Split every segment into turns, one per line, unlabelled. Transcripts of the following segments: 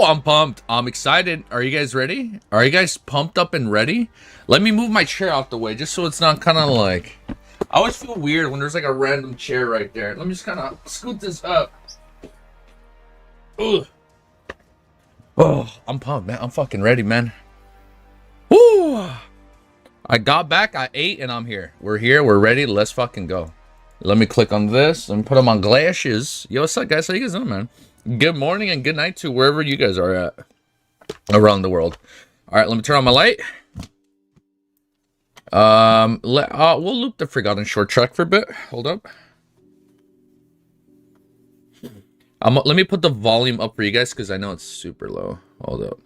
I'm pumped. I'm excited. Are you guys ready? Are you guys pumped up and ready? Let me move my chair out the way just so it's not kind of like... I always feel weird when there's like a random chair right there. Let me just kind of scoot this up. Ugh. Oh, I'm pumped, man. I'm fucking ready, man. Woo! I got back, I ate, and I'm here. We're here, we're ready, let's fucking go. Let me click on this and put them on glasses. Yo, what's up, guys? How you guys doing, man? Good morning and good night to wherever you guys are at around the world. All right, let me turn on my light. We'll loop the Forgotten Short track for a bit. Hold up. Let me put the volume up for you guys because I know it's super low. Hold up.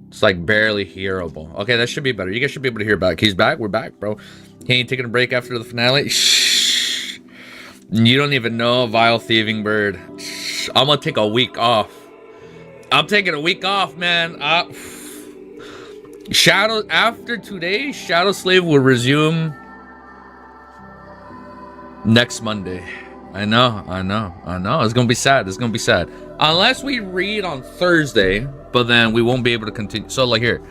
It's like barely hearable. Okay, that should be better. You guys should be able to hear back. He's back. We're back, bro. Can you taking a break after the finale? Shh. You don't even know, vile thieving bird. Shh. I'm gonna take a week off. I'm taking a week off, man. Shadow after today, Shadow Slave will resume next Monday. I know. It's gonna be sad. It's gonna be sad. Unless we read on Thursday, but then we won't be able to continue. So like here,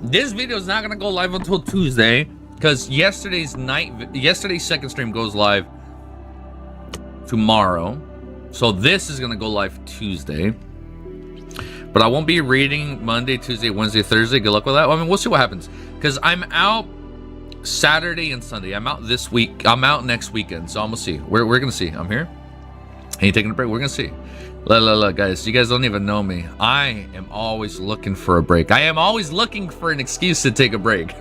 this video is not gonna go live until Tuesday because yesterday's second stream goes live tomorrow. So this is gonna go live Tuesday. But I won't be reading Monday, Tuesday, Wednesday, Thursday. Good luck with that. I mean, we'll see what happens. Because I'm out Saturday and Sunday. I'm out this week. I'm out next weekend. So I'm gonna see. We're gonna see. I'm here. Ain't you taking a break? We're gonna see. Look, guys. You guys don't even know me. I am always looking for a break. I am always looking for an excuse to take a break.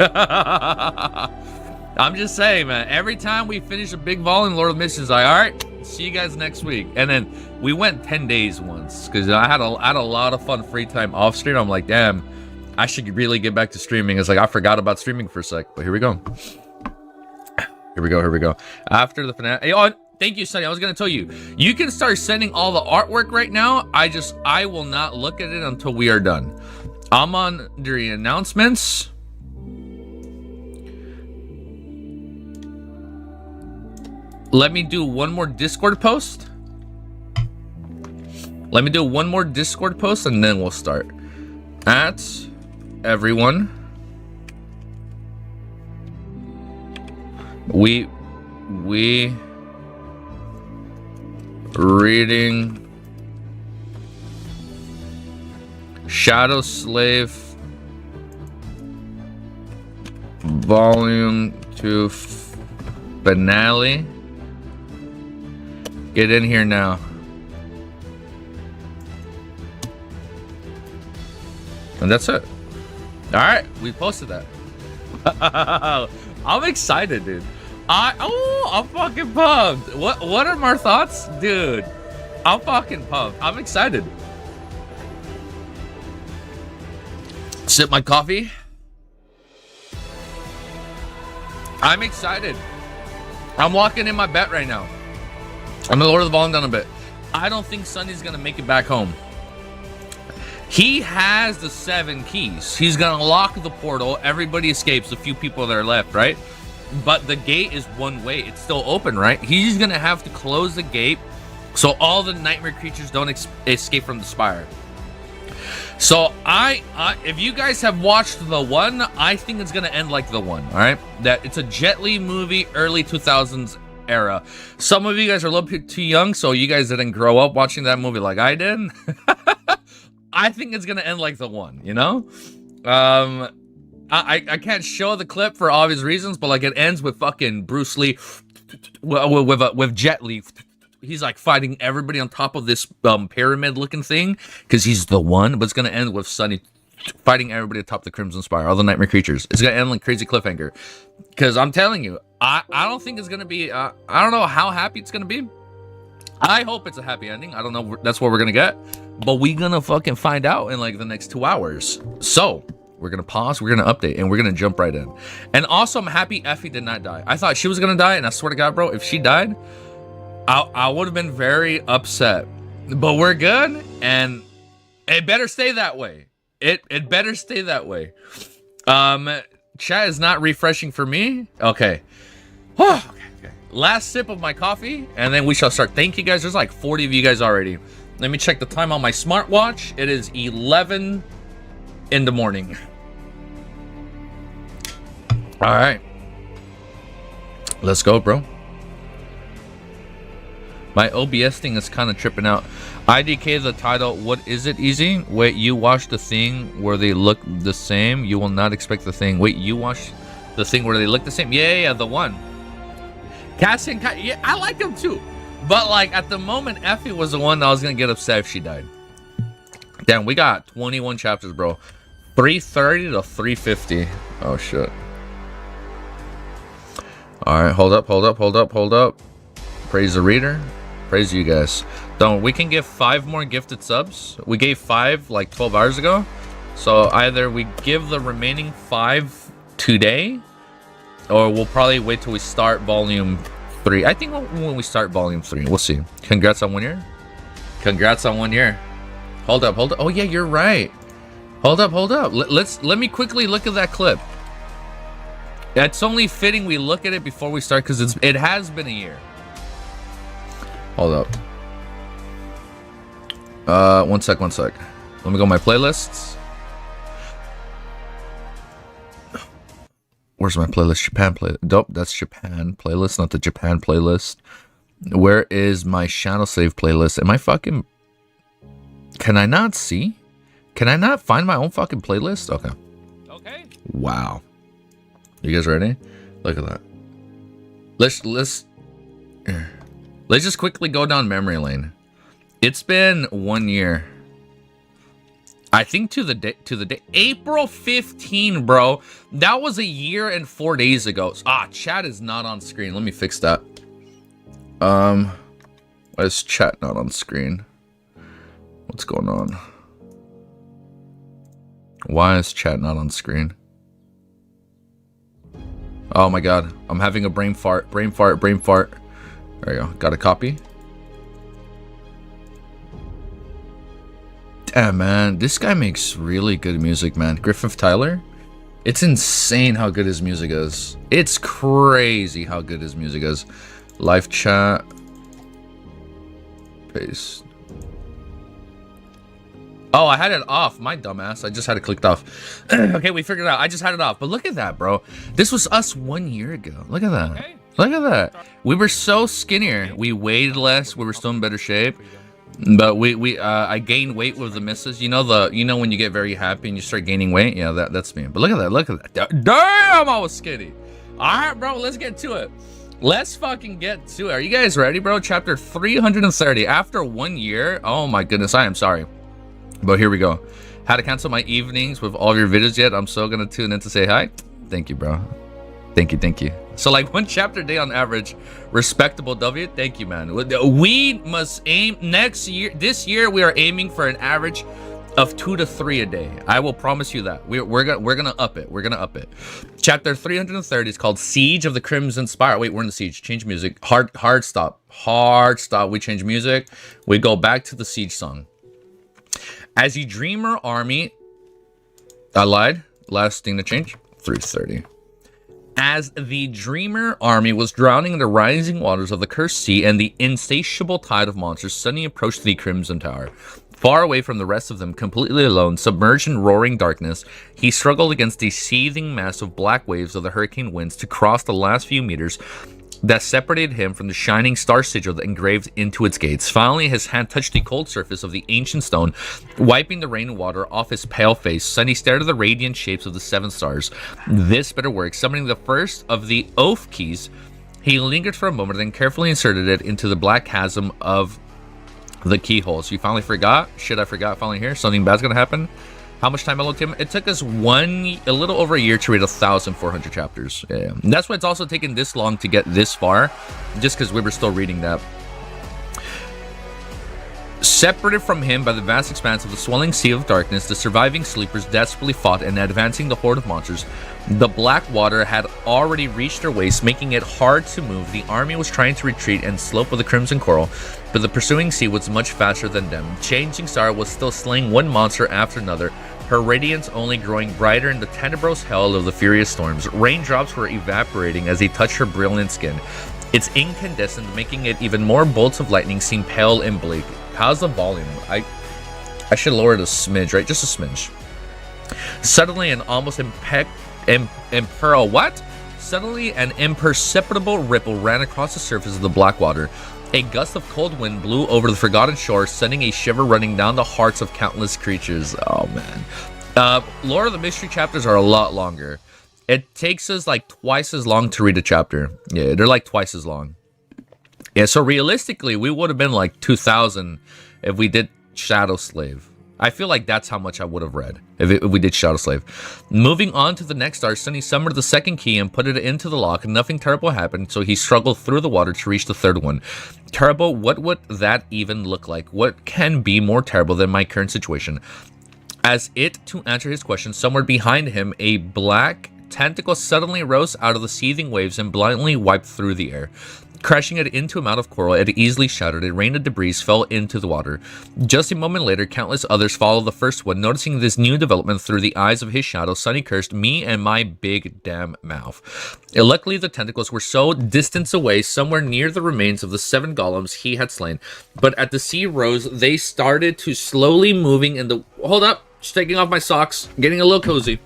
I'm just saying, man. Every time we finish a big volume, Lord of Missions, like, all right, see you guys next week. And then we went 10 days once because I had a lot of fun free time off stream. I'm like, damn, I should really get back to streaming. It's like I forgot about streaming for a sec, but here we go. Here we go. After the finale. Hey, oh, thank you, Sonny. I was gonna tell you, you can start sending all the artwork right now. I will not look at it until we are done. I'm on the announcements. Let me do one more Discord post. And then we'll start. At everyone, we reading Shadow Slave Volume 2 finale. Get in here now. And that's it. All right, we posted that. I'm excited, dude. I'm fucking pumped. What are my thoughts, dude? I'm fucking pumped. I'm excited. Sip my coffee. I'm excited. I'm walking in my bet right now. I'm gonna lower the volume down a bit. I don't think Sunny's gonna make it back home. He has the 7 keys. He's gonna lock the portal. Everybody escapes. A few people that are left, right? But the gate is one way. It's still open, right? He's gonna have to close the gate so all the nightmare creatures don't escape from the spire. So if you guys have watched the one, I think it's gonna end like the one. All right, that it's a Jet Li movie, early 2000s era. Some of you guys are a little bit too young, so you guys didn't grow up watching that movie like I did. I think it's gonna end like the one, you know. I can't show the clip for obvious reasons, but like it ends with fucking Bruce Lee with Jet Li. He's like fighting everybody on top of this pyramid looking thing because he's the one. But it's gonna end with Sunny fighting everybody atop the Crimson Spire, all the nightmare creatures. It's gonna end like crazy cliffhanger. Because I'm telling you, I don't think it's gonna be. I don't know how happy it's gonna be. I hope it's a happy ending. I don't know. That's what we're gonna get, but we're gonna fucking find out in like the next 2 hours. So we're gonna pause. We're gonna update, and we're gonna jump right in. And also, I'm happy Effie did not die. I thought she was gonna die, and I swear to God, bro, if she died, I would have been very upset. But we're good, and it better stay that way. It better stay that way. Chat is not refreshing for me. Okay. Okay. Last sip of my coffee, and then we shall start. Thank you guys. There's like 40 of you guys already. Let me check the time on my smartwatch. It is 11 in the morning. All right. Let's go, bro. My OBS thing is kind of tripping out. IDK the title. What is it, Easy? Wait, you watch the thing where they look the same? You will not expect the thing. Wait, you watch the thing where they look the same? Yeah, the one. Cassian, yeah, I like him too. But like at the moment, Effie was the one that I was gonna get upset if she died. Damn, we got 21 chapters, bro. 330 to 350. Oh shit. All right, hold up. Praise the reader. Praise you guys. Don't, we can give 5 more gifted subs. We gave 5 like 12 hours ago. So either we give the remaining 5 today, or we'll probably wait till we start volume 3. I think when we start volume 3, we'll see. Congrats on 1 year. Congrats on 1 year. Hold up. Oh yeah, you're right. Hold up. Let me quickly look at that clip. It's only fitting we look at it before we start because it has been a year. Hold up. One sec. Let me go my playlists. Where's my playlist? Japan playlist. Nope, that's Japan playlist, not the Japan playlist. Where is my shadow save playlist? Am I fucking... Can I not see? Can I not find my own fucking playlist? Okay. Okay. Wow. You guys ready? Look at that. Let's just quickly go down memory lane. It's been 1 year. I think to the day April 15, bro. That was a year and 4 days ago. Chat is not on screen. Let me fix that. Why is chat not on screen? What's going on? Why is chat not on screen? Oh my god, I'm having a brain fart. There you go. Got a copy. Damn, man. This guy makes really good music, man. Griffith Tyler? It's insane how good his music is. It's crazy how good his music is. Live chat. Paste. Oh, I had it off. My dumbass. I just had it clicked off. Okay, we figured it out. I just had it off. But look at that, bro. This was us 1 year ago. Look at that. Okay. Look at that. We were so skinnier. We weighed less. We were still in better shape. But I gained weight with the misses. You know when you get very happy and you start gaining weight? Yeah, that's me. But look at that. Damn, I was skinny. All right, bro, let's get to it. Let's fucking get to it. Are you guys ready, bro? Chapter 330. After 1 year. Oh my goodness, I am sorry. But here we go. How to cancel my evenings with all of your videos yet? I'm so gonna tune in to say hi. Thank you, bro. Thank you. So like 1 chapter a day on average. Respectable W. Thank you, man. We must aim next year. This year we are aiming for an average of 2 to 3 a day. I will promise you that. We're gonna up it. We're gonna up it. Chapter 330 is called Siege of the Crimson Spire. Wait, we're in the siege. Change music. Hard stop. We change music. We go back to the siege song. As the Dreamer Army... I lied. Last thing to change. 330. As the Dreamer Army was drowning in the rising waters of the cursed sea and the insatiable tide of monsters suddenly approached the Crimson Tower. Far away from the rest of them, completely alone, submerged in roaring darkness, he struggled against the seething mass of black waves of the hurricane winds to cross the last few meters that separated him from the shining star sigil that engraved into its gates. Finally, his hand touched the cold surface of the ancient stone, wiping the rainwater off his pale face. Sunny stared at the radiant shapes of the 7 stars. This better work. Summoning the first of the oath keys, he lingered for a moment, then carefully inserted it into the black chasm of the keyhole. So you finally forgot? Shit, I forgot finally here. Something bad's gonna happen. How much time I looked him? It took us a little over a year to read 1,400 chapters. Yeah. And that's why it's also taken this long to get this far, just because we were still reading that. Separated from him by the vast expanse of the swelling sea of darkness, the surviving sleepers desperately fought and advancing the horde of monsters. The black water had already reached their waist, making it hard to move. The army was trying to retreat and slope with the crimson coral, but the pursuing sea was much faster than them. Changing Star was still slaying one monster after another, her radiance only growing brighter in the tenebrous hell of the furious storms. Raindrops were evaporating as they touched her brilliant skin. Its incandescent, making it even more bolts of lightning seem pale and bleak. How's the volume? I should lower it a smidge, right? Just a smidge. Suddenly, an almost Suddenly, an imperceptible ripple ran across the surface of the black water. A gust of cold wind blew over the forgotten shore, sending a shiver running down the hearts of countless creatures. Oh, man. Lore of the Mystery chapters are a lot longer. It takes us like twice as long to read a chapter. Yeah, they're like twice as long. Yeah, so realistically, we would have been like 2,000 if we did Shadow Slave. I feel like that's how much I would have read if we did Shadow Slave. Moving on to the next star, Sunny summoned the second key and put it into the lock. Nothing terrible happened, so he struggled through the water to reach the third one. Terrible? What would that even look like? What can be more terrible than my current situation? As it, to answer his question, somewhere behind him, a black tentacle suddenly rose out of the seething waves and blindly wiped through the air. Crashing it into a mound of coral, it easily shattered. A rain of debris fell into the water. Just a moment later, countless others followed the first one. Noticing this new development through the eyes of his shadow, Sunny cursed, "Me and my big damn mouth." Luckily, the tentacles were so distant away, somewhere near the remains of the 7 golems he had slain. But at the sea rose, they started to slowly moving in the... Hold up! Just taking off my socks. Getting a little cozy.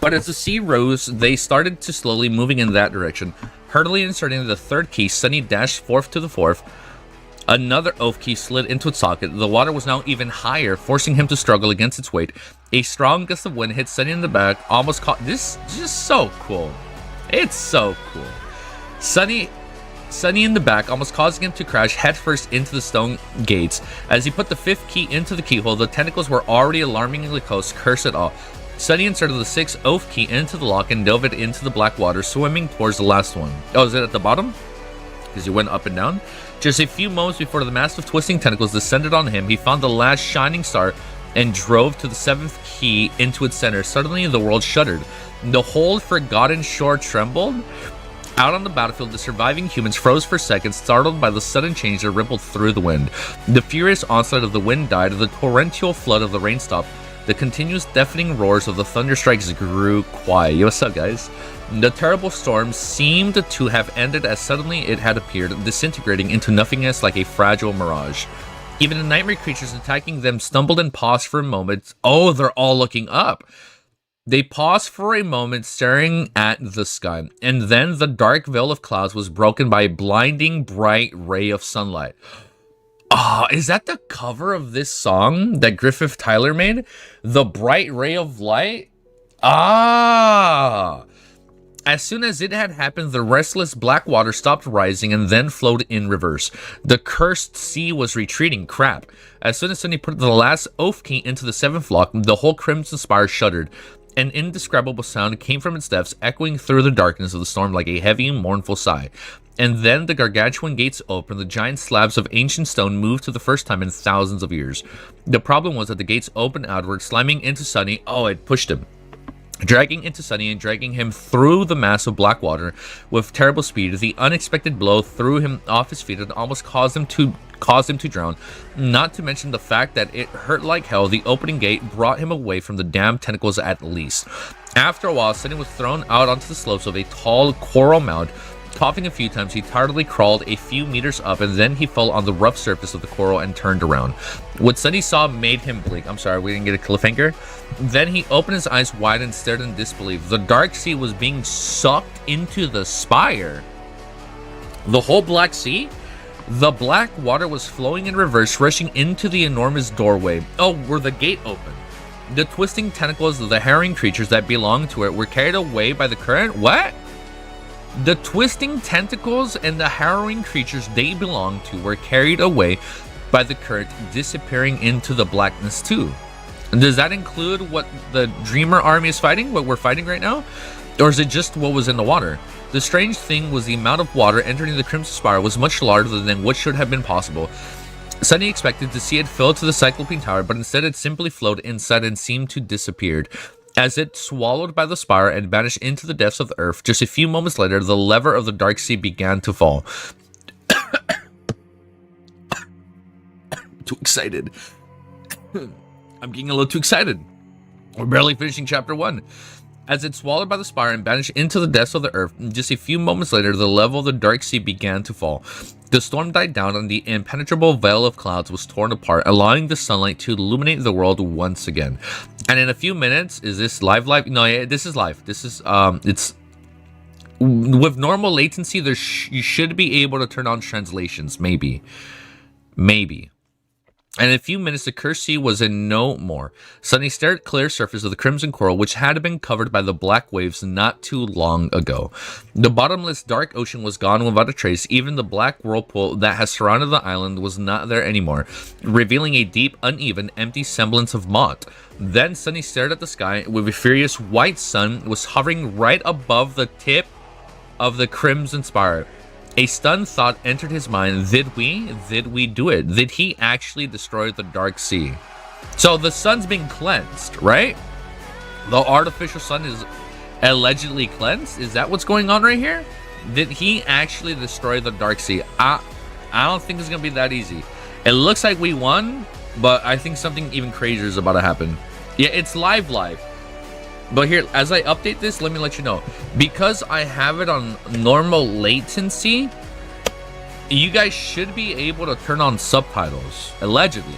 But as the sea rose, they started to slowly moving in that direction. Hurriedly inserting the third key, Sunny dashed forth to the fourth. Another oath key slid into its socket. The water was now even higher, forcing him to struggle against its weight. A strong gust of wind hit Sunny in the back, almost caught... This is just so cool. It's so cool. Sunny in the back, almost causing him to crash headfirst into the stone gates. As he put the 5th key into the keyhole, the tentacles were already alarmingly close. Curse it all. Sunny inserted the 6th oath key into the lock and dove it into the black water, swimming towards the last one. Oh, is it at the bottom? Because he went up and down. Just a few moments before the massive twisting tentacles descended on him, he found the last shining star and drove to the 7th key into its center. Suddenly, the world shuddered. The whole forgotten shore trembled. Out on the battlefield, the surviving humans froze for seconds, startled by the sudden change that rippled through the wind. The furious onslaught of the wind died, the torrential flood of the rain stopped. The continuous deafening roars of the thunderstrikes grew quiet. Yo, what's up, guys? The terrible storm seemed to have ended as suddenly it had appeared, disintegrating into nothingness like a fragile mirage. Even the nightmare creatures attacking them stumbled and paused for a moment. Oh, they're all looking up. They paused for a moment, staring at the sky, and then the dark veil of clouds was broken by a blinding bright ray of sunlight. Ah, is that the cover of this song that Griffith Tyler made? The bright ray of light? Ah! As soon as it had happened, the restless black water stopped rising and then flowed in reverse. The cursed sea was retreating. Crap. As soon as Sunny put the last oath key into the 7th lock, the whole crimson spire shuddered. An indescribable sound came from its depths, echoing through the darkness of the storm like a heavy, mournful sigh. And then the gargantuan gates opened. The giant slabs of ancient stone moved for the first time in thousands of years. The problem was that the gates opened outward, slamming into Sunny. Oh, it pushed him. Dragging into Sunny and dragging him through the mass of black water with terrible speed. The unexpected blow threw him off his feet and almost caused him to drown. Not to mention the fact that it hurt like hell. The opening gate brought him away from the damned tentacles at least. After a while, Sunny was thrown out onto the slopes of a tall coral mound. Coughing a few times, he tardily crawled a few meters up, and then he fell on the rough surface of the coral and turned around. What Sunny saw made him blink. I'm sorry, we didn't get a cliffhanger. Then he opened his eyes wide and stared in disbelief. The dark sea was being sucked into the spire. The whole Black Sea? The black water was flowing in reverse, rushing into the enormous doorway. Oh, where the gate opened. The twisting tentacles of the harrowing creatures that belonged to it were carried away by the current. What? The twisting tentacles and the harrowing creatures they belonged to were carried away by the current, disappearing into the blackness too. Does that include what the Dreamer army is fighting, what we're fighting right now? Or is it just what was in the water? The strange thing was the amount of water entering the Crimson Spire was much larger than what should have been possible. Sunny expected to see it fill to the Cyclopean Tower, but instead it simply flowed inside and seemed to disappear. As it swallowed by the spire and vanished into the depths of the earth, just a few moments later, the lever of the dark sea began to fall. Too excited. I'm getting a little too excited. We're barely finishing chapter 1. As it swallowed by the spire and vanished into the depths of the earth, just a few moments later, the level of the dark sea began to fall. The storm died down and the impenetrable veil of clouds was torn apart, allowing the sunlight to illuminate the world once again. And in a few minutes, is this live? No, yeah, this is live. This is, it's... With normal latency, you should be able to turn on translations, maybe. And in a few minutes, the cursed sea was in no more. Sunny stared at the clear surface of the crimson coral, which had been covered by the black waves not too long ago. The bottomless dark ocean was gone without a trace. Even the black whirlpool that had surrounded the island was not there anymore, revealing a deep, uneven, empty semblance of motte. Then Sunny stared at the sky, with a furious white sun was hovering right above the tip of the crimson spire. A stunned thought entered his mind. Did we do it? Did he actually destroy the dark sea? So the sun's being cleansed, right? The artificial sun is allegedly cleansed. Is that what's going on right here? Did he actually destroy the dark sea? I don't think it's gonna be that easy. It looks like we won, but I think something even crazier is about to happen. Yeah, it's live. But here, as I update this, let me let you know. Because I have it on normal latency, you guys should be able to turn on subtitles, allegedly.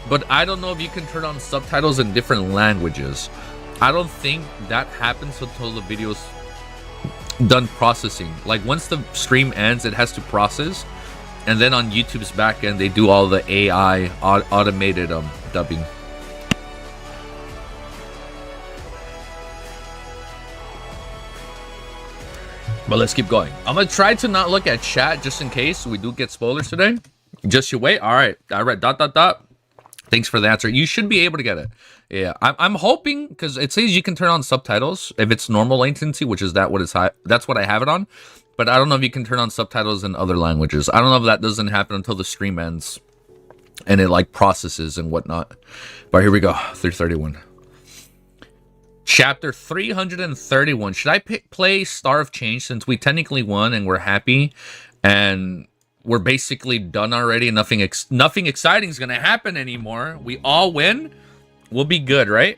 But I don't know if you can turn on subtitles in different languages. I don't think that happens until the video's done processing. Like, once the stream ends, it has to process. And then on YouTube's back end, they do all the AI automated dubbing. But let's keep going. I'm gonna try to not look at chat just in case we do get spoilers today. Just you wait. All right. Dot. Thanks for the answer. You should be able to get it. Yeah, I'm hoping, because it says you can turn on subtitles if it's normal latency, which is that's what I have it on. But I don't know if you can turn on subtitles in other languages. I don't know if that doesn't happen until the stream ends and it like processes and whatnot. But here we go. 331. Chapter 331. Should I play Star of Change, since we technically won and we're happy and we're basically done already? Nothing exciting is going to happen anymore. We all win. We'll be good, right?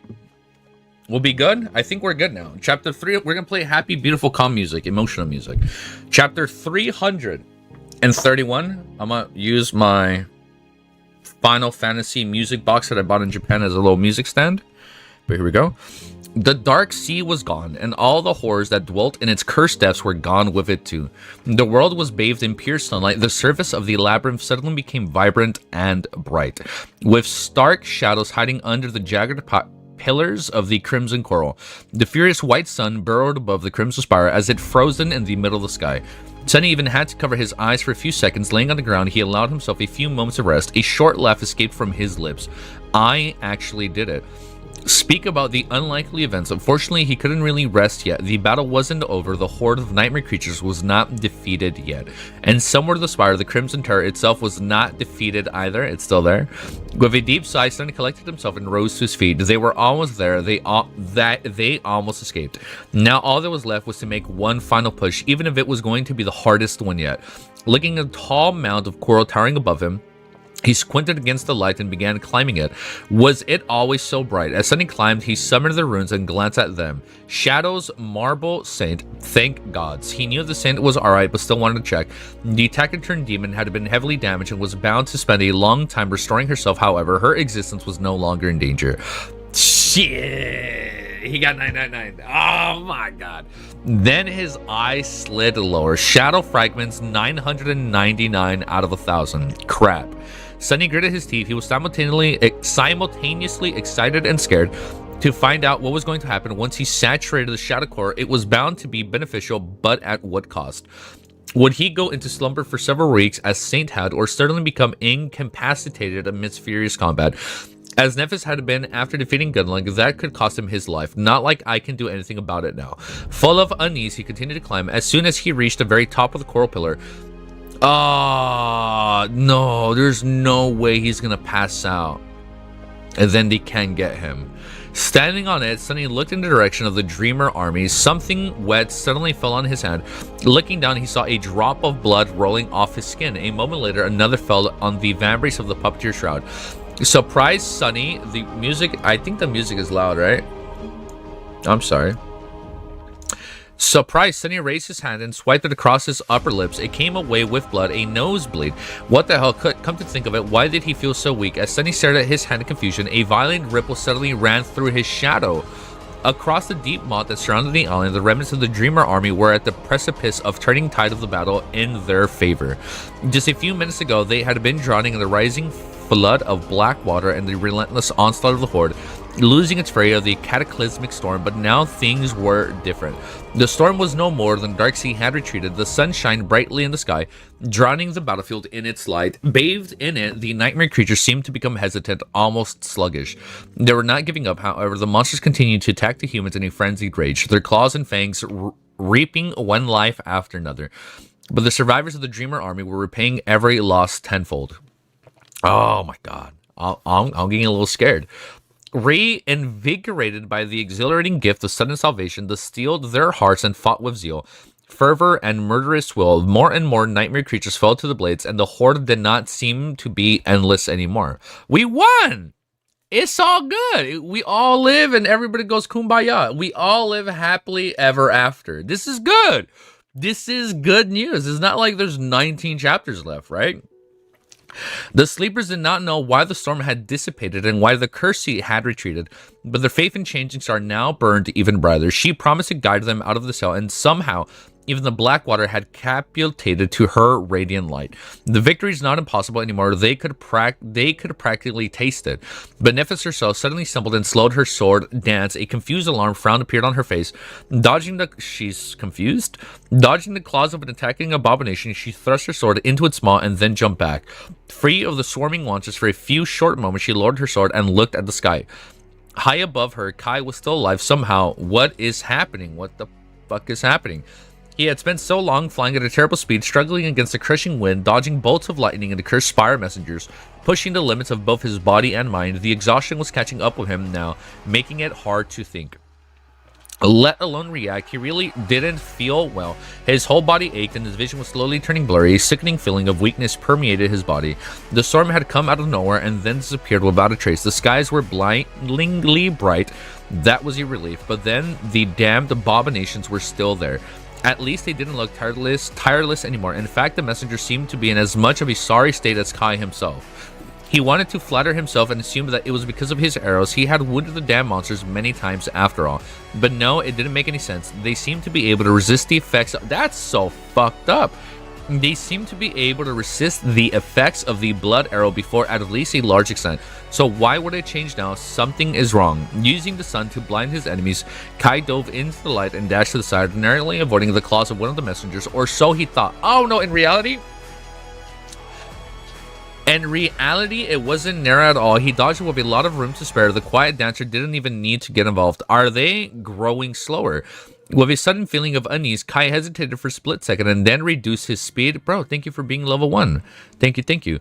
We'll be good. I think we're good now. Chapter 3, we're going to play happy, beautiful, calm music, emotional music. Chapter 331. I'm going to use my Final Fantasy music box that I bought in Japan as a little music stand. But here we go. The dark sea was gone, and all the horrors that dwelt in its cursed depths were gone with it too. The world was bathed in pure sunlight. The surface of the labyrinth suddenly became vibrant and bright, with stark shadows hiding under the jagged pillars of the crimson coral. The furious white sun burrowed above the crimson spire as it frozen in the middle of the sky. Sunny even had to cover his eyes for a few seconds. Laying on the ground, he allowed himself a few moments of rest. A short laugh escaped from his lips. I actually did it. Speak about the unlikely events. Unfortunately, he couldn't really rest yet. The battle wasn't over. The horde of nightmare creatures was not defeated yet. And somewhere to the spire, the Crimson Terror itself was not defeated either. It's still there. With a deep sigh, Sunny collected himself and rose to his feet. They were almost there. They almost escaped. Now all that was left was to make one final push, even if it was going to be the hardest one yet. Looking at a tall mound of coral towering above him, he squinted against the light and began climbing it. Was it always so bright? As Sunny climbed, he summoned the runes and glanced at them. Shadow's marble saint. Thank gods. He knew the saint was alright, but still wanted to check. The attacker-turned demon had been heavily damaged and was bound to spend a long time restoring herself. However, her existence was no longer in danger. Shit. He got 999. Oh my god. Then his eyes slid lower. Shadow fragments 999 out of 1,000. Crap. Sunny gritted his teeth. He was simultaneously excited and scared to find out what was going to happen once he saturated the shadow core. It was bound to be beneficial, but at what cost? Would he go into slumber for several weeks as Saint had, or suddenly become incapacitated amidst furious combat? As Nephis had been after defeating Gunlung, that could cost him his life. Not like I can do anything about it now. Full of unease, he continued to climb. As soon as he reached the very top of the coral pillar, no, there's no way he's gonna pass out. And then they can get him. Standing on it, Sunny looked in the direction of the Dreamer army. Something wet suddenly fell on his hand. Looking down, he saw a drop of blood rolling off his skin. A moment later, another fell on the vambrace of the puppeteer shroud. Surprised Sunny, the music, I think the music is loud, right? I'm sorry. Surprised, Sunny raised his hand and swiped it across his upper lips. It came away with blood, a nosebleed. What the hell? Come to think of it, why did he feel so weak? As Sunny stared at his hand in confusion, a violent ripple suddenly ran through his shadow. Across the deep moat that surrounded the island, the remnants of the Dreamer army were at the precipice of turning tide of the battle in their favor. Just a few minutes ago, they had been drowning in the rising flood of black water and the relentless onslaught of the Horde, losing its prey of the cataclysmic storm, but now things were different. The storm was no more than dark sea had retreated, the sun shined brightly in the sky, drowning the battlefield in its light. Bathed in it, the nightmare creatures seemed to become hesitant, almost sluggish. They were not giving up, however. The monsters continued to attack the humans in a frenzied rage, their claws and fangs reaping one life after another. But the survivors of the Dreamer army were repaying every loss tenfold. Oh my god. I'm getting a little scared. Reinvigorated by the exhilarating gift of sudden salvation, they steeled their hearts and fought with zeal, fervor, and murderous will. More and more nightmare creatures fell to the blades, and the Horde did not seem to be endless anymore. We won! It's all good. We all live and everybody goes kumbaya. We all live happily ever after. This is good. This is good news. It's not like there's 19 chapters left, right? The sleepers did not know why the storm had dissipated and why the curse had retreated, but their faith in Changing Star now burned even brighter. She promised to guide them out of the cell, and somehow even the Blackwater had capitulated to her radiant light. The victory is not impossible anymore. They could practically taste it. But Nephis herself suddenly stumbled and slowed her sword dance. A confused alarm frown appeared on her face. She's confused? Dodging the claws of an attacking abomination, she thrust her sword into its maw and then jumped back. Free of the swarming launches for a few short moments, she lowered her sword and looked at the sky. High above her, Kai was still alive somehow. What is happening? What the fuck is happening? He had spent so long flying at a terrible speed, struggling against the crushing wind, dodging bolts of lightning and the cursed spire messengers, pushing the limits of both his body and mind. The exhaustion was catching up with him now, making it hard to think, let alone react. He really didn't feel well. His whole body ached and his vision was slowly turning blurry. A sickening feeling of weakness permeated his body. The storm had come out of nowhere and then disappeared without a trace. The skies were blindingly bright. That was a relief. But then the damned abominations were still there. At least they didn't look tireless anymore. In fact, the messenger seemed to be in as much of a sorry state as Kai himself. He wanted to flatter himself and assume that it was because of his arrows. He had wounded the damn monsters many times after all. But no, it didn't make any sense. They seemed to be able to resist the effects that's so fucked up. They seemed to be able to resist the effects of the blood arrow before at least a large extent. So why would it change now? Something is wrong. Using the sun to blind his enemies, Kai dove into the light and dashed to the side, narrowly avoiding the claws of one of the messengers, or so he thought. Oh no, in reality, it wasn't narrow at all. He dodged with a lot of room to spare. The quiet dancer didn't even need to get involved. Are they growing slower? With a sudden feeling of unease, Kai hesitated for a split second and then reduced his speed. Bro, thank you for being level 1. Thank you.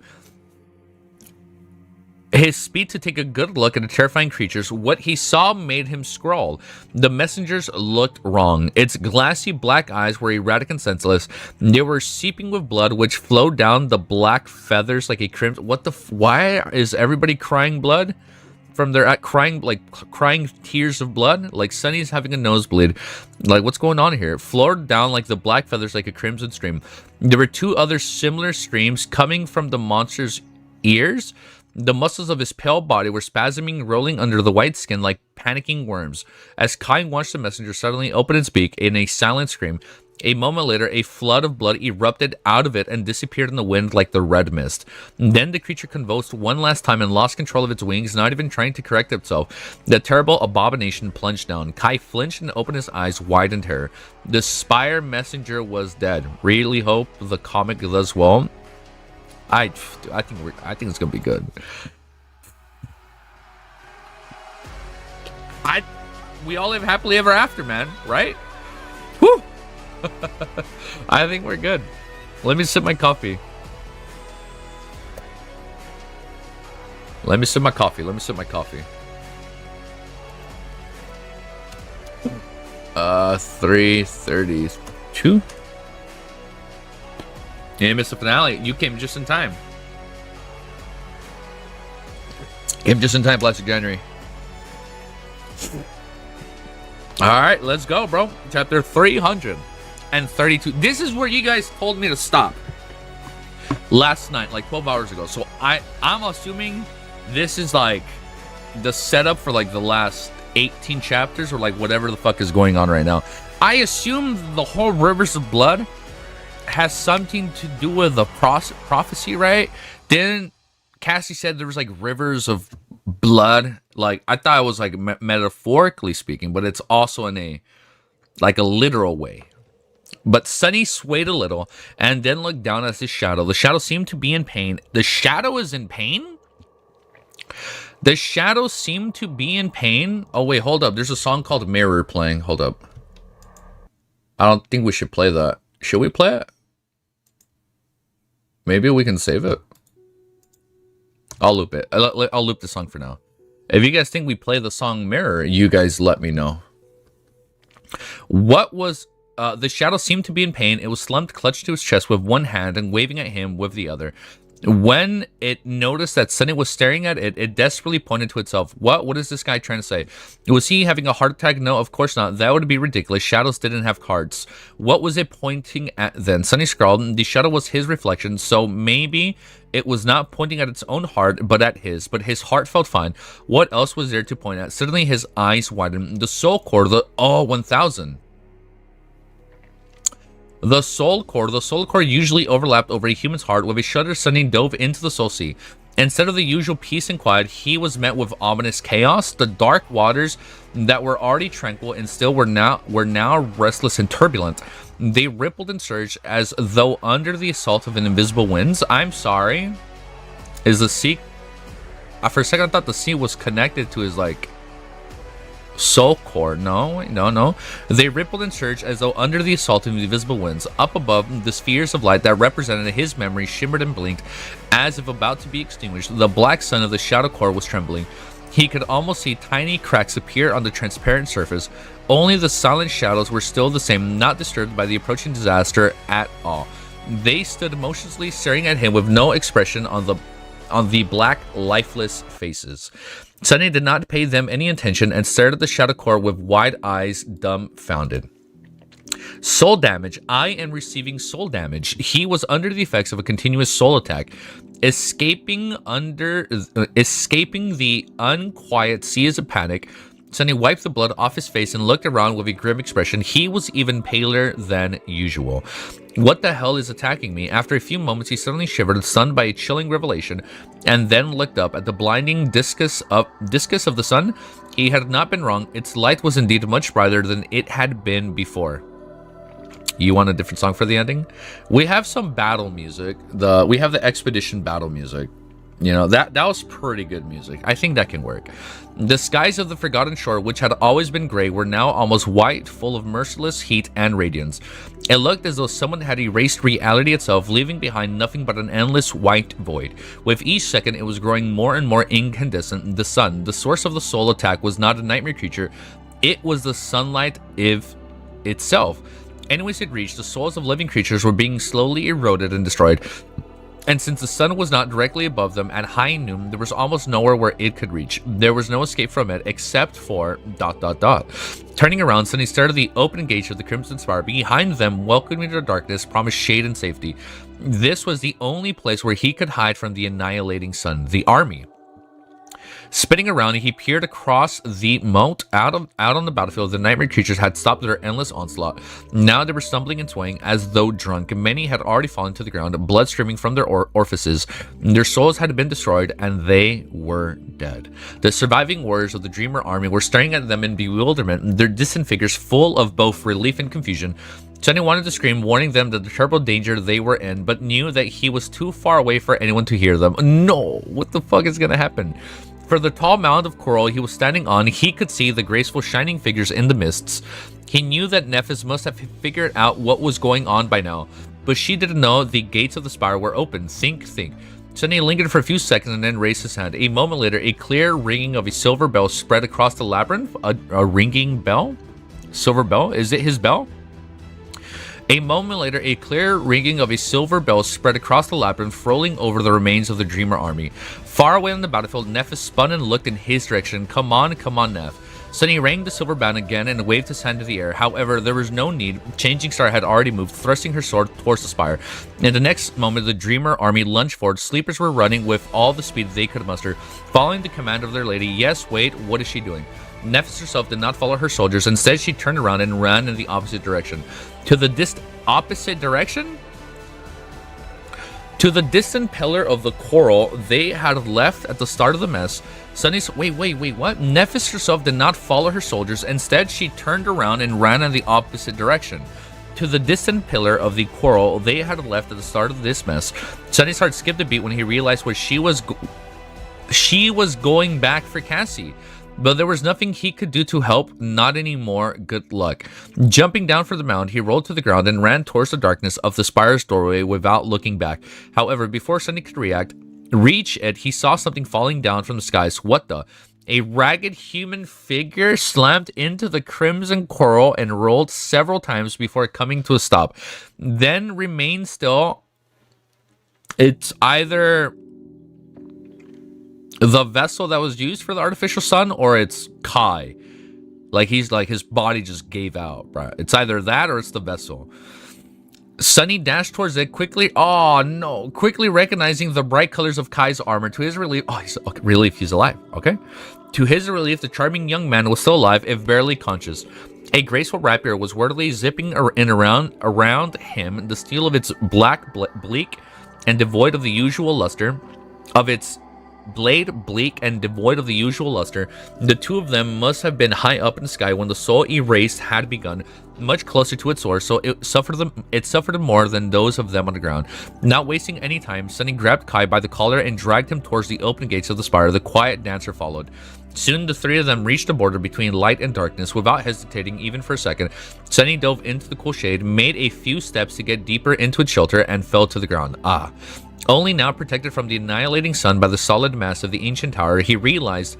His speed to take a good look at the terrifying creatures. What he saw made him scroll. The messengers looked wrong. Its glassy black eyes were erratic and senseless. They were seeping with blood, which flowed down the black feathers like a crimson. Why is everybody crying blood? From their crying tears of blood, like Sunny's having a nosebleed. Like, what's going on here? Flowed down like the black feathers like a crimson stream. There were two other similar streams coming from the monster's ears. The muscles of his pale body were spasming, rolling under the white skin like panicking worms. As Kai watched the messenger suddenly open its beak in a silent scream, a moment later, a flood of blood erupted out of it and disappeared in the wind like the red mist. Then the creature convulsed one last time and lost control of its wings, not even trying to correct itself. The terrible abomination plunged down. Kai flinched and opened his eyes wide in terror. The spire messenger was dead. Really hope the comic does well. I think it's gonna be good. We all live happily ever after, man. Right? Whew. I think we're good. Let me sip my coffee. Let me sip my coffee. 3:32. You missed the finale. You came just in time. Plastic January. All right, let's go, bro. Chapter 332. This is where you guys told me to stop last night, like 12 hours ago. So I'm assuming this is like the setup for like the last 18 chapters or like whatever the fuck is going on right now. I assume the whole Rivers of Blood has something to do with the prophecy, right? Then Cassie said there was like rivers of blood. Like I thought it was like metaphorically speaking, but it's also in a like a literal way. But Sunny swayed a little and then looked down at his shadow. The shadow seemed to be in pain. The shadow is in pain? The shadow seemed to be in pain? Oh, wait, hold up. There's a song called Mirror playing. Hold up. I don't think we should play that. Should we play it? Maybe we can save it. I'll loop it. I'll loop the song for now. If you guys think we play the song Mirror, you guys let me know. What was... the shadow seemed to be in pain. It was slumped, clutched to his chest with one hand and waving at him with the other. When it noticed that Sunny was staring at it, it desperately pointed to itself. What is this guy trying to say? Was he having a heart attack? No, of course not. That would be ridiculous. Shadows didn't have hearts. What was it pointing at then? Sunny scrawled. The shadow was his reflection, so maybe it was not pointing at its own heart, but at his. But his heart felt fine. What else was there to point at? Suddenly his eyes widened. The soul core, 1000. The soul core usually overlapped over a human's heart. With a shudder, Sunny dove into the soul sea. Instead of the usual peace and quiet, he was met with ominous chaos. The dark waters that were already tranquil and still were now restless and turbulent. They rippled and surged as though under the assault of an invisible winds. I'm sorry. Is the sea... for a second I thought the sea was connected to his, like... soul core. No. They rippled and surged as though under the assault of the invisible winds. Up above, the spheres of light that represented his memory shimmered and blinked as if about to be extinguished. The black sun of the shadow core was trembling. He could almost see tiny cracks appear on the transparent surface. Only the silent shadows were still the same, not disturbed by the approaching disaster at all. They stood motionlessly staring at him with no expression on the black, lifeless faces. Sunny did not pay them any attention and stared at the shadow core with wide eyes, dumbfounded. Soul damage. I am receiving soul damage. He was under the effects of a continuous soul attack. Escaping the unquiet seas of panic, Sunny wiped the blood off his face and looked around with a grim expression. He was even paler than usual. What the hell is attacking me? After a few moments, he suddenly shivered, stunned by a chilling revelation, and then looked up at the blinding discus of the sun. He had not been wrong. Its light was indeed much brighter than it had been before. You want a different song for the ending? We have some battle music. We have the expedition battle music. You know, that was pretty good music. I think that can work. The skies of the forgotten shore, which had always been gray, were now almost white, full of merciless heat and radiance. It looked as though someone had erased reality itself, leaving behind nothing but an endless white void. With each second, it was growing more and more incandescent. The sun, the source of the soul attack, was not a nightmare creature. It was the sunlight itself. Anyways it reached, the souls of living creatures were being slowly eroded and destroyed. And since the sun was not directly above them at high noon, there was almost nowhere where it could reach. There was no escape from it except for ... Turning around, Sunny stared at the open gates of the Crimson Spire. Behind them, welcoming the darkness, promised shade and safety. This was the only place where he could hide from the annihilating sun. The army. Spinning around, he peered across the moat. Out on the battlefield, the nightmare creatures had stopped their endless onslaught. Now they were stumbling and swaying as though drunk. Many had already fallen to the ground, blood streaming from their orifices. Their souls had been destroyed, and they were dead. The surviving warriors of the Dreamer army were staring at them in bewilderment, their distant figures full of both relief and confusion. Sunny wanted to scream, warning them that the terrible danger they were in, but knew that he was too far away for anyone to hear them. No, what the fuck is gonna happen? For the tall mound of coral he was standing on, he could see the graceful shining figures in the mists. He knew that Nephis must have figured out what was going on by now, but she didn't know the gates of the spire were open. Think. Sunny lingered for a few seconds and then raised his hand. A moment later, a clear ringing of a silver bell spread across the labyrinth. A ringing bell? Silver bell? Is it his bell? A moment later, a clear ringing of a silver bell spread across the labyrinth, rolling over the remains of the Dreamer army. Far away on the battlefield, Nephis spun and looked in his direction. Come on, Neph. Sunny rang the silver band again and waved his hand in the air. However, there was no need. Changing Star had already moved, thrusting her sword towards the spire. In the next moment, the Dreamer army lunged forward. Sleepers were running with all the speed they could muster, following the command of their lady. Yes, wait, what is she doing? Nephis herself did not follow her soldiers. Instead, she turned around and ran in the opposite direction. To the opposite direction? To the distant pillar of the coral they had left at the start of the mess. Sunny's wait, what? Nephis herself did not follow her soldiers. Instead, she turned around and ran in the opposite direction. To the distant pillar of the coral they had left at the start of this mess. Sunny's heart skipped a beat when he realized what she was going back for Cassie. But there was nothing he could do to help, not anymore. Good luck. Jumping down from the mound, he rolled to the ground and ran towards the darkness of the spire's doorway without looking back. However, before Sunny could reach it, he saw something falling down from the skies. What the? A ragged human figure slammed into the crimson coral and rolled several times before coming to a stop. Then remained still. It's either the vessel that was used for the artificial sun, or it's Kai. Like his body just gave out, right? It's either that or it's the vessel. Sunny dashed towards it quickly. Oh no! Quickly recognizing the bright colors of Kai's armor. To his relief, he's alive. Okay. To his relief, the charming young man was still alive, if barely conscious. A graceful rapier was wordily zipping around him. The steel of its bleak and devoid of the usual luster, of its blade bleak and devoid of the usual luster. The two of them must have been high up in the sky when the soul erased had begun, much closer to its source, so it suffered more than those of them on the ground. Not wasting any time, Sunny grabbed Kai by the collar and dragged him towards the open gates of the spire. The quiet dancer followed. Soon the three of them reached the border between light and darkness. Without hesitating even for a second, Sunny dove into the cool shade, made a few steps to get deeper into its shelter, and fell to the ground. Only now protected from the annihilating sun by the solid mass of the ancient tower, he realized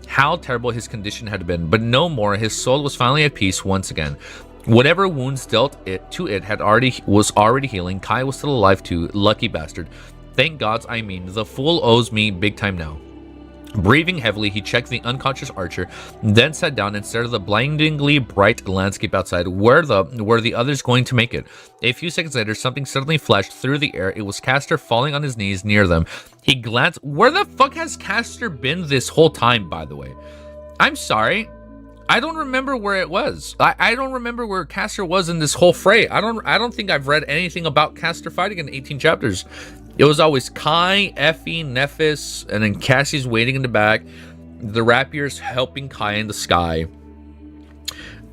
how terrible his condition had been. But no more. His soul was finally at peace once again. Whatever wounds dealt was already healing. Kai was still alive too. Lucky bastard. Thank gods, the fool owes me big time now. Breathing heavily, he checked the unconscious archer, then sat down and stared at the blindingly bright landscape outside. Were the others going to make it? A few seconds later, something suddenly flashed through the air. It was Castor falling on his knees near them. He glanced. Where the fuck has Castor been this whole time, by the way? I'm sorry. I don't remember where it was. I don't remember where Castor was in this whole fray. I don't think I've read anything about Castor fighting in 18 chapters. It was always Kai, Effie, Nephis, and then Cassie's waiting in the back. The rapiers helping Kai in the sky.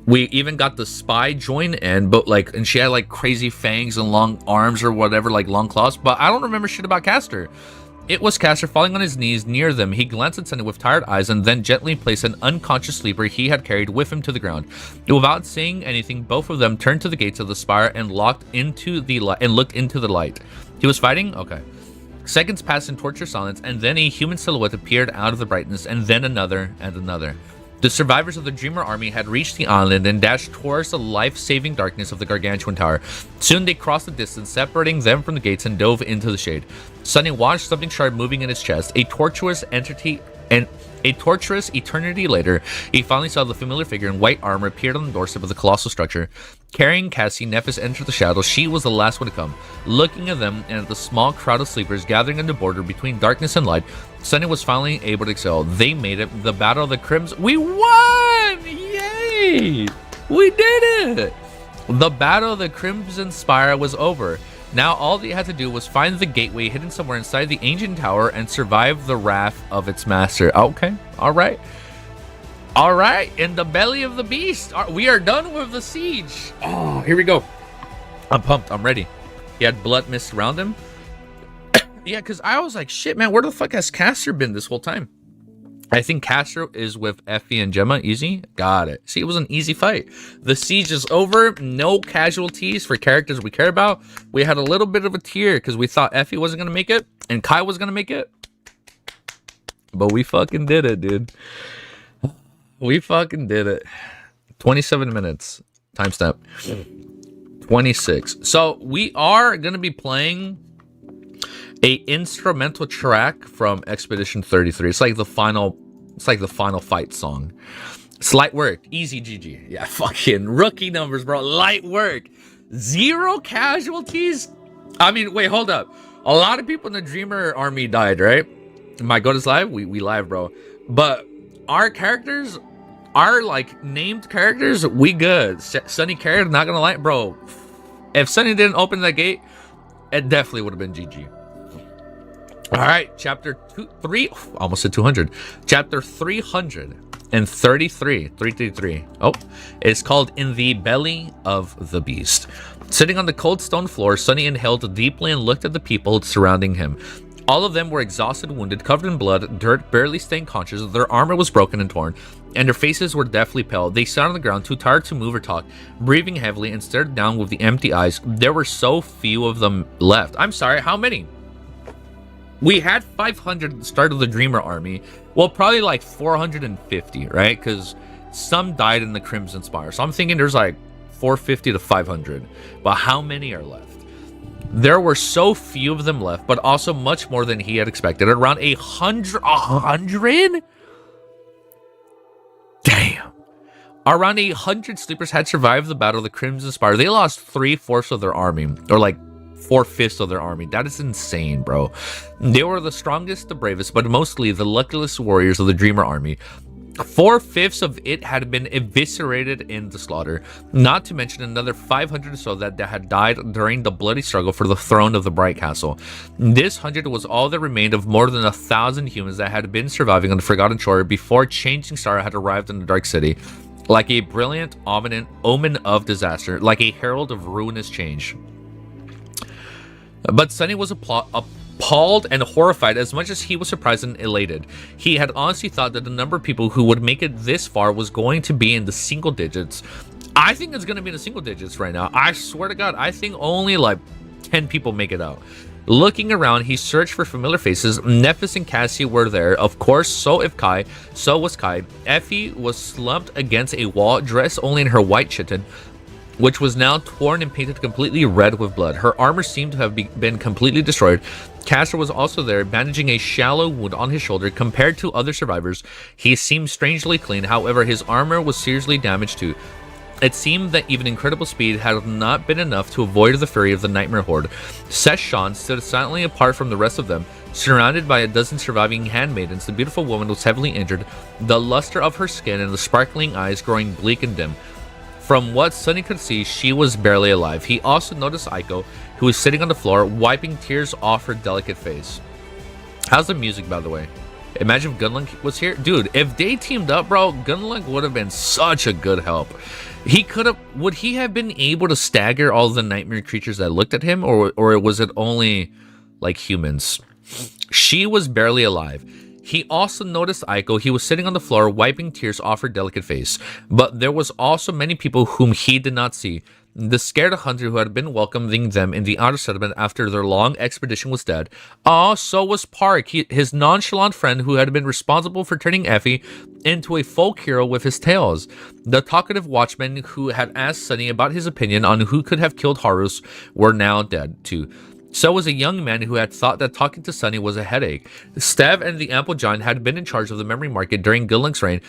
We even got the spy join in, but and she had crazy fangs and long arms or whatever, long claws. But I don't remember shit about Castor. It was Castor falling on his knees near them. He glanced at Sunny with tired eyes and then gently placed an unconscious sleeper he had carried with him to the ground. Without saying anything, both of them turned to the gates of the spire and looked into the light. He was fighting? Okay. Seconds passed in torture silence, and then a human silhouette appeared out of the brightness, and then another and another. The survivors of the Dreamer army had reached the island and dashed towards the life-saving darkness of the gargantuan tower. Soon they crossed the distance, separating them from the gates, and dove into the shade. Sunny watched something sharp moving in his chest. A tortuous eternity later, he finally saw the familiar figure in white armor appeared on the doorstep of the colossal structure. Carrying Cassie, Nephis entered the shadows. She was the last one to come. Looking at them and at the small crowd of sleepers gathering on the border between darkness and light, Sunny was finally able to exhale. They made it. The Battle of the Crimson. We won! Yay! We did it! The Battle of the Crimson Spire was over. Now all they had to do was find the gateway hidden somewhere inside the ancient tower and survive the wrath of its master. Okay, alright. Alright, in the belly of the beast. We are done with the siege. Oh, here we go. I'm pumped, I'm ready. He had blood mist around him. Yeah, because I was like, shit, man, where the fuck has Castor been this whole time? I think Castor is with Effie and Gemma. Easy. Got it. See, it was an easy fight. The siege is over. No casualties for characters we care about. We had a little bit of a tear because we thought Effie wasn't going to make it and Kai was going to make it. But we fucking did it, dude. We fucking did it. 27 minutes. Timestamp. 26. So we are going to be playing a instrumental track from Expedition 33. It's like the final fight song. Slight work. Easy GG. Yeah, fucking rookie numbers, bro. Light work. 0 casualties? I mean, wait, hold up. A lot of people in the Dreamer army died, right? My God is live? We live, bro. But our characters, our, like, named characters, we good. Sunny carried, not gonna lie, bro. If Sunny didn't open that gate, it definitely would have been GG. All right, chapter 3, almost said 200. Chapter 333. Oh, it's called In the Belly of the Beast. Sitting on the cold stone floor, Sunny inhaled deeply and looked at the people surrounding him. All of them were exhausted, wounded, covered in blood, dirt, barely staying conscious. Their armor was broken and torn, and their faces were deathly pale. They sat on the ground, too tired to move or talk, breathing heavily and stared down with the empty eyes. There were so few of them left. I'm sorry, how many? We had 500 at the start of the Dreamer army. Well, probably like 450, right? Because some died in the Crimson Spire. So I'm thinking there's like 450 to 500. But how many are left? There were so few of them left, but also much more than he had expected. Around 100? Damn. Around 100 sleepers had survived the Battle of the Crimson Spire. They lost 3/4 of their army, or like 4/5 of their army. That is insane, bro. They were the strongest, the bravest, but mostly the luckiest warriors of the Dreamer army. 4/5 of it had been eviscerated in the slaughter, not to mention another 500 or so that had died during the bloody struggle for the throne of the Bright Castle. This 100 was all that remained of more than 1,000 humans that had been surviving on the Forgotten Shore before Changing Star had arrived in the Dark City, like a brilliant omen of disaster, like a herald of ruinous change. But Sunny was appalled and horrified as much as he was surprised and elated. He had honestly thought that the number of people who would make it this far was going to be in the single digits. I think it's going to be in the single digits right now. I swear to God, I think only like 10 people make it out. Looking around, he searched for familiar faces. Nephis and Cassie were there, of course, so was Kai. Effie was slumped against a wall, dressed only in her white chiton, which was now torn and painted completely red with blood. Her armor seemed to have been completely destroyed. Castor was also there, bandaging a shallow wound on his shoulder. Compared to other survivors, he seemed strangely clean. However, his armor was seriously damaged too. It seemed that even incredible speed had not been enough to avoid the fury of the Nightmare Horde. Seshan stood silently apart from the rest of them, surrounded by a dozen surviving handmaidens. The beautiful woman was heavily injured, the luster of her skin and the sparkling eyes growing bleak and dim. From what Sunny could see, she was barely alive. He also noticed Aiko, who was sitting on the floor, wiping tears off her delicate face. How's the music, by the way? Imagine if Gunlunk was here. Dude, if they teamed up, bro, Gunlunk would have been such a good help. Would he have been able to stagger all the nightmare creatures that looked at him, or was it only, like, humans? She was barely alive. He also noticed Aiko. He was sitting on the floor, wiping tears off her delicate face. But there was also many people whom he did not see. The scared hunter who had been welcoming them in the outer settlement after their long expedition was dead. So was Park, his nonchalant friend who had been responsible for turning Effie into a folk hero with his tales. The talkative watchman who had asked Sunny about his opinion on who could have killed Horus were now dead too. So was a young man who had thought that talking to Sunny was a headache. Stev and the Ample Giant had been in charge of the memory market during Gillink's reign.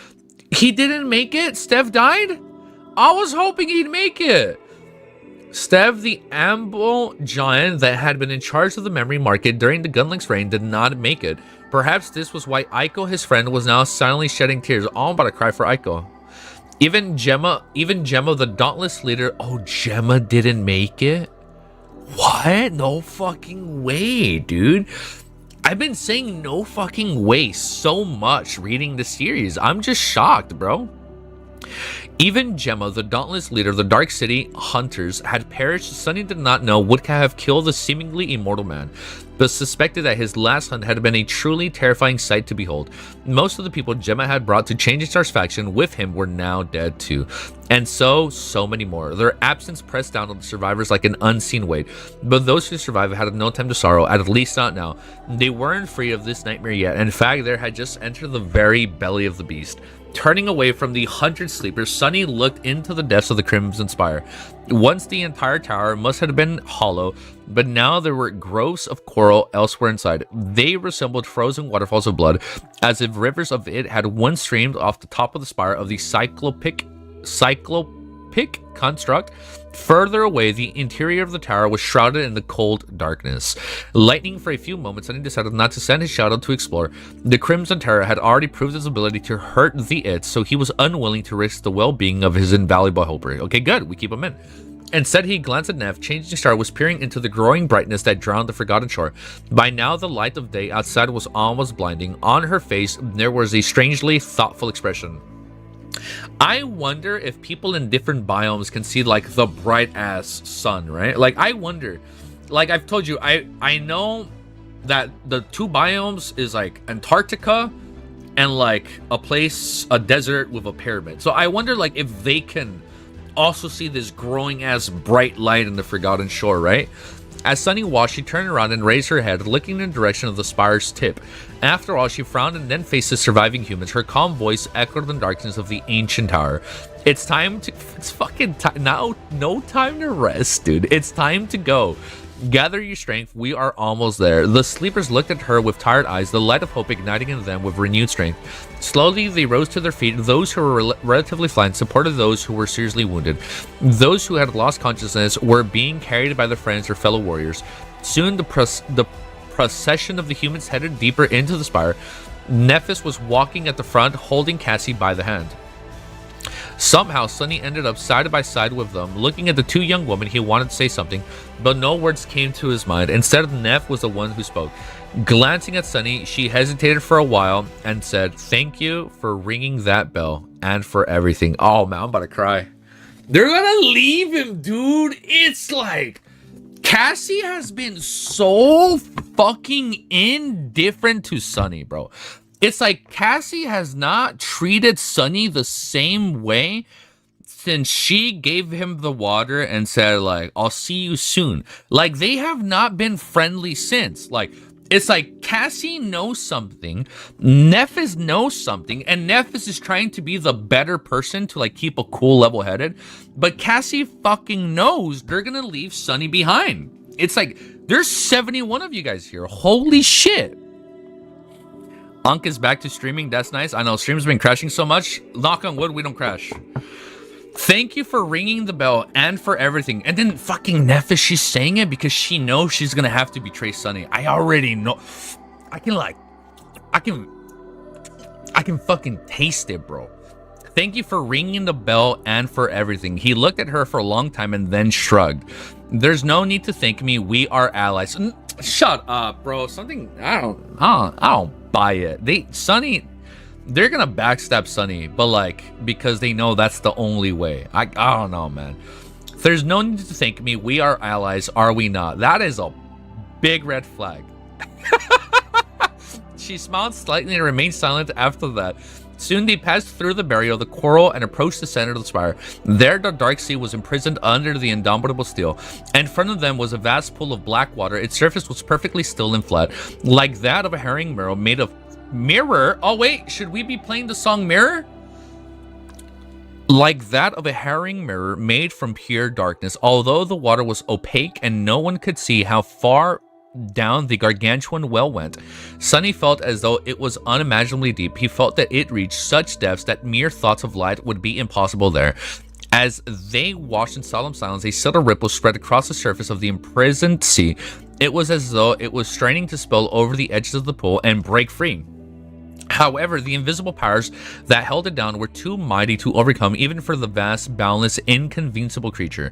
He didn't make it? Stev died? I was hoping he'd make it. Stev, the Ample Giant that had been in charge of the memory market during the Gunlink's reign, did not make it. Perhaps this was why Aiko, his friend, was now silently shedding tears. Oh, I'm about to cry for Aiko. Even Gemma, the dauntless leader. Oh, Gemma didn't make it? What? No fucking way, dude. I've been saying no fucking way so much reading the series. I'm just shocked, bro. Even Gemma, the dauntless leader of the Dark City Hunters, had perished. Sunny did not know would have killed the seemingly immortal man, but suspected that his last hunt had been a truly terrifying sight to behold. Most of the people Gemma had brought to Changing Star's faction with him were now dead too. And so many more. Their absence pressed down on the survivors like an unseen weight. But those who survived had no time to sorrow, at least not now. They weren't free of this nightmare yet. In fact, they had just entered the very belly of the beast. Turning away from the 100 sleepers, Sunny looked into the depths of the Crimson Spire. Once the entire tower must have been hollow, but now there were growths of coral elsewhere inside. They resembled frozen waterfalls of blood, as if rivers of it had once streamed off the top of the spire of the cyclopic construct. Further away, the interior of the tower was shrouded in the cold darkness. Lightning for a few moments, and he decided not to send his shadow to explore. The Crimson Terror had already proved his ability to hurt the It, so he was unwilling to risk the well-being of his invaluable helper. Okay, good, we keep him in. Instead, he glanced at Neff. Changing Star was peering into the growing brightness that drowned the Forgotten Shore. By now, the light of day outside was almost blinding. On her face, there was a strangely thoughtful expression. I wonder if people in different biomes can see like the bright ass sun, right? Like I wonder, like I've told you, I know that the two biomes is like Antarctica and like a desert with a pyramid. So I wonder like if they can also see this growing ass bright light in the Forgotten Shore, right? As Sunny watched, she turned around and raised her head, looking in the direction of the spire's tip. After all, she frowned and then faced the surviving humans. Her calm voice echoed in the darkness of the ancient tower. It's fucking time now. No time to rest, dude. It's time to go. Gather your strength. We are almost there. The sleepers looked at her with tired eyes, the light of hope igniting in them with renewed strength. Slowly, they rose to their feet. Those who were relatively fine supported those who were seriously wounded. Those who had lost consciousness were being carried by their friends or fellow warriors. Soon, the procession of the humans headed deeper into the spire. Nephis was walking at the front, holding Cassie by the hand. Somehow, Sunny ended up side by side with them. Looking at the two young women, he wanted to say something, but no words came to his mind. Instead, Neff was the one who spoke. Glancing at Sunny, she hesitated for a while and said, "Thank you for ringing that bell and for everything." Oh man, I'm about to cry. They're gonna leave him, dude. It's like Cassie has been so fucking indifferent to Sunny, bro. It's like Cassie has not treated Sunny the same way since she gave him the water and said, like, "I'll see you soon." Like, they have not been friendly since. Like, it's like Cassie knows something, Nephis knows something, and Nephis is trying to be the better person to, like, keep a cool level-headed. But Cassie fucking knows they're gonna leave Sunny behind. It's like, there's 71 of you guys here. Holy shit. Unk is back to streaming. That's nice. I know stream's been crashing so much. Knock on wood, we don't crash. Thank you for ringing the bell and for everything. And then fucking Nephis, she's saying it because she knows she's gonna have to betray Sunny. I already know. I can fucking taste it, bro. Thank you for ringing the bell and for everything. He looked at her for a long time and then shrugged. There's no need to thank me. We are allies. Shut up, bro. Something I don't buy it. They're gonna backstab Sunny, but like because they know that's the only way. I don't know, man. There's no need to thank me. We are allies, are we not? That is a big red flag. She smiled slightly and remained silent after that. Soon they passed through the barrier of the coral and approached the center of the spire. There the dark sea was imprisoned under the indomitable steel. In front of them was a vast pool of black water. Its surface was perfectly still and flat, like that of a herring mirror made of mirror. Oh wait, should we be playing the song Mirror? Like that of a herring mirror made from pure darkness. Although the water was opaque and no one could see how far down the gargantuan well went, Sunny felt as though it was unimaginably deep. He felt that it reached such depths that mere thoughts of light would be impossible there. As they watched in solemn silence, a subtle ripple spread across the surface of the imprisoned sea. It was as though it was straining to spill over the edges of the pool and break free. However, the invisible powers that held it down were too mighty to overcome even for the vast, boundless, inconceivable creature.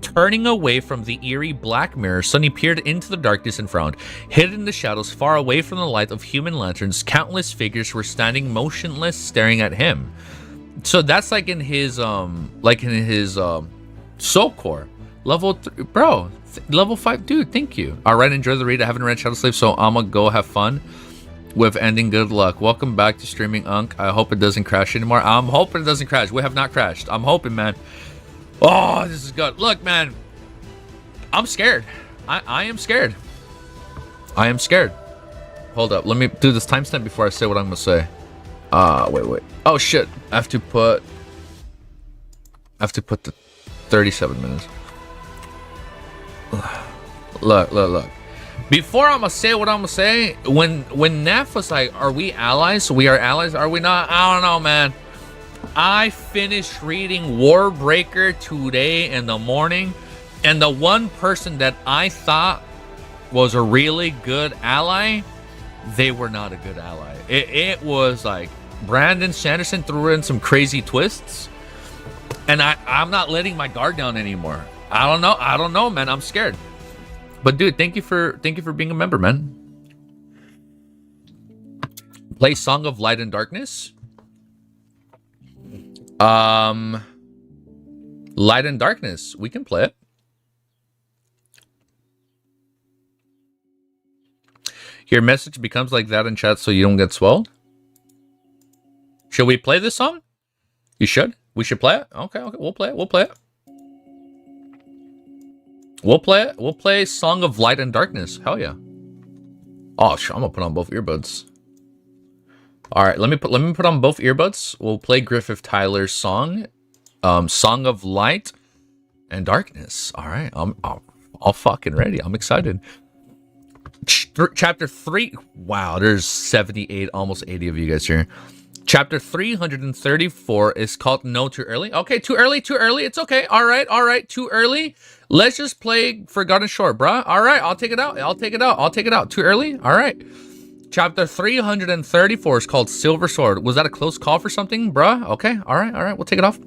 Turning away from the eerie black mirror, Sunny peered into the darkness and frowned. Hidden in the shadows, far away from the light of human lanterns, countless figures were standing motionless, staring at him. So that's like in his soul core. Level 3, bro. Level 5, dude, thank you. Alright, enjoy the read. I haven't read Shadow Slave, so I'ma go have fun with ending. Good luck. Welcome back to streaming, Unk. I hope it doesn't crash anymore. I'm hoping it doesn't crash. We have not crashed. I'm hoping, man. Oh, this is good. Look, man, I'm scared. I am scared. I am scared. Hold up. Let me do this timestamp before I say what I'm going to say. Wait. Oh shit. I have to put the 37 minutes. Look. Before I'm gonna say what I'm gonna say, when Neff was like, "Are we allies? We are allies. Are we not?" I don't know, man. I finished reading Warbreaker today in the morning, and the one person that I thought was a really good ally, they were not a good ally. It was like Brandon Sanderson threw in some crazy twists, and I'm not letting my guard down anymore. I don't know, man. I'm scared. But dude, thank you for being a member, man. Play Song of Light and Darkness. Light and Darkness. We can play it. Your message becomes like that in chat so you don't get swelled. Should we play this song? You should. We should play it. Okay. We'll play it. We'll play Song of Light and Darkness. Hell yeah. Oh, I'm gonna put on both earbuds. All right, let me put on both earbuds. We'll play Griffith Tyler's song, Song of Light and Darkness. All right, I'm all fucking ready. I'm excited. Chapter 3. Wow, there's 78, almost 80 of you guys here. Chapter 334 is called No Too Early. Okay, too early. It's okay. All right. Too early. Let's just play Forgotten Shore, bruh. All right, I'll take it out. Too early? All right. Chapter 334 is called Silver Sword. Was that a close call for something, bruh? Okay, all right. We'll take it off.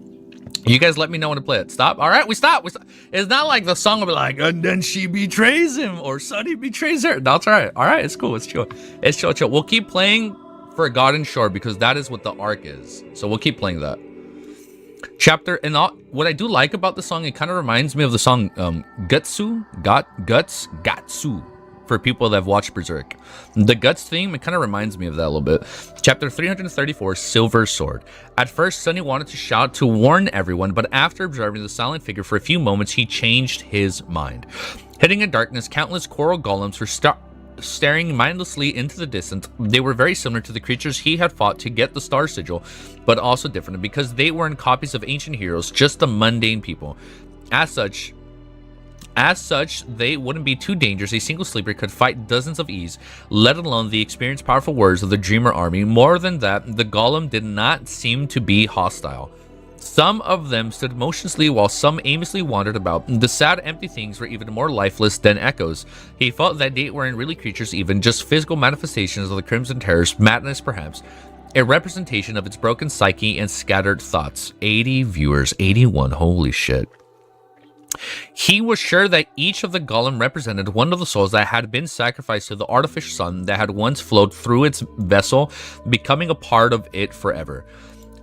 You guys let me know when to play it. Stop. All right, we stop. It's not like the song will be like, and then she betrays him, or Sunny betrays her. That's all right. All right, it's cool. It's chill. We'll keep playing Forgotten Shore because that is what the arc is. So we'll keep playing that. What I do like about the song, it kind of reminds me of the song Gatsu, for people that have watched Berserk. The Guts theme, it kind of reminds me of that a little bit. Chapter 334, Silver Sword. At first, Sunny wanted to shout to warn everyone, but after observing the silent figure for a few moments, he changed his mind. Hidden in darkness, countless coral golems were staring mindlessly into the distance. They were very similar to the creatures he had fought to get the Star Sigil, but also different because they weren't copies of ancient heroes, just the mundane people. As such, they wouldn't be too dangerous. A single sleeper could fight dozens of ease, let alone the experienced powerful warriors of the Dreamer army. More than that, the golem did not seem to be hostile. Some of them stood motionlessly while some aimlessly wandered about. The sad, empty things were even more lifeless than echoes. He felt that they weren't really creatures even, just physical manifestations of the Crimson Terror's madness perhaps. A representation of its broken psyche and scattered thoughts. 80 viewers, 81, holy shit. He was sure that each of the golem represented one of the souls that had been sacrificed to the artificial sun that had once flowed through its vessel, becoming a part of it forever.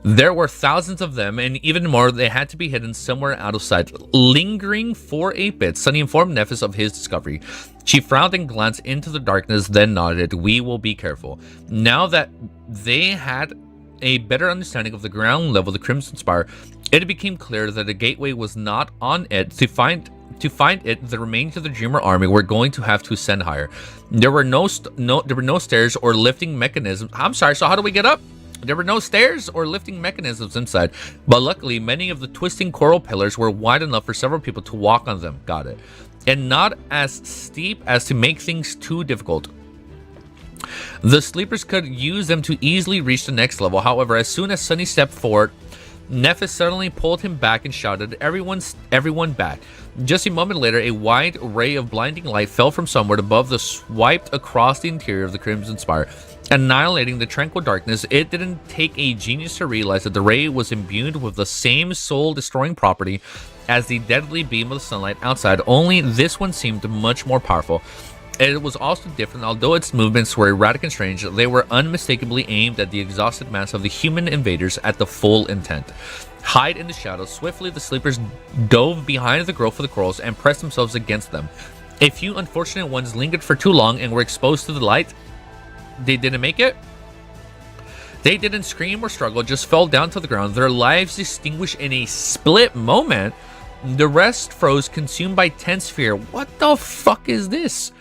There were thousands of them, and even more, they had to be hidden somewhere out of sight. Lingering for a bit, Sunny informed Nephis of his discovery. She frowned and glanced into the darkness, then nodded. We will be careful. Now that they had a better understanding of the ground level of the Crimson Spire, it became clear that a gateway was not on it. To find it, the remains of the Dreamer army were going to have to ascend higher. There were no stairs or lifting mechanisms. I'm sorry, so how do we get up? There were no stairs or lifting mechanisms inside, but luckily many of the twisting coral pillars were wide enough for several people to walk on them. Got it. And not as steep as to make things too difficult. The sleepers could use them to easily reach the next level. However, as soon as Sunny stepped forward, Nephis suddenly pulled him back and shouted, everyone back. Just a moment later, a wide ray of blinding light fell from somewhere above the swiped across the interior of the Crimson Spire, annihilating the tranquil darkness. It didn't take a genius to realize that the ray was imbued with the same soul-destroying property as the deadly beam of the sunlight outside, only this one seemed much more powerful. It was also different. Although its movements were erratic and strange, they were unmistakably aimed at the exhausted mass of the human invaders at the full intent. Hide in the shadows. Swiftly, the sleepers dove behind the growth of the corals and pressed themselves against them. A few unfortunate ones lingered for too long and were exposed to the light. They didn't make it. They didn't scream or struggle, just fell down to the ground, their lives extinguished in a split moment. The rest froze, consumed by tense fear. What the fuck is this?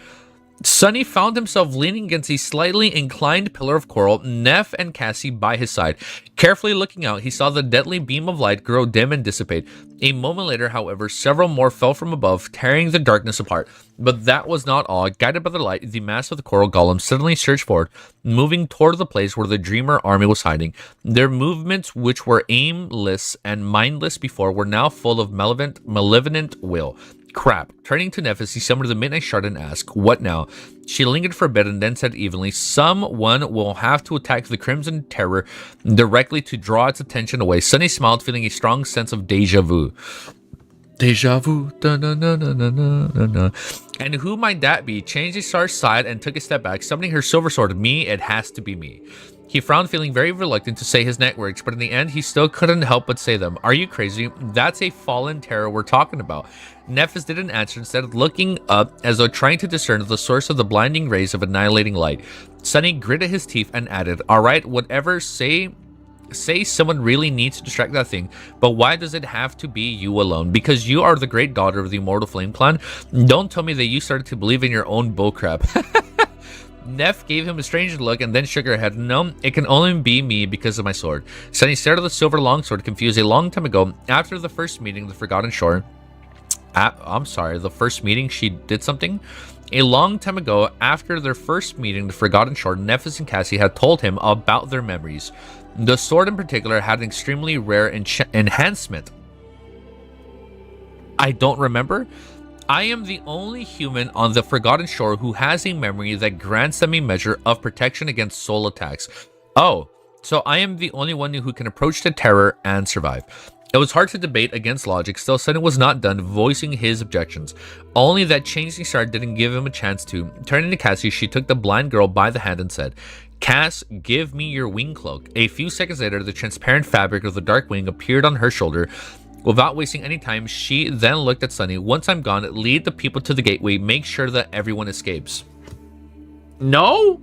Sunny found himself leaning against a slightly inclined pillar of coral, Neff and Cassie by his side. Carefully looking out, he saw the deadly beam of light grow dim and dissipate. A moment later, however, several more fell from above, tearing the darkness apart. But that was not all. Guided by the light, the mass of the coral golem suddenly surged forward, moving toward the place where the Dreamer army was hiding. Their movements, which were aimless and mindless before, were now full of malevolent will. Crap. Turning to Nephis, he summoned the Midnight Shard and asked, "What now?" She lingered for a bit and then said evenly, "Someone will have to attack the Crimson Terror directly to draw its attention away." Sunny smiled, feeling a strong sense of deja vu. Deja vu. Da-na-na-na-na-na-na. And who might that be? Changed his star side and took a step back, summoning her silver sword. Me, it has to be me. He frowned, feeling very reluctant to say his networks, but in the end, he still couldn't help but say them. "Are you crazy? That's a fallen terror we're talking about." Nephis didn't answer, instead looking up as though trying to discern the source of the blinding rays of annihilating light. Sunny gritted his teeth and added, "All right, whatever, say someone really needs to distract that thing, but why does it have to be you alone? Because you are the great daughter of the Immortal Flame Clan? Don't tell me that you started to believe in your own bullcrap." Neff gave him a strange look and then shook her head. "No, it can only be me because of my sword." Sunny stared at the silver longsword, confused. A long time ago, after the first meeting, the Forgotten Shore... the first meeting she did something? A long time ago, after their first meeting, the Forgotten Shore, Nephis and Cassie had told him about their memories. The sword in particular had an extremely rare enhancement. I don't remember. I am the only human on the Forgotten Shore who has a memory that grants them a measure of protection against soul attacks. Oh, so I am the only one who can approach the terror and survive. It was hard to debate against logic, still Sunny was not done voicing his objections. Only that changing star didn't give him a chance to. Turning to Cassie, she took the blind girl by the hand and said, "Cass, give me your wing cloak." A few seconds later, the transparent fabric of the dark wing appeared on her shoulder. Without wasting any time, she then looked at Sunny. "Once I'm gone, lead the people to the gateway. Make sure that everyone escapes." No?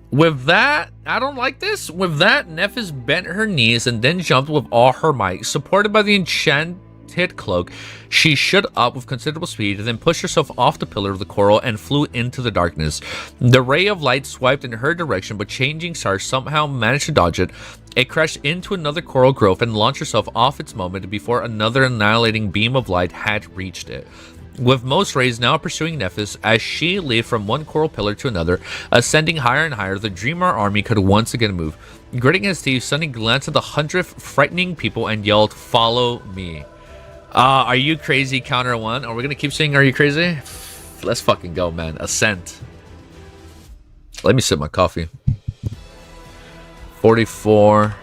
With that, I don't like this. With that, Nephis bent her knees and then jumped with all her might. Supported by the enchanted cloak, she shot up with considerable speed and then pushed herself off the pillar of the coral and flew into the darkness. The ray of light swiped in her direction, but Changing Star somehow managed to dodge it. It crashed into another coral growth and launched herself off its moment before another annihilating beam of light had reached it. With most rays now pursuing Nephis as she leaped from one coral pillar to another, ascending higher and higher, the Dreamer army could once again move. Gritting his teeth, Sunny glanced at the 100 frightening people and yelled, "Follow me." Are you crazy? Counter one. Are we gonna keep saying "Are you crazy"? Let's fucking go, man. Ascent. Let me sip my coffee. 44.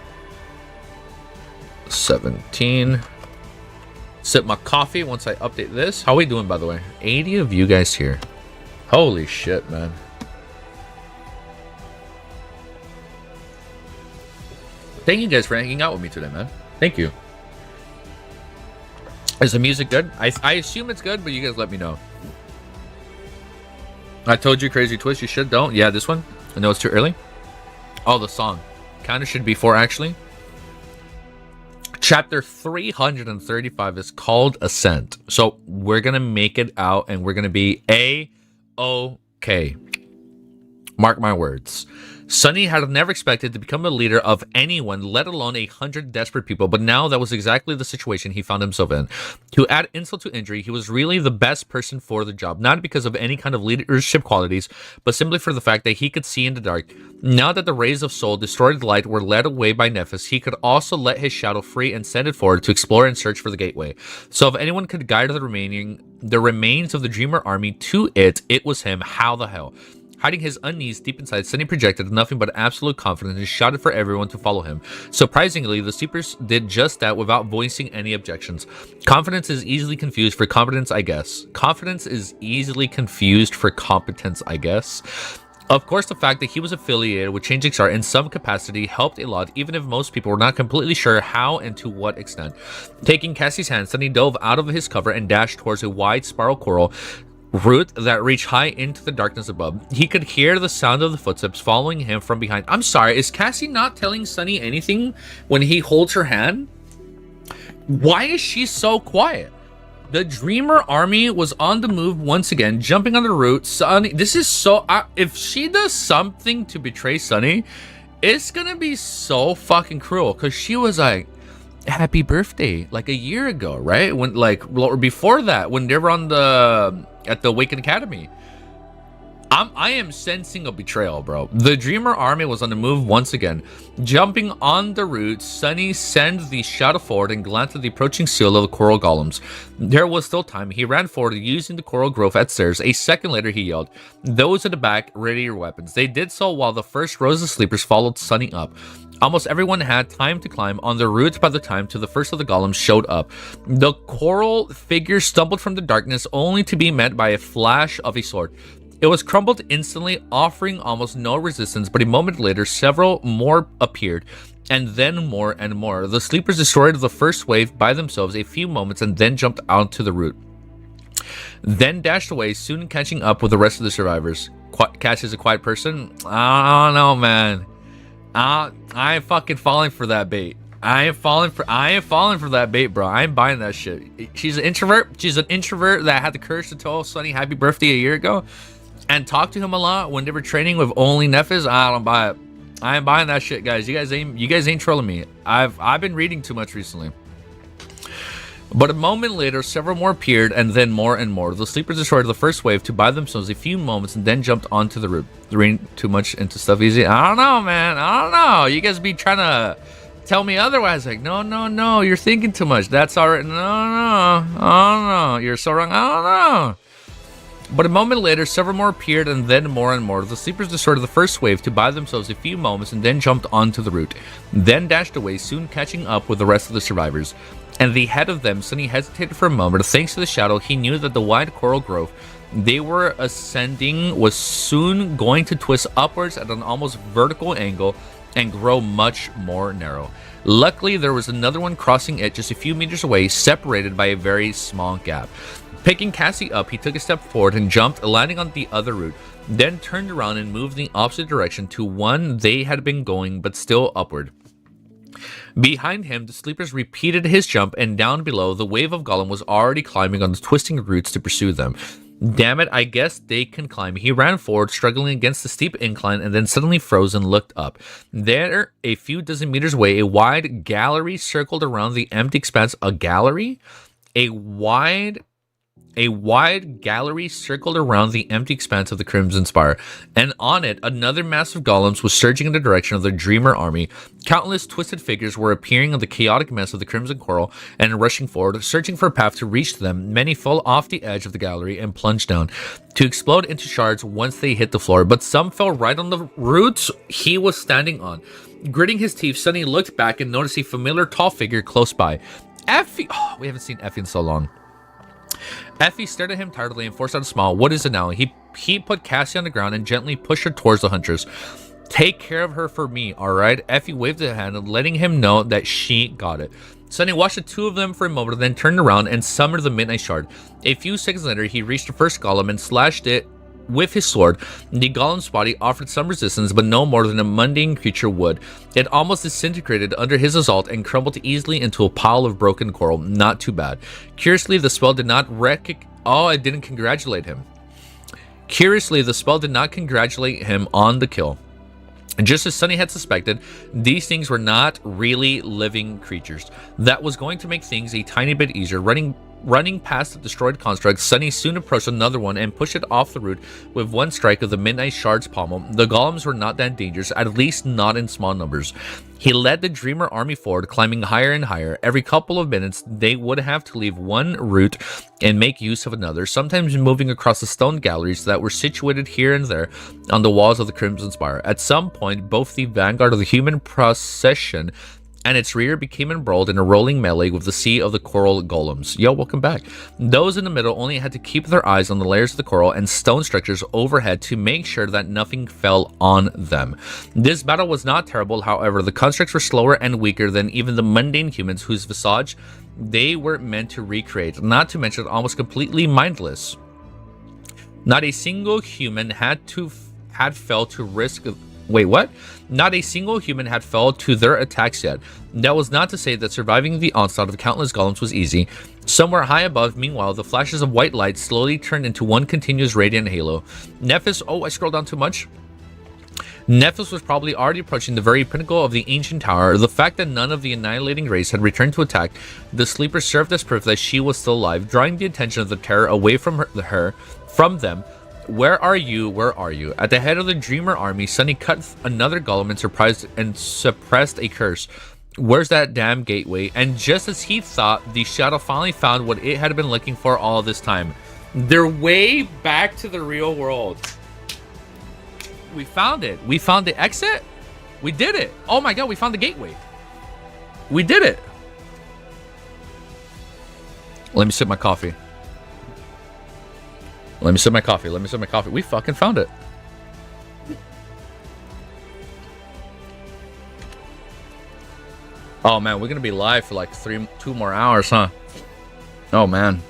17. Sip my coffee once I update this. How are we doing, by the way? 80 of you guys here. Holy shit, man. Thank you guys for hanging out with me today, man. Thank you. Is the music good? I assume it's good, but you guys let me know. I told you, Crazy Twist, you should. Don't. Yeah, this one. I know it's too early. Oh, the song. Kind of should be 4, actually. Chapter 335 is called Ascent. So we're going to make it out and we're going to be A-OK. Mark my words. Sunny had never expected to become a leader of anyone, let alone 100 desperate people, but now that was exactly the situation he found himself in. To add insult to injury, he was really the best person for the job, not because of any kind of leadership qualities, but simply for the fact that he could see in the dark. Now that the rays of soul destroyed light were led away by Nephis, he could also let his shadow free and send it forward to explore and search for the gateway. So if anyone could guide the remains of the Dreamer army to it, it was him. How the hell? Hiding his unease deep inside, Sunny projected nothing but absolute confidence and shouted for everyone to follow him. Surprisingly, the sleepers did just that without voicing any objections. Confidence is easily confused for competence, I guess. Confidence is easily confused for competence, I guess. Of course, the fact that he was affiliated with Changing Star in some capacity helped a lot, even if most people were not completely sure how and to what extent. Taking Cassie's hand, Sunny dove out of his cover and dashed towards a wide spiral coral route that reached high into the darkness above. He could hear the sound of the footsteps following him from behind. I'm sorry, is Cassie not telling Sunny anything when he holds her hand? Why is she so quiet? The Dreamer army was on the move once again, jumping on the route. Sunny, this is so... if she does something to betray Sunny, it's gonna be so fucking cruel. Because she was like, happy birthday, like a year ago, right? When, like, or before that, when they were on the... at the Awakened Academy. I am sensing a betrayal, bro. The Dreamer army was on the move once again. Jumping on the route, Sunny sent the shadow forward and glanced at the approaching seal of the coral golems. There was still time. He ran forward using the coral growth at stairs. A second later, he yelled, "Those at the back, ready your weapons." They did so while the first rows of sleepers followed Sunny up. Almost everyone had time to climb on the route by the time to the first of the golems showed up. The coral figure stumbled from the darkness only to be met by a flash of a sword. It was crumbled instantly, offering almost no resistance, but a moment later, several more appeared, and then more and more. The sleepers destroyed the first wave by themselves a few moments and then jumped onto the route. Then dashed away, soon catching up with the rest of the survivors. Cash is a quiet person? I don't know, man. I ain't fucking falling for that bait. I ain't falling for that bait, bro. I ain't buying that shit. She's an introvert. She's an introvert that had the courage to tell Sunny happy birthday a year ago. And talk to him a lot when they were training with only Nephis. I don't buy it. I ain't buying that shit, guys. You guys ain't trolling me. I've been reading too much recently. But a moment later, several more appeared, and then more and more. The sleepers destroyed the first wave to buy themselves a few moments and then jumped onto the route. Reading too much into stuff easy. I don't know, man. I don't know. You guys be trying to tell me otherwise. Like, no. You're thinking too much. That's alright. No. You're so wrong. I don't know. But a moment later, several more appeared, and then more and more. The sleepers destroyed the first wave to buy themselves a few moments and then jumped onto the route. Then dashed away, soon catching up with the rest of the survivors. And the head of them, Sunny hesitated for a moment. Thanks to the shadow, he knew that the wide coral growth they were ascending was soon going to twist upwards at an almost vertical angle and grow much more narrow. Luckily, there was another one crossing it just a few meters away, separated by a very small gap. Picking Cassie up, he took a step forward and jumped, landing on the other route, then turned around and moved in the opposite direction to one they had been going, but still upward. Behind him, the sleepers repeated his jump, and down below, the wave of golem was already climbing on the twisting roots to pursue them. Damn it, I guess they can climb. He ran forward, struggling against the steep incline, and then suddenly froze and looked up. There, a few dozen meters away, a wide gallery circled around the empty expanse. A gallery? A wide gallery circled around the empty expanse of the Crimson Spire, and on it, another mass of golems was surging in the direction of the Dreamer army. Countless twisted figures were appearing on the chaotic mess of the Crimson Coral and rushing forward, searching for a path to reach them. Many fell off the edge of the gallery and plunged down, to explode into shards once they hit the floor, but some fell right on the roots he was standing on. Gritting his teeth, Sunny looked back and noticed a familiar tall figure close by. Effie! Oh, we haven't seen Effie in so long. Effie stared at him tiredly and forced out a smile. What is it now? He put Cassie on the ground and gently pushed her towards the hunters. Take care of her for me, alright? Effie waved a hand, letting him know that she got it. Sunny watched the two of them for a moment, then turned around and summoned the Midnight Shard. A few seconds later, he reached the first golem and slashed it with his sword. The golem's body offered some resistance, but no more than a mundane creature would. It almost disintegrated under his assault and crumbled easily into a pile of broken coral. Not too bad. Curiously, the spell did not it didn't congratulate him. Curiously, the spell did not congratulate him on the kill. Just as Sunny had suspected, these things were not really living creatures. That was going to make things a tiny bit easier. Running past the destroyed construct, Sunny soon approached another one and pushed it off the route with one strike of the Midnight Shard's pommel. The golems were not that dangerous, at least not in small numbers. He led the Dreamer army forward, climbing higher and higher. Every couple of minutes, they would have to leave one route and make use of another, sometimes moving across the stone galleries that were situated here and there on the walls of the Crimson Spire. At some point, both the vanguard of the human procession and its rear became embroiled in a rolling melee with the sea of the coral golems. Yo, welcome back. Those in the middle only had to keep their eyes on the layers of the coral and stone structures overhead to make sure that nothing fell on them. This battle was not terrible, however. The constructs were slower and weaker than even the mundane humans whose visage they were meant to recreate, not to mention almost completely mindless. Not a single human had fell to risk Wait, what? Not a single human had fell to their attacks yet. That was not to say that surviving the onslaught of countless golems was easy. Somewhere high above, meanwhile, the flashes of white light slowly turned into one continuous radiant halo. Nephis, oh, I scrolled down too much. Nephis was probably already approaching the very pinnacle of the ancient tower. The fact that none of the annihilating race had returned to attack the sleeper served as proof that she was still alive, drawing the attention of the terror away from from them. Where are you? Where are you? At the head of the Dreamer army, Sunny cut another golem and suppressed a curse. Where's that damn gateway? And just as he thought, the shadow finally found what it had been looking for all this time. Their way back to the real world. We found it. We found the exit. We did it. Oh my god, we found the gateway. We did it. Let me sip my coffee. Let me sip my coffee. Let me sip my coffee. We fucking found it. Oh man, we're gonna be live for like 2 more hours, huh? Oh man.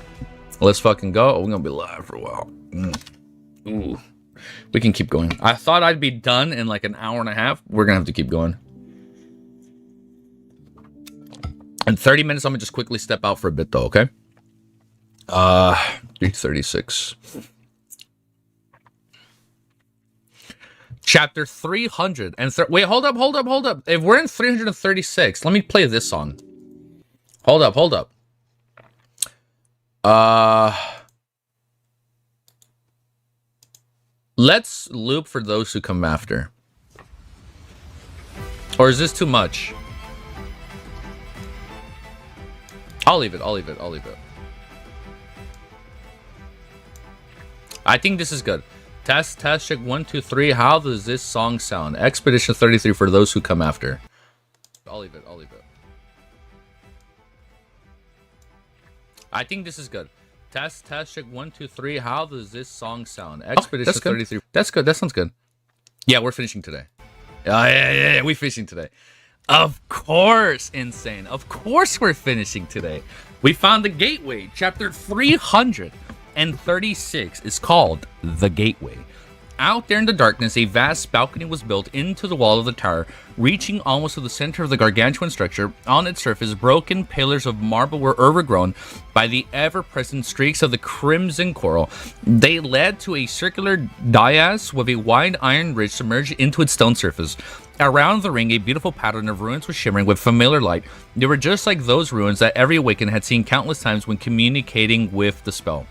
Let's fucking go. We're gonna be live for a while. Ooh. We can keep going. I thought I'd be done in like an hour and a half. We're gonna have to keep going. In 30 minutes, I'm gonna just quickly step out for a bit though, okay? 336. Chapter 300 and wait, hold up. If we're in 336, let me play this song. Hold up. Let's loop for those who come after. Or is this too much? I'll leave it. I think this is good. Test, check 1, 2, 3. How does this song sound? Expedition 33 for those who come after. I'll leave it. I think this is good. Test, check 1, 2, 3. How does this song sound? Expedition 33. That's good. That sounds good. Yeah, we're finishing today. Yeah, we're finishing today. Of course, Insane. Of course we're finishing today. We found the gateway. Chapter 336 is called The Gateway. Out there in the darkness, a vast balcony was built into the wall of the tower, reaching almost to the center of the gargantuan structure. On its surface, broken pillars of marble were overgrown by the ever-present streaks of the crimson coral. They led to a circular dais with a wide iron ridge submerged into its stone surface. Around the ring, a beautiful pattern of ruins was shimmering with familiar light. They were just like those ruins that every Awakened had seen countless times when communicating with the spell.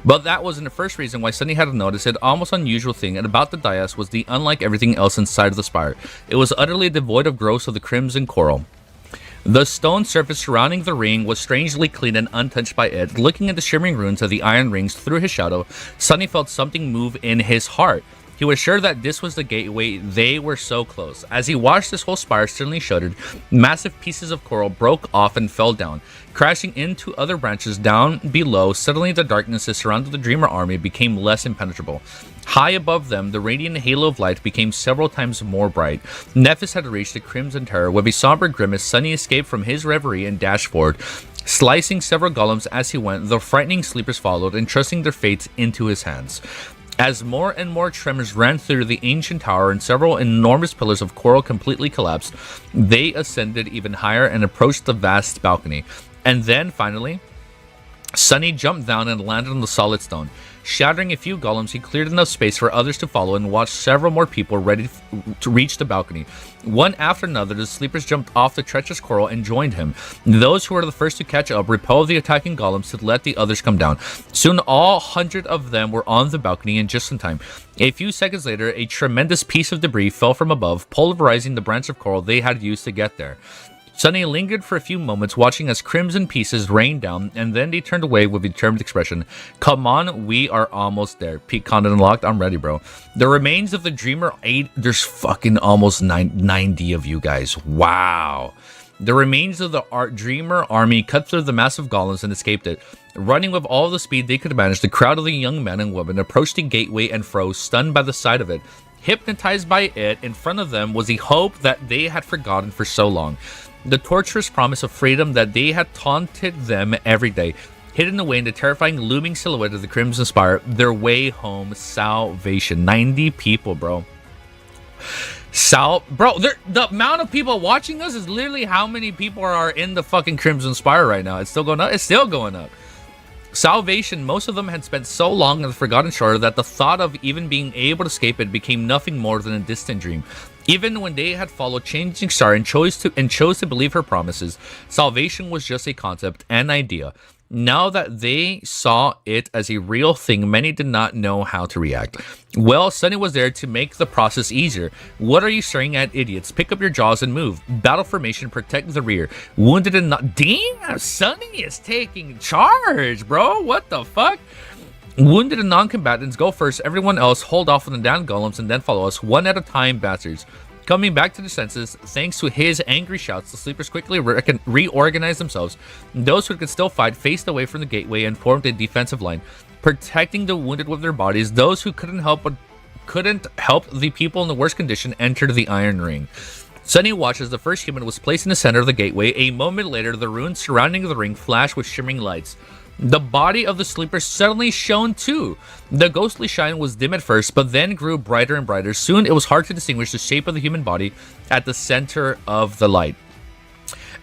But that wasn't the first reason why Sunny had noticed an almost unusual thing about the dais was the unlike everything else inside of the spire. It was utterly devoid of growths of the crimson coral. The stone surface surrounding the ring was strangely clean and untouched by it. Looking at the shimmering ruins of the iron rings through his shadow, Sunny felt something move in his heart. He was sure that this was the gateway. They were so close. As he watched this whole spire suddenly shuddered, massive pieces of coral broke off and fell down, crashing into other branches down below. Suddenly the darkness that surrounded the Dreamer army became less impenetrable. High above them, the radiant halo of light became several times more bright. Nephis had reached the crimson terror. With a somber grimace, Sunny escaped from his reverie and dashed forward, slicing several golems as he went. The frightening sleepers followed, entrusting their fates into his hands. As more and more tremors ran through the ancient tower and several enormous pillars of coral completely collapsed, they ascended even higher and approached the vast balcony. And then, finally, Sunny jumped down and landed on the solid stone. Shattering a few golems, he cleared enough space for others to follow and watched several more people ready to reach the balcony. One after another, the sleepers jumped off the treacherous coral and joined him. Those who were the first to catch up repelled the attacking golems to let the others come down. Soon, all 100 of them were on the balcony and just in time. A few seconds later, a tremendous piece of debris fell from above, pulverizing the branch of coral they had used to get there. Sunny lingered for a few moments, watching as crimson pieces rained down, and then they turned away with a determined expression. Come on, we are almost there. Peak content unlocked. I'm ready, bro. The remains of the Dreamer 8. There's fucking almost 90 of you guys. Wow. The remains of the Dreamer army cut through the massive golems and escaped it. Running with all the speed they could manage, the crowd of the young men and women approached the gateway and froze, stunned by the sight of it. Hypnotized by it, in front of them was the hope that they had forgotten for so long. The torturous promise of freedom that they had taunted them every day, hidden away in the terrifying looming silhouette of the Crimson Spire, their way home, salvation. 90 people, bro. Bro, the amount of people watching us is literally how many people are in the fucking Crimson Spire right now. It's still going up. It's still going up. Salvation, most of them had spent so long in the Forgotten Shore that the thought of even being able to escape it became nothing more than a distant dream. Even when they had followed Changing Star and chose to believe her promises, salvation was just a concept, an idea. Now that they saw it as a real thing, many did not know how to react. Well, Sunny was there to make the process easier. What are you staring at, idiots? Pick up your jaws and move. Battle formation, protect the rear. Wounded and not... Damn, Sunny is taking charge, bro. What the fuck? Wounded and non-combatants, go first. Everyone else, hold off on the down golems and then follow us, one at a time, bastards. Coming back to their senses, thanks to his angry shouts, the sleepers quickly reorganized themselves. Those who could still fight faced away from the gateway and formed a defensive line, protecting the wounded with their bodies. Those who couldn't help the people in the worst condition entered the Iron Ring. Sunny watched as the first human was placed in the center of the gateway. A moment later, the ruins surrounding the ring flashed with shimmering lights. The body of the sleeper suddenly shone too. The ghostly shine was dim at first, but then grew brighter and brighter. Soon it was hard to distinguish the shape of the human body at the center of the light.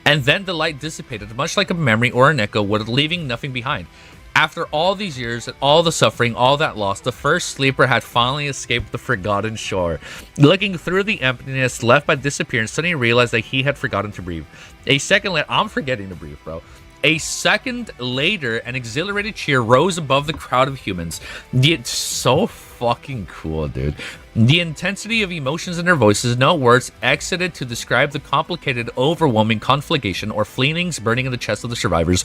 And then the light dissipated, much like a memory or an echo, leaving nothing behind. After all these years and all the suffering, all that loss, the first sleeper had finally escaped the Forgotten Shore. Looking through the emptiness left by disappearance, Sunny realized that he had forgotten to breathe. A second later, I'm forgetting to breathe, bro. A second later, an exhilarated cheer rose above the crowd of humans. It's so fucking cool, dude. The intensity of emotions in their voices, no words exited to describe the complicated, overwhelming conflagration or feelings burning in the chests of the survivors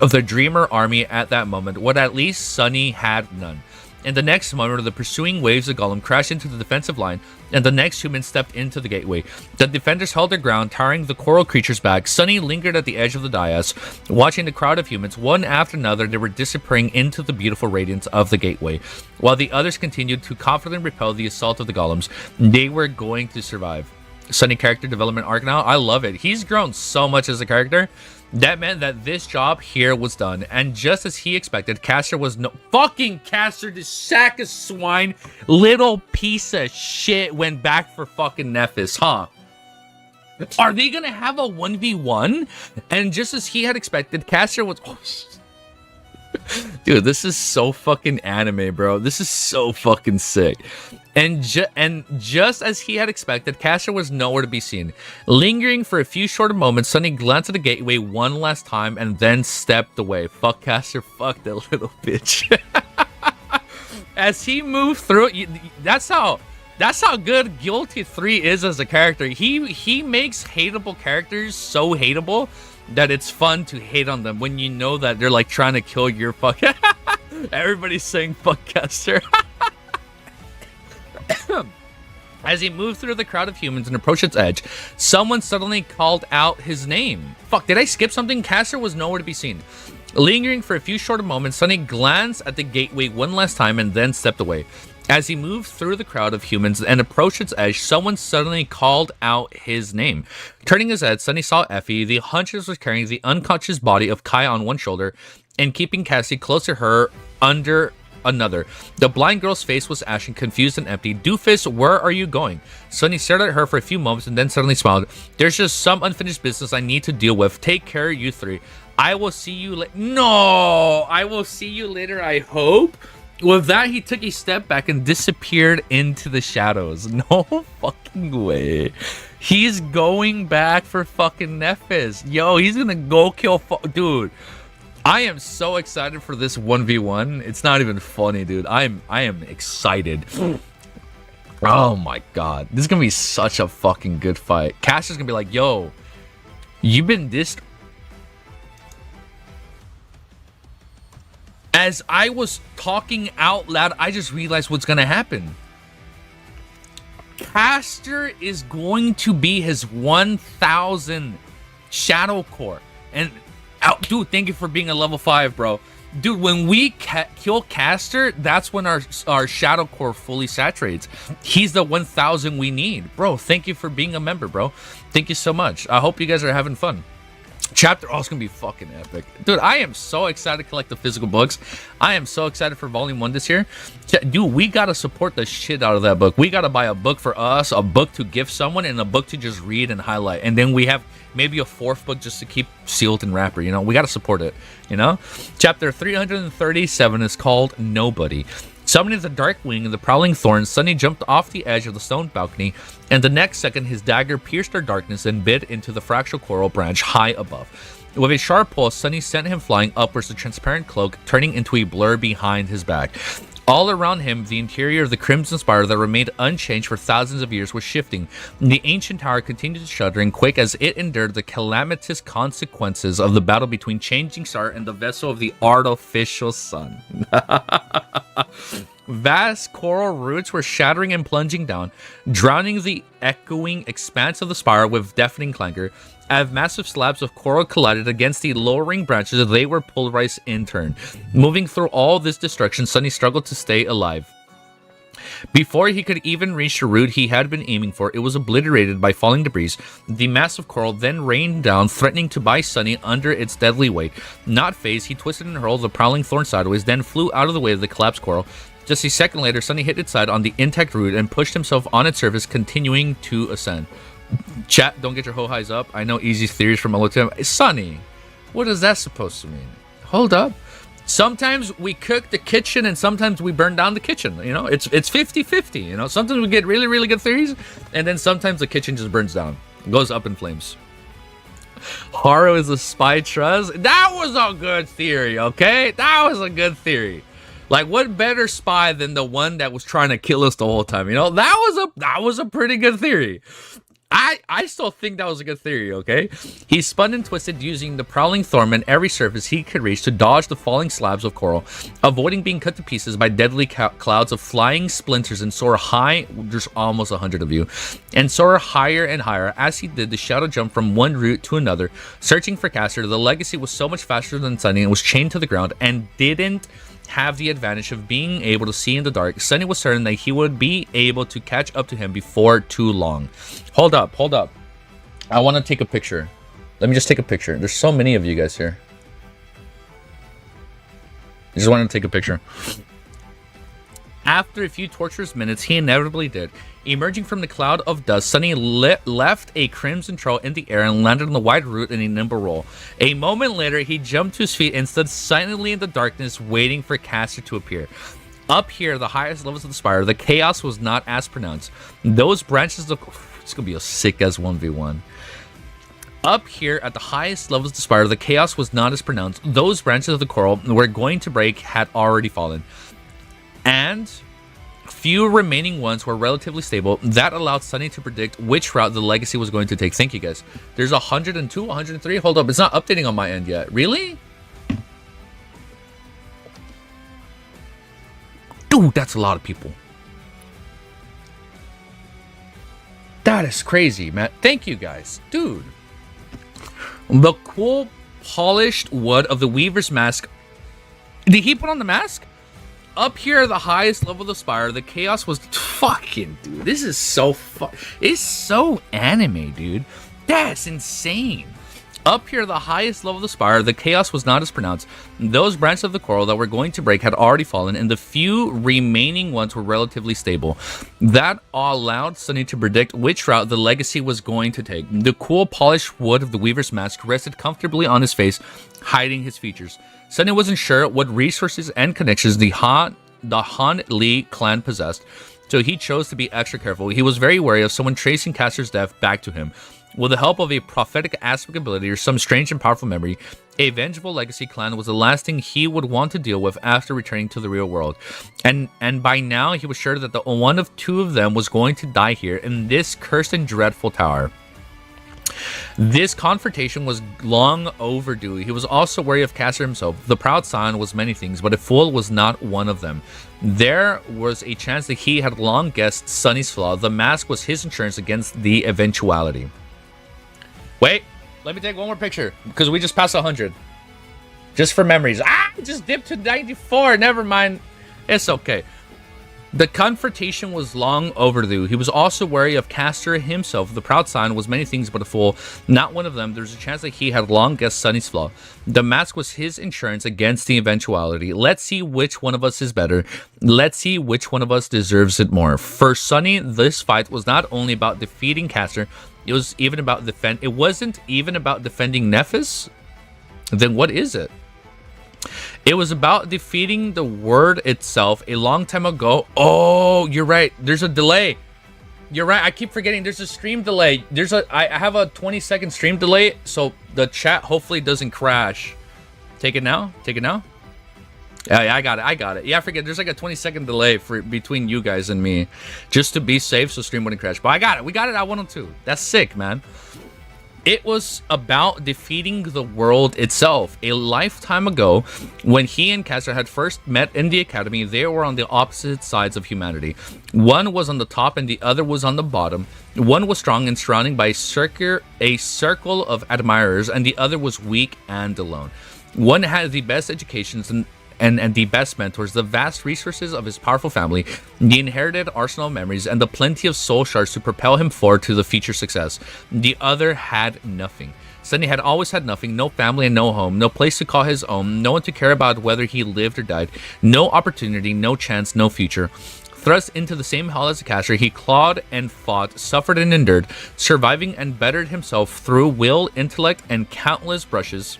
of the Dreamer army at that moment. What at least Sunny had none. In the next moment, the pursuing waves of Golem crashed into the defensive line, and the next human stepped into the gateway. The defenders held their ground, towering the coral creatures back. Sunny lingered at the edge of the dais, watching the crowd of humans. One after another, they were disappearing into the beautiful radiance of the gateway. While the others continued to confidently repel the assault of the golems, they were going to survive. Sunny character development arc now. I love it. He's grown so much as a character. That meant that this job here was done. And just as he expected, Caster was no... Fucking Caster, this sack of swine, little piece of shit, went back for fucking Nephis, huh? Are they gonna have a 1v1? And just as he had expected, Caster was... Oh, dude, this is so fucking anime, bro. This is so fucking sick. And just as he had expected, Caster was nowhere to be seen. Lingering for a few short moments, Sunny glanced at the gateway one last time and then stepped away. Fuck Caster, fuck that little bitch. As he moved through, that's how good Guilty 3 is as a character. He makes hateable characters so hateable that it's fun to hate on them when you know that they're like trying to kill your fuck. Everybody's saying fuck Caster. As he moved through the crowd of humans and approached its edge, someone suddenly called out his name. Fuck, did I skip something? Caster was nowhere to be seen. Lingering for a few short moments, Sunny glanced at the gateway one last time and then stepped away. As he moved through the crowd of humans and approached its edge, someone suddenly called out his name. Turning his head, Sunny saw Effie. The huntress was carrying the unconscious body of Kai on one shoulder and keeping Cassie close to her under another. The blind girl's face was ashen, confused and empty. Doofus, where are you going? Sunny stared at her for a few moments and then suddenly smiled. There's just some unfinished business I need to deal with. Take care, you three. I will see you later. No! I will see you later, I hope. With that, he took a step back and disappeared into the shadows. No fucking way. He's going back for fucking Nephis. Yo, he's gonna go kill... Dude, I am so excited for this 1v1. It's not even funny, dude. I am excited. Oh my god. This is gonna be such a fucking good fight. Caster's gonna be like, yo, you've been dissed. As I was talking out loud, I just realized what's gonna happen. Caster is going to be his 1000 Shadow Core. And, dude, thank you for being a level 5, bro. Dude, when we kill Caster, that's when our Shadow Core fully saturates. He's the 1000 we need. Bro, thank you for being a member, bro. Thank you so much. I hope you guys are having fun. Chapter, oh, it's gonna be fucking epic. Dude, I am so excited to collect the physical books. I am so excited for Volume 1 this year. Dude, we gotta support the shit out of that book. We gotta buy a book for us, a book to gift someone, and a book to just read and highlight. And then we have maybe a 4th book just to keep sealed in wrapper, you know? We gotta support it, you know? Chapter 337 is called Nobody. Summoning the dark wing of the prowling thorns, Sunny jumped off the edge of the stone balcony, and the next second his dagger pierced their darkness and bit into the fractal coral branch high above. With a sharp pull, Sunny sent him flying upwards, the transparent cloak turning into a blur behind his back. All around him, the interior of the Crimson Spire that remained unchanged for thousands of years was shifting. The ancient tower continued to shudder and quake as it endured the calamitous consequences of the battle between Changing Star and the vessel of the artificial sun. Vast coral roots were shattering and plunging down, drowning the echoing expanse of the spire with deafening clangor. As massive slabs of coral collided against the lowering branches, they were pulverized in turn. Moving through all this destruction, Sunny struggled to stay alive. Before he could even reach the root he had been aiming for, it was obliterated by falling debris. The massive coral then rained down, threatening to bite Sunny under its deadly weight. Not phased, he twisted and hurled the prowling thorn sideways, then flew out of the way of the collapsed coral. Just a second later, Sunny hit its side on the intact root and pushed himself on its surface, continuing to ascend. Chat, don't get your ho-highs up. I know easy theories from Alotim. Sunny, what is that supposed to mean? Hold up. Sometimes we cook the kitchen and sometimes we burn down the kitchen. You know, it's 50-50. You know, sometimes we get really, really good theories, and then sometimes the kitchen just burns down. It goes up in flames. Haru is a spy trust. That was a good theory, okay? That was a good theory. Like, what better spy than the one that was trying to kill us the whole time? You know, that was a pretty good theory. I still think that was a good theory, okay? He spun and twisted using the prowling thorn and every surface he could reach to dodge the falling slabs of coral, avoiding being cut to pieces by deadly clouds of flying splinters, and soar high, there's almost 100 of you, and soar higher and higher. As he did, the shadow jumped from one root to another, searching for Caster. The legacy was so much faster than Sunny and was chained to the ground and didn't have the advantage of being able to see in the dark. Sunny was certain that he would be able to catch up to him before too long. Hold up. I want to take a picture. Let me just take a picture. There's so many of you guys here. I just want to take a picture. After a few torturous minutes, he inevitably did. Emerging from the cloud of dust, Sunny left a crimson trail in the air and landed on the wide root in a nimble roll. A moment later, he jumped to his feet and stood silently in the darkness, waiting for Caster to appear. Up here, the highest levels of the spire, the chaos was not as pronounced. Those branches of... It's going to be a sick-ass 1v1. Up here, at the highest levels of the spire, the chaos was not as pronounced. Those branches of the coral were going to break had already fallen. And few remaining ones were relatively stable. That allowed Sunny to predict which route the legacy was going to take. Thank you, guys. There's 102, 103. Hold up, it's not updating on my end yet. Really? Dude, that's a lot of people. That is crazy, man. Thank you, guys. Dude. The cool polished wood of the Weaver's mask. Did he put on the mask? Up here at the highest level of the spire, the chaos was fucking, dude. This is so it's so anime, dude. That's insane. Up here at the highest level of the spire, the chaos was not as pronounced. Those branches of the coral that were going to break had already fallen, and the few remaining ones were relatively stable. That allowed Sunny to predict which route the legacy was going to take. The cool polished wood of the Weaver's mask rested comfortably on his face, hiding his features. Sunny wasn't sure what resources and connections the Han Li clan possessed, so he chose to be extra careful. He was very wary of someone tracing Caster's death back to him. With the help of a prophetic aspect ability or some strange and powerful memory, a vengeful legacy clan was the last thing he would want to deal with after returning to the real world. And by now, he was sure that the one of two of them was going to die here in this cursed and dreadful tower. This confrontation was long overdue. He was also wary of Caster himself. The proud scion was many things, but a fool was not one of them. There was a chance that he had long guessed Sunny's flaw. The mask was his insurance against the eventuality. Wait, let me take one more picture, because we just passed 100. Just for memories. Just dipped to 94. Never mind. It's okay. The confrontation was long overdue. He was also wary of Castor himself. The proud scion was many things but a fool. Not one of them. There's a chance that he had long guessed Sunny's flaw. The mask was his insurance against the eventuality. Let's see which one of us is better. Let's see which one of us deserves it more. For Sunny, this fight was not only about defeating Castor. It was even about It wasn't even about defending Nephis. Then what is it? It was about defeating the word itself a long time ago. Oh, you're right. There's a delay. You're right. I keep forgetting there's a stream delay. I have a 20-second stream delay, so the chat hopefully doesn't crash. Take it now. Take it now. Yeah, I got it. Yeah, I forget. There's like a 20-second delay between you guys and me, just to be safe so stream wouldn't crash. But I got it. We got it at 102. That's sick, man. It was about defeating the world itself. A lifetime ago, when he and Castor had first met in the academy, they were on the opposite sides of humanity. One was on the top and the other was on the bottom. One was strong and surrounded by a circle of admirers, and the other was weak and alone. One had the best educations and the best mentors, the vast resources of his powerful family, the inherited arsenal of memories, and the plenty of soul shards to propel him forward to the future success. The other had nothing. Sunny had always had nothing, no family and no home, no place to call his own, no one to care about whether he lived or died, no opportunity, no chance, no future. Thrust into the same hell as a Castor, he clawed and fought, suffered and endured, surviving and bettered himself through will, intellect, and countless brushes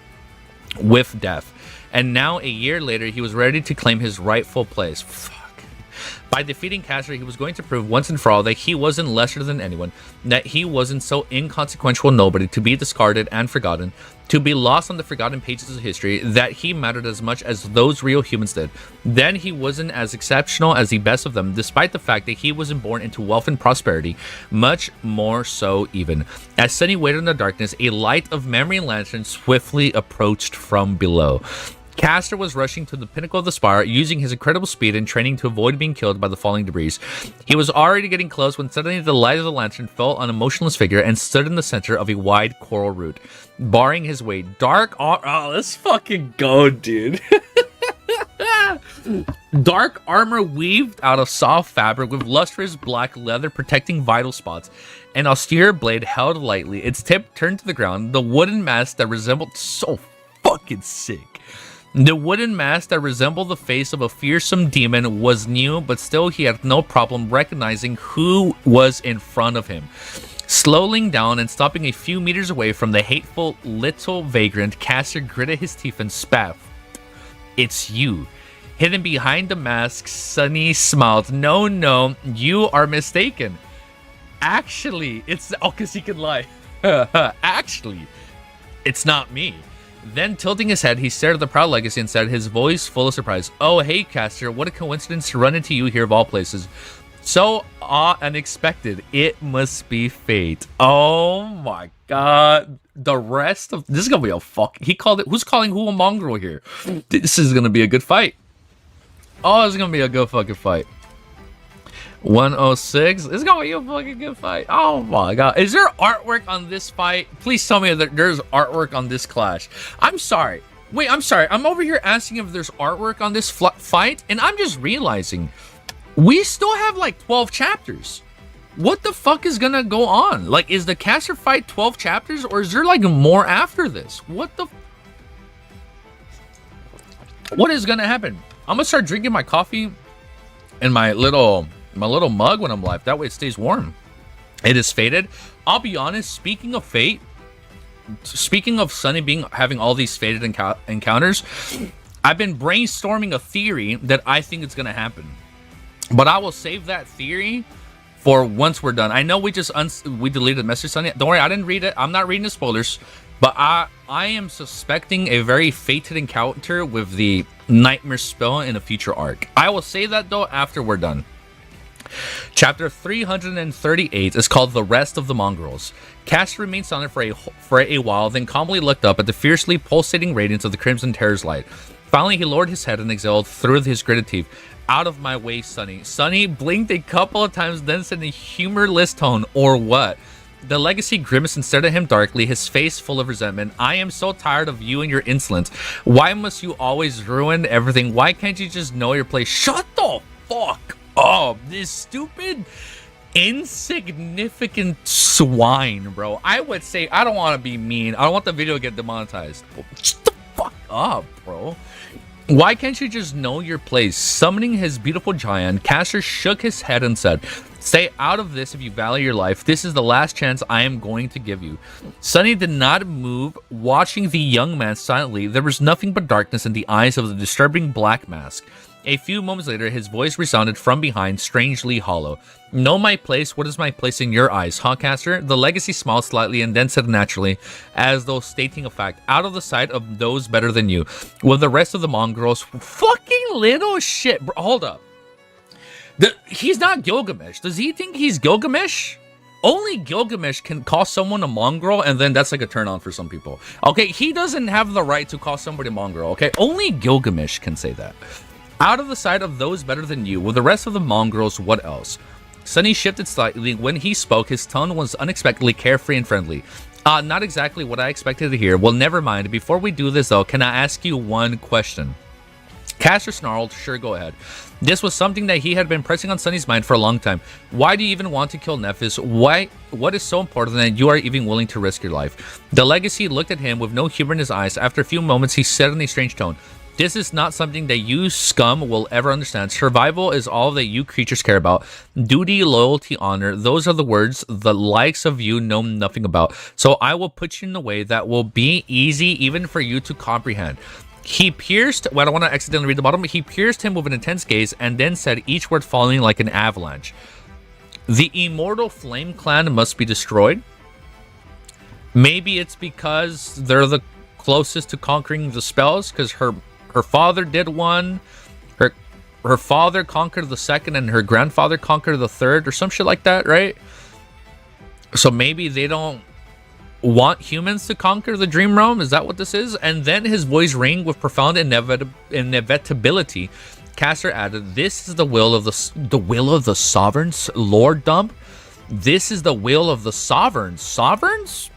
with death. And now, a year later, he was ready to claim his rightful place. Fuck. By defeating Castor, he was going to prove once and for all that he wasn't lesser than anyone, that he wasn't so inconsequential nobody to be discarded and forgotten, to be lost on the forgotten pages of history, that he mattered as much as those real humans did. Then he wasn't as exceptional as the best of them, despite the fact that he wasn't born into wealth and prosperity, much more so even. As Sunny waited in the darkness, a light of memory and lantern swiftly approached from below. Castor was rushing to the pinnacle of the spire, using his incredible speed and training to avoid being killed by the falling debris. He was already getting close when suddenly the light of the lantern fell on a motionless figure and stood in the center of a wide coral root, barring his way. Oh, let's fucking go, dude. Dark armor weaved out of soft fabric with lustrous black leather protecting vital spots. An austere blade held lightly, its tip turned to the ground. The wooden mask that resembled so fucking sick. The wooden mask that resembled the face of a fearsome demon was new, but still he had no problem recognizing who was in front of him. Slowing down and stopping a few meters away from the hateful little vagrant, Castor gritted his teeth and spat. It's you. Hidden behind the mask, Sunny smiled. No, you are mistaken. Actually, it's... Oh, because he can lie. Actually, it's not me. Then, tilting his head, he stared at the proud legacy and said, his voice full of surprise, "Oh, hey, Castor, what a coincidence to run into you here of all places. So unexpected. It must be fate." Oh my god. The rest of... This is going to be a fuck... He called it... Who's calling who a mongrel here? This is going to be a good fight. Oh, it's going to be a good fucking fight. 106. It's gonna be a fucking good fight. Oh my god. Is there artwork on this fight? Please tell me that there's artwork on this clash. I'm sorry. Wait, I'm sorry. I'm over here asking if there's artwork on this fight, and I'm just realizing we still have like 12 chapters. What the fuck is gonna go on? Like, is the Castor fight 12 chapters, or is there like more after this? What is gonna happen? I'm gonna start drinking my coffee in my little mug when I'm live. That way it stays warm. It is fated. I'll be honest, speaking of fate, speaking of Sunny having all these fated encounters, I've been brainstorming a theory that I think is going to happen. But I will save that theory for once we're done. I know we deleted the message, Sunny. Don't worry, I didn't read it. I'm not reading the spoilers. But I am suspecting a very fated encounter with the nightmare spell in a future arc. I will say that though after we're done. Chapter 338 is called The Rest of the Mongrels. Castor remained silent for a while, then calmly looked up at the fiercely pulsating radiance of the Crimson Terror's light. Finally, he lowered his head and exhaled through his gritted teeth. "Out of my way, Sunny." Sunny blinked a couple of times, then said in a humorless tone, "Or what?" The legacy grimaced and stared at him darkly, his face full of resentment. "I am so tired of you and your insolence. Why must you always ruin everything? Why can't you just know your place?" Shut the fuck Oh, this stupid, insignificant swine, bro. I would say, I don't want to be mean. I don't want the video to get demonetized. Shut the fuck up, bro. Why can't you just know your place? Summoning his beautiful giant, Caster shook his head and said, stay out of this if you value your life. This is the last chance I am going to give you. Sunny did not move, watching the young man silently. There was nothing but darkness in the eyes of the disturbing black mask. A few moments later, his voice resounded from behind, strangely hollow. Know my place? What is my place in your eyes, huh, Caster? The legacy smiled slightly and then said naturally, as though stating a fact, out of the sight of those better than you. With the rest of the mongrels, fucking little shit. Bro, hold up. He's not Gilgamesh. Does he think he's Gilgamesh? Only Gilgamesh can call someone a mongrel, and then that's like a turn on for some people. Okay, he doesn't have the right to call somebody a mongrel, okay? Only Gilgamesh can say that. Out of the sight of those better than you, with the rest of the mongrels, what else? Sunny shifted slightly. When he spoke, his tone was unexpectedly carefree and friendly. Not exactly what I expected to hear. Well, never mind. Before we do this, though, can I ask you one question? Caster snarled, sure, go ahead. This was something that he had been pressing on Sunny's mind for a long time. Why do you even want to kill Nephis? What is so important that you are even willing to risk your life? The legacy looked at him with no humor in his eyes. After a few moments, he said in a strange tone, this is not something that you scum will ever understand. Survival is all that you creatures care about. Duty, loyalty, honor. Those are the words the likes of you know nothing about. So I will put you in a way that will be easy even for you to comprehend. He pierced, well, I don't want to accidentally read the bottom, he pierced him with an intense gaze and then said each word falling like an avalanche. The immortal Flame Clan must be destroyed. Maybe it's because they're the closest to conquering the spells, because her father did one, her father conquered the second, and her grandfather conquered the third, or some shit like that, right? So maybe they don't want humans to conquer the dream realm. Is that what this is? And then his voice rang with profound inevitability. Caster added, this is the will of the sovereigns, Lord Dump. This is the will of the sovereigns.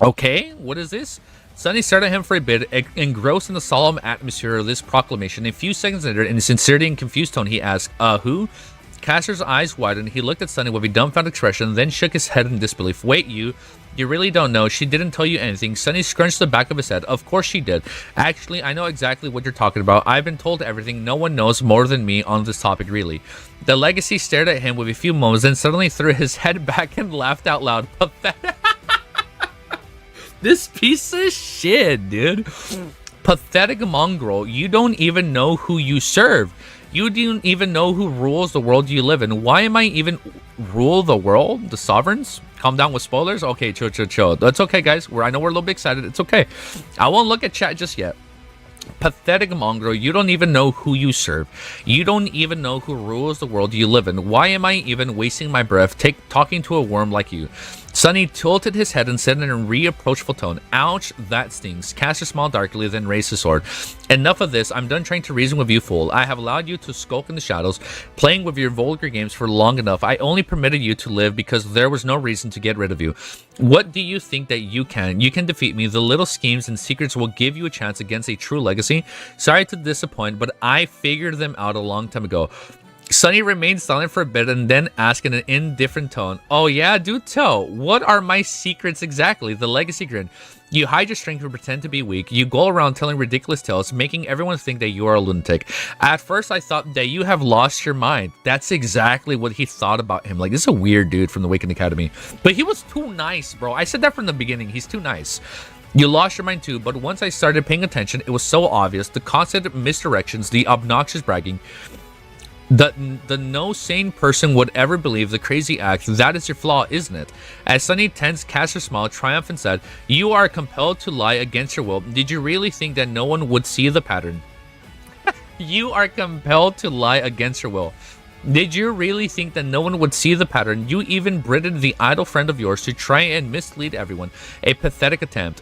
Okay, what is this? Sunny stared at him for a bit, engrossed in the solemn atmosphere of this proclamation. A few seconds later, in a sincerity and confused tone, he asked, who? Caster's eyes widened. He looked at Sunny with a dumbfounded expression, then shook his head in disbelief. Wait, you really don't know? She didn't tell you anything? Sunny scrunched the back of his head. Of course she did. Actually, I know exactly what you're talking about. I've been told everything. No one knows more than me on this topic, really. The legacy stared at him with a few moments, then suddenly threw his head back and laughed out loud. Pathetic. This piece of shit, dude. Pathetic mongrel. You don't even know who you serve. You don't even know who rules the world you live in. Why am I even rule the world? The sovereigns? Calm down with spoilers? Okay, chill. That's okay, guys. I know we're a little bit excited. It's okay. I won't look at chat just yet. Pathetic mongrel. You don't even know who you serve. You don't even know who rules the world you live in. Why am I even wasting my breath talking to a worm like you? Sunny tilted his head and said in a reapproachful tone, ouch, that stings. Caster smiled darkly, then raised his sword. Enough of this. I'm done trying to reason with you, fool. I have allowed you to skulk in the shadows, playing with your vulgar games for long enough. I only permitted you to live because there was no reason to get rid of you. What do you think that you can? You can defeat me. The little schemes and secrets will give you a chance against a true legacy. Sorry to disappoint, but I figured them out a long time ago. Sunny remained silent for a bit and then asked in an indifferent tone, oh yeah, do tell. What are my secrets exactly? The legacy grinned. You hide your strength and pretend to be weak. You go around telling ridiculous tales, making everyone think that you are a lunatic. At first, I thought that you have lost your mind. That's exactly what he thought about him. Like, this is a weird dude from the Awakened Academy. But he was too nice, bro. I said that from the beginning. He's too nice. You lost your mind too, but once I started paying attention, it was so obvious. The constant misdirections, the obnoxious bragging. The no sane person would ever believe the crazy act. That is your flaw, isn't it? As Sunny tense Caster smiled, triumphant said, you are compelled to lie against your will. Did you really think that no one would see the pattern? You are compelled to lie against your will. Did you really think that no one would see the pattern? You even britted the idle friend of yours to try and mislead everyone. A pathetic attempt.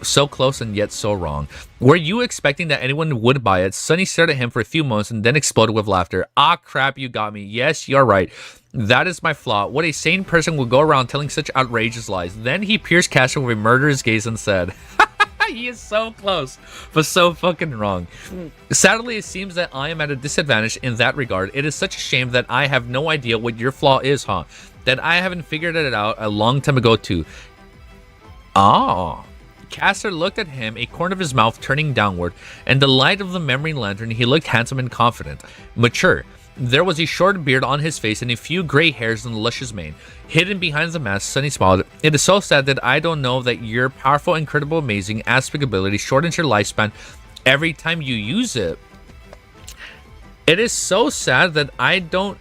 So close and yet so wrong. Were you expecting that anyone would buy it? Sunny stared at him for a few moments and then exploded with laughter. Ah, crap, you got me. Yes, you're right. That is my flaw. What a sane person would go around telling such outrageous lies. Then he pierced Caster with a murderous gaze and said, He is so close, but so fucking wrong. Sadly, it seems that I am at a disadvantage in that regard. It is such a shame that I have no idea what your flaw is, huh? That I haven't figured it out a long time ago, too. Ah. Caster looked at him, a corner of his mouth turning downward. In the light of the memory lantern, he looked handsome and confident. Mature. There was a short beard on his face and a few gray hairs on the luscious mane. Hidden behind the mask, Sunny smiled. It is so sad that I don't know that your powerful, incredible, amazing aspect ability shortens your lifespan every time you use it. It is so sad that I don't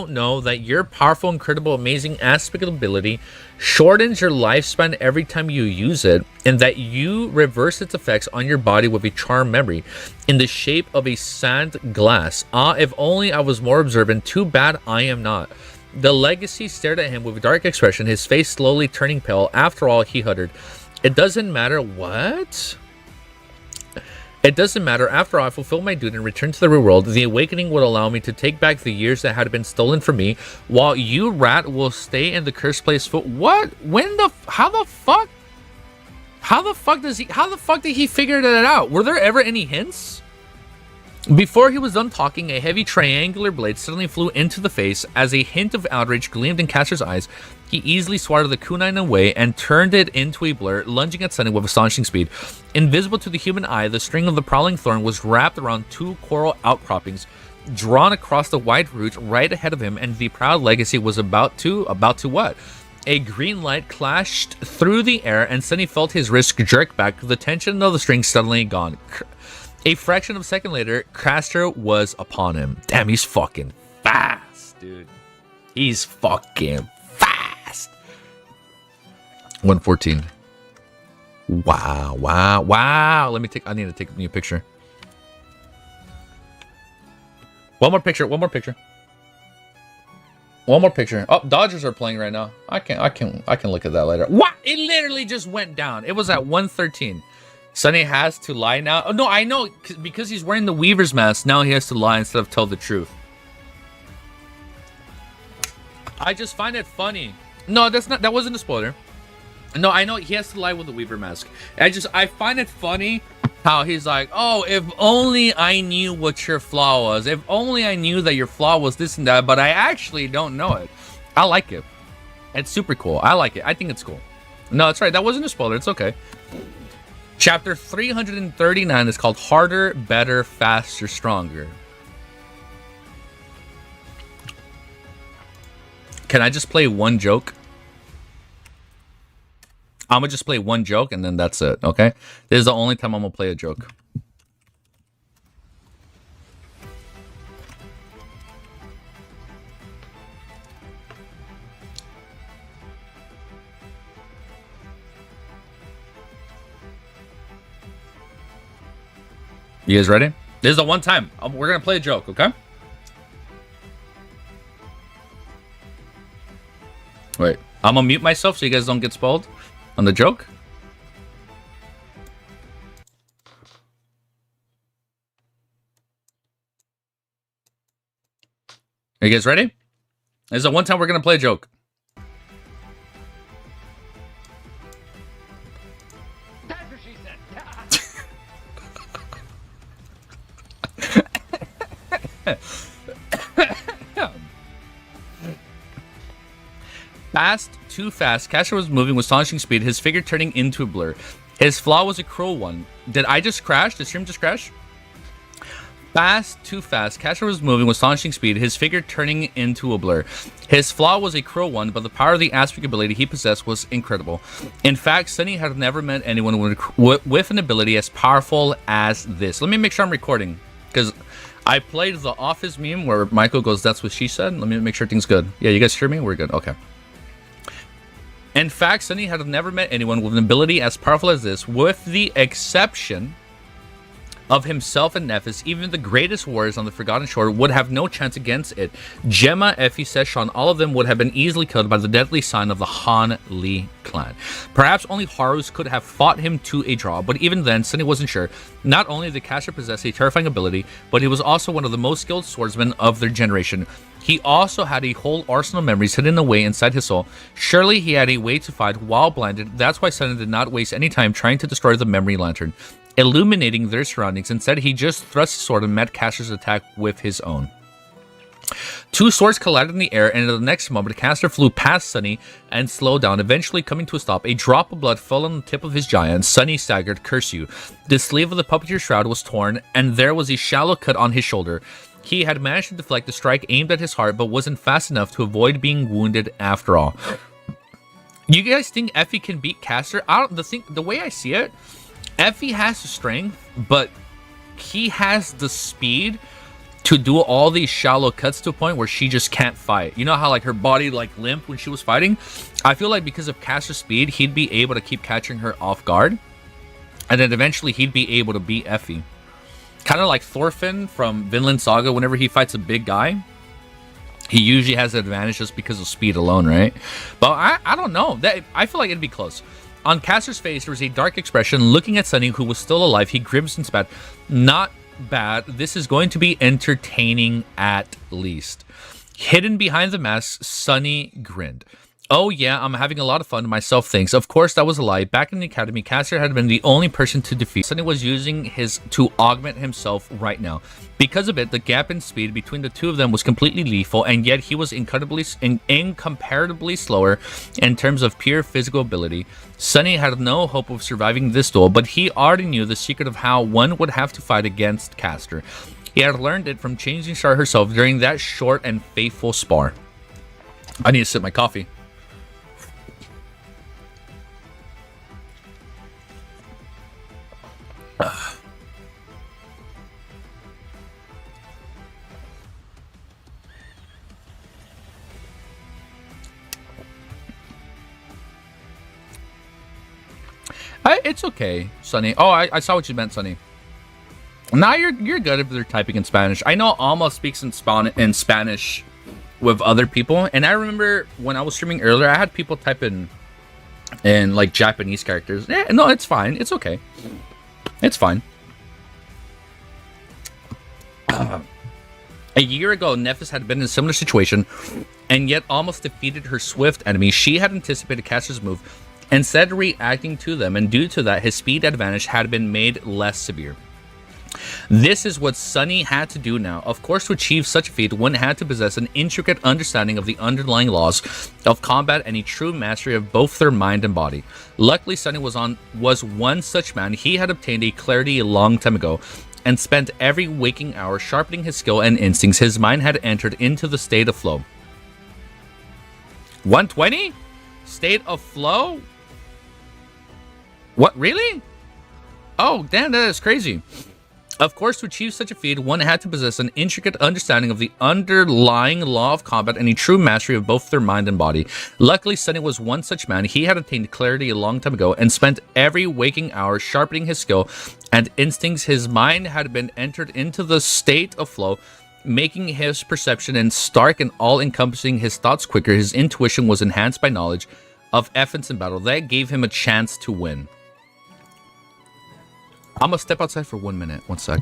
know that your powerful, incredible, amazing aspect ability shortens your lifespan every time you use it, and that you reverse its effects on your body with a charm memory in the shape of a sand glass. Ah, if only I was more observant. Too bad I am not. The legacy stared at him with a dark expression, his face slowly turning pale. After all, he uttered, it doesn't matter. What? It doesn't matter. After all, I fulfill my duty and return to the real world. The awakening would allow me to take back the years that had been stolen from me, while you, rat, will stay in the cursed place. What? When the? How the fuck? How the fuck did he figure that out? Were there ever any hints? Before he was done talking, a heavy triangular blade suddenly flew into the face. As a hint of outrage gleamed in Caster's eyes, he easily swatted the kunai away and turned it into a blur, lunging at Sunny with astonishing speed. Invisible to the human eye, the string of the prowling thorn was wrapped around two coral outcroppings, drawn across the wide root right ahead of him, and the proud legacy was about to what? A green light clashed through the air, and Sunny felt his wrist jerk back, the tension of the string suddenly gone. A fraction of a second later, Caster was upon him. Damn, he's fucking fast, dude. He's fucking fast. 114. Wow. I need to take me a picture. One more picture. Oh, Dodgers are playing right now. I can look at that later. What? It literally just went down. It was at 113. Sunny has to lie now. Oh, no, I know. Because he's wearing the Weaver's mask, now he has to lie instead of tell the truth. I just find it funny. No, that wasn't a spoiler. No, I know he has to lie with the Weaver mask. I find it funny how he's like, oh, if only I knew what your flaw was. If only I knew that your flaw was this and that, but I actually don't know it. I like it. It's super cool. I like it. I think it's cool. No, that's right. That wasn't a spoiler. It's okay. Chapter 339 is called Harder, Better, Faster, Stronger. Can I just play one joke? I'm going to just play one joke and then that's it, okay? This is the only time I'm going to play a joke. You guys ready? This is the one time. We're going to play a joke, okay? Wait. I'm going to mute myself so you guys don't get spoiled on the joke. Are you guys ready? This is the one time we're going to play a joke.
That's what she said.
Fast, too fast. Caster was moving with astonishing speed, his figure turning into a blur. His flaw was a cruel one. Did I just crash? Did stream just crash? Fast, too fast. Caster was moving with astonishing speed, his figure turning into a blur. His flaw was a cruel one, but the power of the aspect ability he possessed was incredible. In fact, Sunny had never met anyone with an ability as powerful as this. Let me make sure I'm recording, because I played the Office meme where Michael goes, "That's what she said." Let me make sure things good. Yeah, you guys hear me? We're good. Okay. In fact, Sunny had never met anyone with an ability as powerful as this, with the exception of himself and Nephis. Even the greatest warriors on the Forgotten Shore would have no chance against it. Gemma, Effie, Seshan, all of them would have been easily killed by the deadly sign of the Han Li clan. Perhaps only Harus could have fought him to a draw, but even then, Sunny wasn't sure. Not only did Caster possess a terrifying ability, but he was also one of the most skilled swordsmen of their generation. He also had a whole arsenal of memories hidden away inside his soul. Surely he had a way to fight while blinded. That's why Sunny did not waste any time trying to destroy the memory lantern, illuminating their surroundings. Instead, he just thrust his sword and met Caster's attack with his own. Two swords collided in the air, and in the next moment, Caster flew past Sunny and slowed down, eventually coming to a stop. A drop of blood fell on the tip of his giant. Sunny staggered. Curse you. The sleeve of the puppeteer's shroud was torn, and there was a shallow cut on his shoulder. He had managed to deflect the strike aimed at his heart, but wasn't fast enough to avoid being wounded after all. You guys think Effie can beat Caster? The way I see it, Effie has the strength, but he has the speed to do all these shallow cuts to a point where she just can't fight. You know how like her body like limped when she was fighting? I feel like because of Caster's speed, he'd be able to keep catching her off guard, and then eventually he'd be able to beat Effie. Kind of like Thorfinn from Vinland Saga. Whenever he fights a big guy, he usually has the advantage just because of speed alone, right? But I don't know. I feel like it'd be close. On Caster's face, there was a dark expression. Looking at Sunny, who was still alive, he grimaced and spat. Not bad. This is going to be entertaining at least. Hidden behind the mask, Sunny grinned. Oh yeah, I'm having a lot of fun myself, thanks. Of course, that was a lie. Back in the academy, Caster had been the only person to defeat. Sunny was using his to augment himself right now. Because of it, the gap in speed between the two of them was completely lethal, and yet he was incomparably slower in terms of pure physical ability. Sunny had no hope of surviving this duel, but he already knew the secret of how one would have to fight against Caster. He had learned it from Changing Star herself during that short and faithful spar. I need to sip my coffee. It's okay, Sunny. Oh, I saw what you meant, Sunny. Now you're good if they're typing in Spanish. I know Alma speaks in Spanish with other people, and I remember when I was streaming earlier, I had people type in like Japanese characters. Yeah, no, it's fine. It's okay. It's fine. A year ago, Nephis had been in a similar situation, and yet almost defeated her swift enemy. She had anticipated Caster's move, instead reacting to them, and due to that, his speed advantage had been made less severe. This is what Sunny had to do now. Of course, to achieve such a feat, one had to possess an intricate understanding of the underlying laws of combat and a true mastery of both their mind and body. Luckily, Sunny was one such man. He had obtained a clarity a long time ago, and spent every waking hour sharpening his skill and instincts. His mind had entered into the state of flow. 120? State of flow? What, really? Oh, damn, that is crazy. Of course, to achieve such a feat, one had to possess an intricate understanding of the underlying law of combat and a true mastery of both their mind and body. Luckily, Sunny was one such man. He had attained clarity a long time ago and spent every waking hour sharpening his skill and instincts. His mind had been entered into the state of flow, making his perception and stark and all-encompassing his thoughts quicker. His intuition was enhanced by knowledge of offense in battle. That gave him a chance to win. I'm gonna step outside for 1 minute. One sec.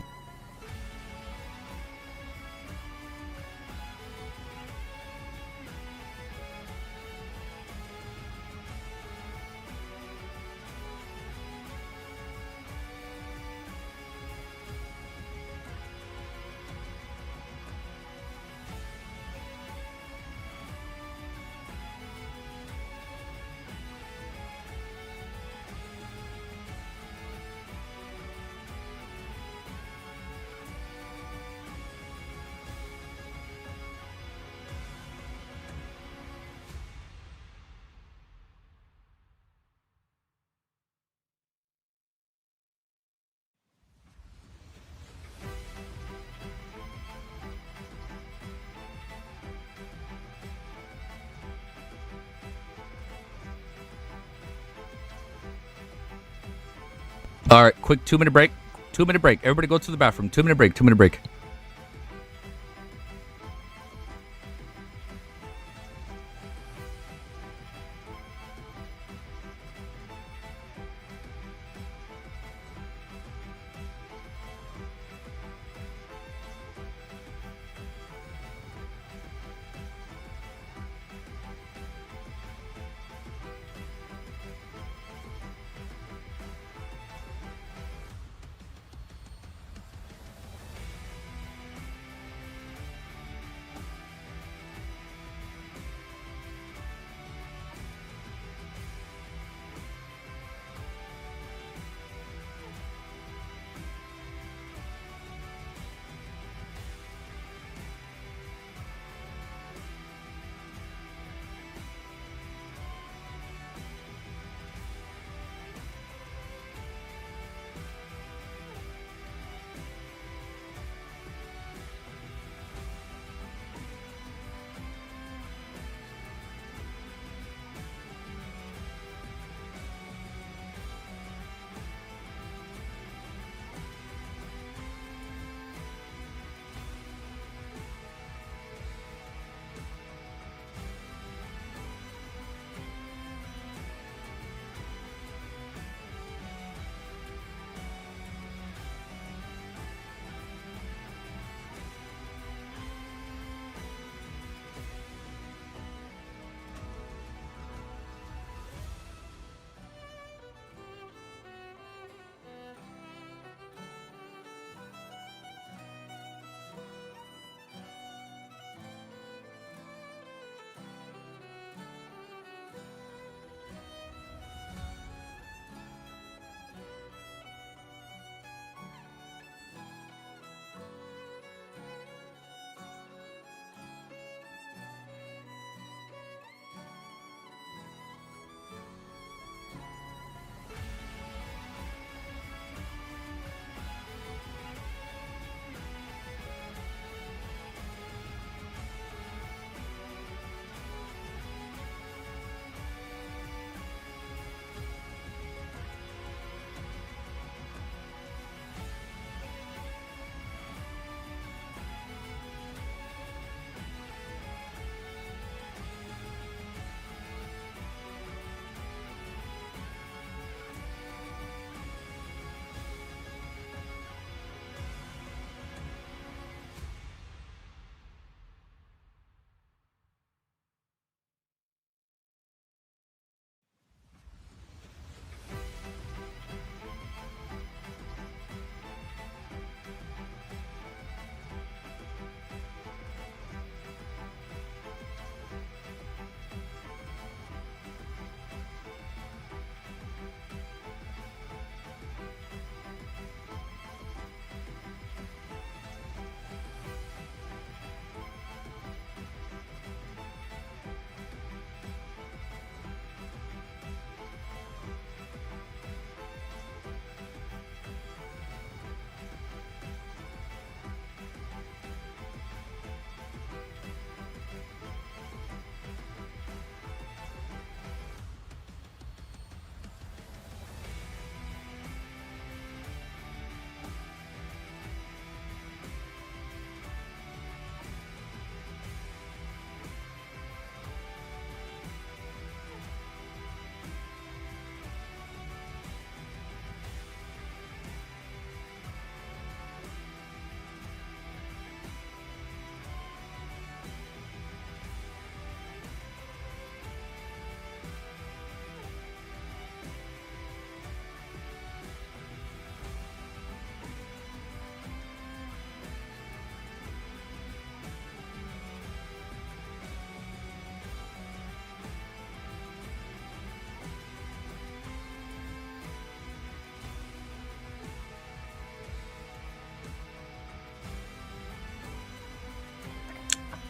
All right, quick 2 minute break. 2 minute break. Everybody go to the bathroom. 2 minute break. 2 minute break.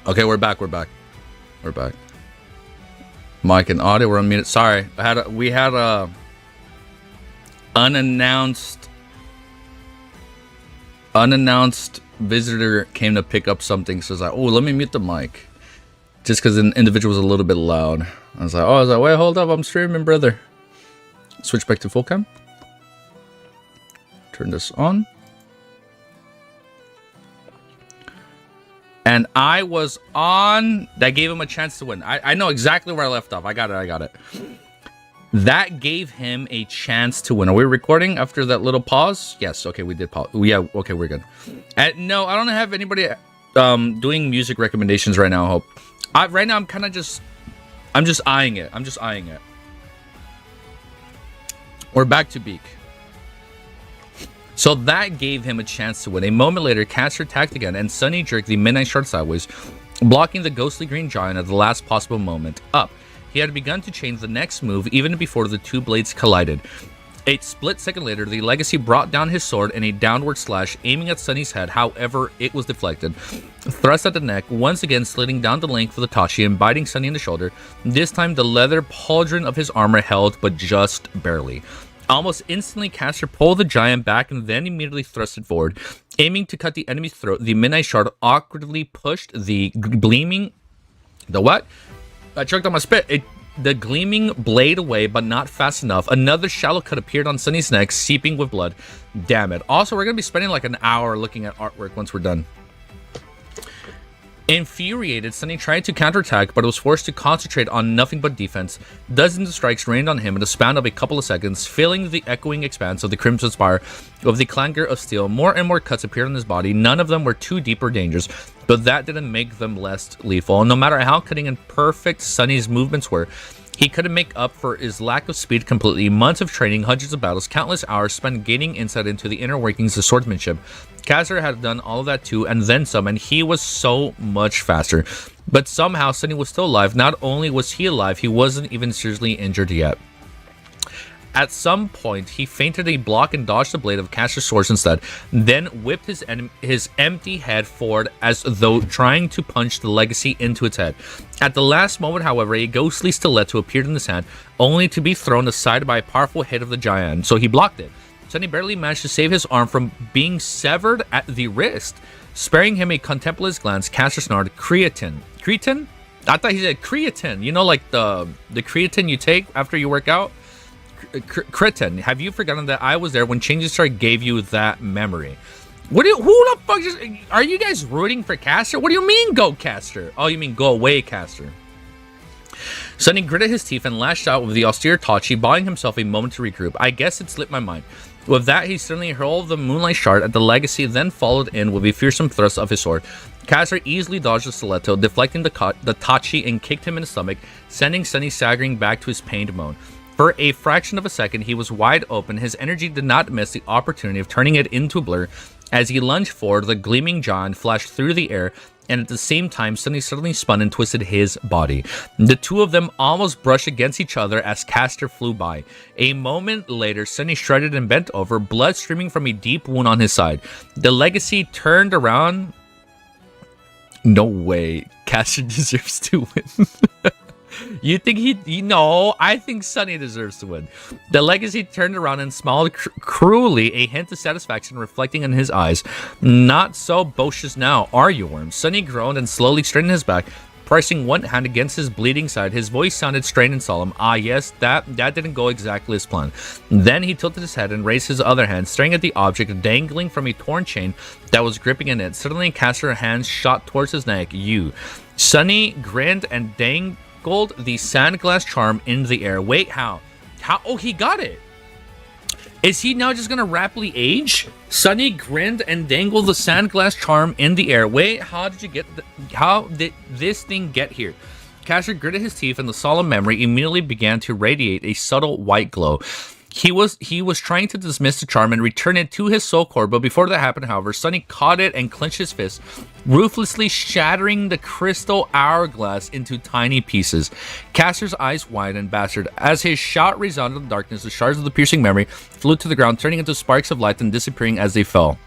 Okay, we're back. Mic and audio were unmuted. Sorry, we had a unannounced visitor came to pick up something. So I was like, oh, let me mute the mic, just because the individual was a little bit loud. I was like, wait, hold up, I'm streaming, brother. Switch back to full cam. Turn this on. And I was on. That gave him a chance to win. I know exactly where I left off. I got it. That gave him a chance to win. Are we recording after that little pause? Yes. Okay, we did pause. Yeah. Okay, we're good. No, I don't have anybody doing music recommendations right now. I hope. Right now, I'm just eyeing it. We're back to Beak. So that gave him a chance to win. A moment later, Caster attacked again, and Sunny jerked the Midnight Shard sideways, blocking the ghostly green giant at the last possible moment. Up. He had begun to change the next move even before the two blades collided. A split second later, the Legacy brought down his sword in a downward slash, aiming at Sunny's head. However, it was deflected. Thrust at the neck, once again slitting down the length of the Tachi and biting Sunny in the shoulder. This time, the leather pauldron of his armor held, but just barely. Almost instantly, Caster pulled the giant back and then immediately thrusted forward. Aiming to cut the enemy's throat, the Midnight Shard awkwardly pushed the gleaming... The what? I choked on my spit. The gleaming blade away, but not fast enough. Another shallow cut appeared on Sunny's neck, seeping with blood. Damn it. Also, we're going to be spending like an hour looking at artwork once we're done. Infuriated, Sunny tried to counterattack, but was forced to concentrate on nothing but defense. Dozens of strikes rained on him in the span of a couple of seconds, filling the echoing expanse of the Crimson Spire with the clangor of steel. More and more cuts appeared on his body. None of them were too deep or dangerous, but that didn't make them less lethal. No matter how cutting and perfect Sunny's movements were, he couldn't make up for his lack of speed completely. Months of training, hundreds of battles, countless hours spent gaining insight into the inner workings of swordsmanship. Caster had done all of that too, and then some, and he was so much faster. But somehow, Sunny was still alive. Not only was he alive, he wasn't even seriously injured yet. At some point, he feinted a block and dodged the blade of Caster's sword instead, then whipped his empty head forward as though trying to punch the Legacy into its head. At the last moment, however, a ghostly stiletto appeared in his hand, only to be thrown aside by a powerful hit of the giant, so he blocked it. Sunny barely managed to save his arm from being severed at the wrist. Sparing him a contemplative glance, Caster snarled, "Creatine." Creatine? I thought he said creatine. You know, like the creatine you take after you work out? Cretin, have you forgotten that I was there when Changing Star gave you that memory? Who the fuck are you guys rooting for Caster? What do you mean go Caster? Oh, you mean go away Caster. Sunny gritted his teeth and lashed out with the austere Tachi, buying himself a moment to regroup. I guess it slipped my mind. With that, he suddenly hurled the Moonlight Shard at the Legacy, then followed in with a fearsome thrust of his sword. Caster easily dodged the stiletto, deflecting the Tachi and kicked him in the stomach, sending Sunny staggering back to his pained moan. For a fraction of a second, he was wide open. His energy did not miss the opportunity of turning it into a blur. As he lunged forward, the gleaming giant flashed through the air, and at the same time, Sunny suddenly spun and twisted his body. The two of them almost brushed against each other as Caster flew by. A moment later, Sunny shredded and bent over, blood streaming from a deep wound on his side. The Legacy turned around. No way. Caster deserves to win. You think no, I think Sunny deserves to win. The Legacy turned around and smiled cruelly, a hint of satisfaction reflecting in his eyes. Not so boisterous now, are you, Worm? Sunny groaned and slowly straightened his back, pressing one hand against his bleeding side. His voice sounded strained and solemn. Ah, yes, that didn't go exactly as planned. Then he tilted his head and raised his other hand, staring at the object dangling from a torn chain that was gripping in it. Suddenly, Caster's hands shot towards his neck. You. Sunny grinned and dangled the sandglass charm in the air. Wait, how? Oh, he got it. Is he now just gonna rapidly age? Sunny grinned and dangled the sandglass charm in the air. Wait, how did this thing get here? Caster gritted his teeth and the solemn memory immediately began to radiate a subtle white glow. He was trying to dismiss the charm and return it to his soul core, but before that happened, however, Sunny caught it and clenched his fist, ruthlessly shattering the crystal hourglass into tiny pieces. Caster's eyes widened and bastard. As his shout resounded in the darkness, the shards of the piercing memory flew to the ground, turning into sparks of light and disappearing as they fell.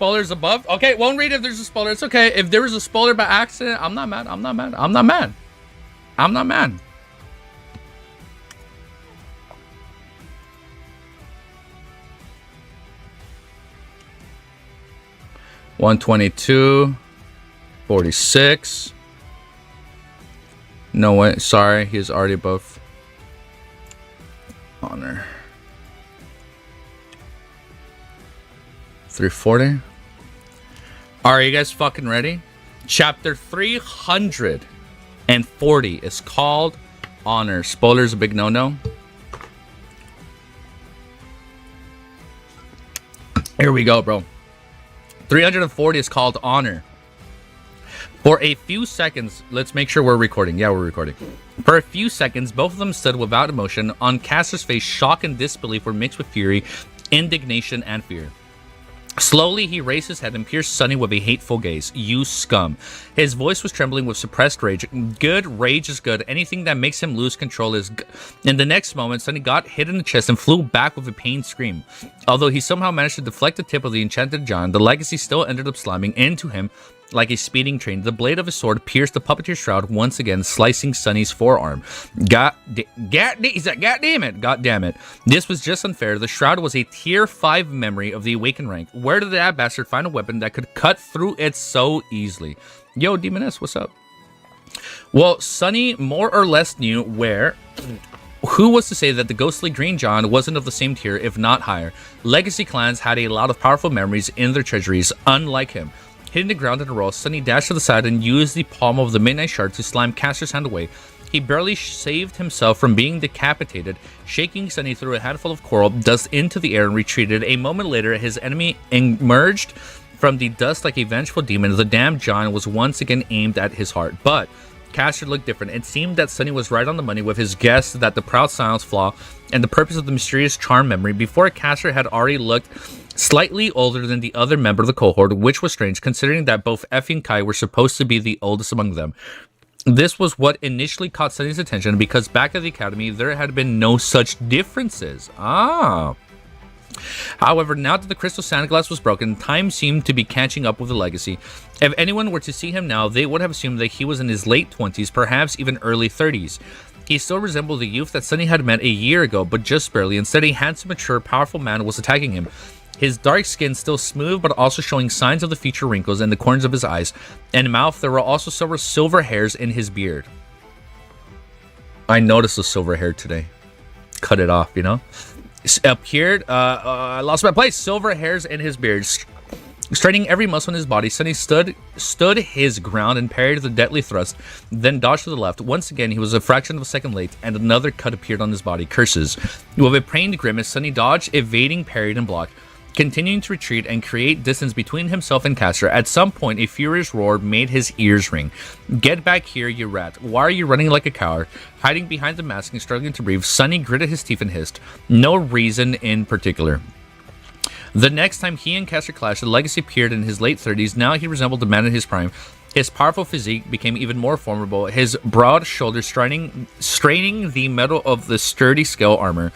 spoilers above. Okay, won't read if there's a spoiler. It's okay. If there was a spoiler by accident, I'm not mad. I'm not mad. I'm not mad. I'm not mad. $122, 46. No way. Sorry, he's already above honor. 340. Are you guys fucking ready? Chapter 340 is called Honor. Spoilers a big no-no. Here we go, bro. 340 is called Honor. For a few seconds, let's make sure we're recording. Yeah, we're recording. For a few seconds, both of them stood without emotion. On Caster's face, shock and disbelief were mixed with fury, indignation, and fear. Slowly, he raised his head and pierced Sunny with a hateful gaze. You scum. His voice was trembling with suppressed rage. Good rage is good. Anything that makes him lose control is good. In the next moment, Sunny got hit in the chest and flew back with a pained scream. Although he somehow managed to deflect the tip of the enchanted John, the legacy still ended up slamming into him like a speeding train. The blade of his sword pierced the puppeteer's shroud once again, slicing Sunny's forearm. God damn it. This was just unfair. The shroud was a tier 5 memory of the awakened rank. Where did that bastard find a weapon that could cut through it so easily? Yo, Demoness, what's up? Well, Sunny more or less knew where. Who was to say that the ghostly Green John wasn't of the same tier, if not higher? Legacy clans had a lot of powerful memories in their treasuries, unlike him. Hitting the ground in a roll, Sunny dashed to the side and used the palm of the Midnight Shard to slam Caster's hand away. He barely saved himself from being decapitated. Shaking, Sunny threw a handful of coral dust into the air and retreated. A moment later, his enemy emerged from the dust like a vengeful demon. The damned John was once again aimed at his heart. But Caster looked different. It seemed that Sunny was right on the money with his guess that the proud silence flaw and the purpose of the mysterious charm memory. Before, Caster had already looked slightly older than the other member of the cohort, which was strange considering that both Effie and Kai were supposed to be the oldest among them. This was what initially caught Sunny's attention because back at the academy there had been no such differences. However, now that the crystal sandglass was broken, time seemed to be catching up with the legacy. If anyone were to see him now, they would have assumed that he was in his late 20s, perhaps even early 30s. He still resembled the youth that Sunny had met a year ago, but just barely. Instead, a handsome, mature, powerful man was attacking him. His dark skin still smooth, but also showing signs of the future wrinkles in the corners of his eyes and mouth. There were also silver hairs in his beard. I noticed the silver hair today. Cut it off, you know? Appeared, I lost my place. Silver hairs in his beard. Straining every muscle in his body, Sunny stood his ground and parried the deadly thrust, then dodged to the left. Once again, he was a fraction of a second late, and another cut appeared on his body. Curses. With a pained grimace, Sunny dodged, evading, parried, and blocked, continuing to retreat and create distance between himself and Caster. At some point, a furious roar made his ears ring. Get back here, you rat. Why are you running like a coward? Hiding behind the mask and struggling to breathe, Sunny gritted his teeth and hissed. No reason in particular. The next time he and Caster clashed, the legacy appeared in his late 30s. Now he resembled the man in his prime. His powerful physique became even more formidable, his broad shoulders straining the metal of the sturdy scale armor.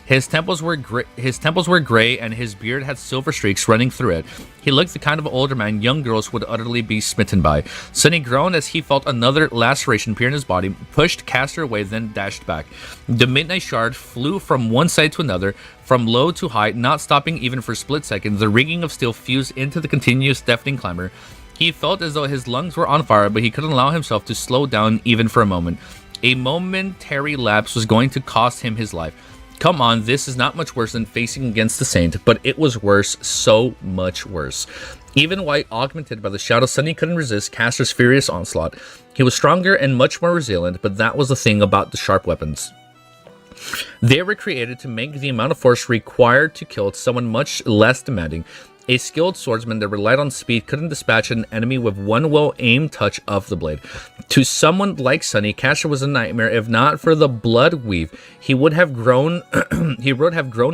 His temples were gray, and his beard had silver streaks running through it. He looked the kind of older man young girls would utterly be smitten by. Sunny groaned as he felt another laceration appear in his body, pushed Caster away, then dashed back. The Midnight Shard flew from one side to another, from low to high, not stopping even for a split second. The ringing of steel fused into the continuous deafening clamor. He felt as though his lungs were on fire, but he couldn't allow himself to slow down even for a moment. A momentary lapse was going to cost him his life. Come on, this is not much worse than facing against the Saint, but it was worse, so much worse. Even while augmented by the shadow, Sunny couldn't resist Caster's furious onslaught. He was stronger and much more resilient, but that was the thing about the sharp weapons. They were created to make the amount of force required to kill someone much less demanding. A skilled swordsman that relied on speed couldn't dispatch an enemy with one well-aimed touch of the blade. To someone like Sunny, Caster was a nightmare. If not for the blood weave, he would have grown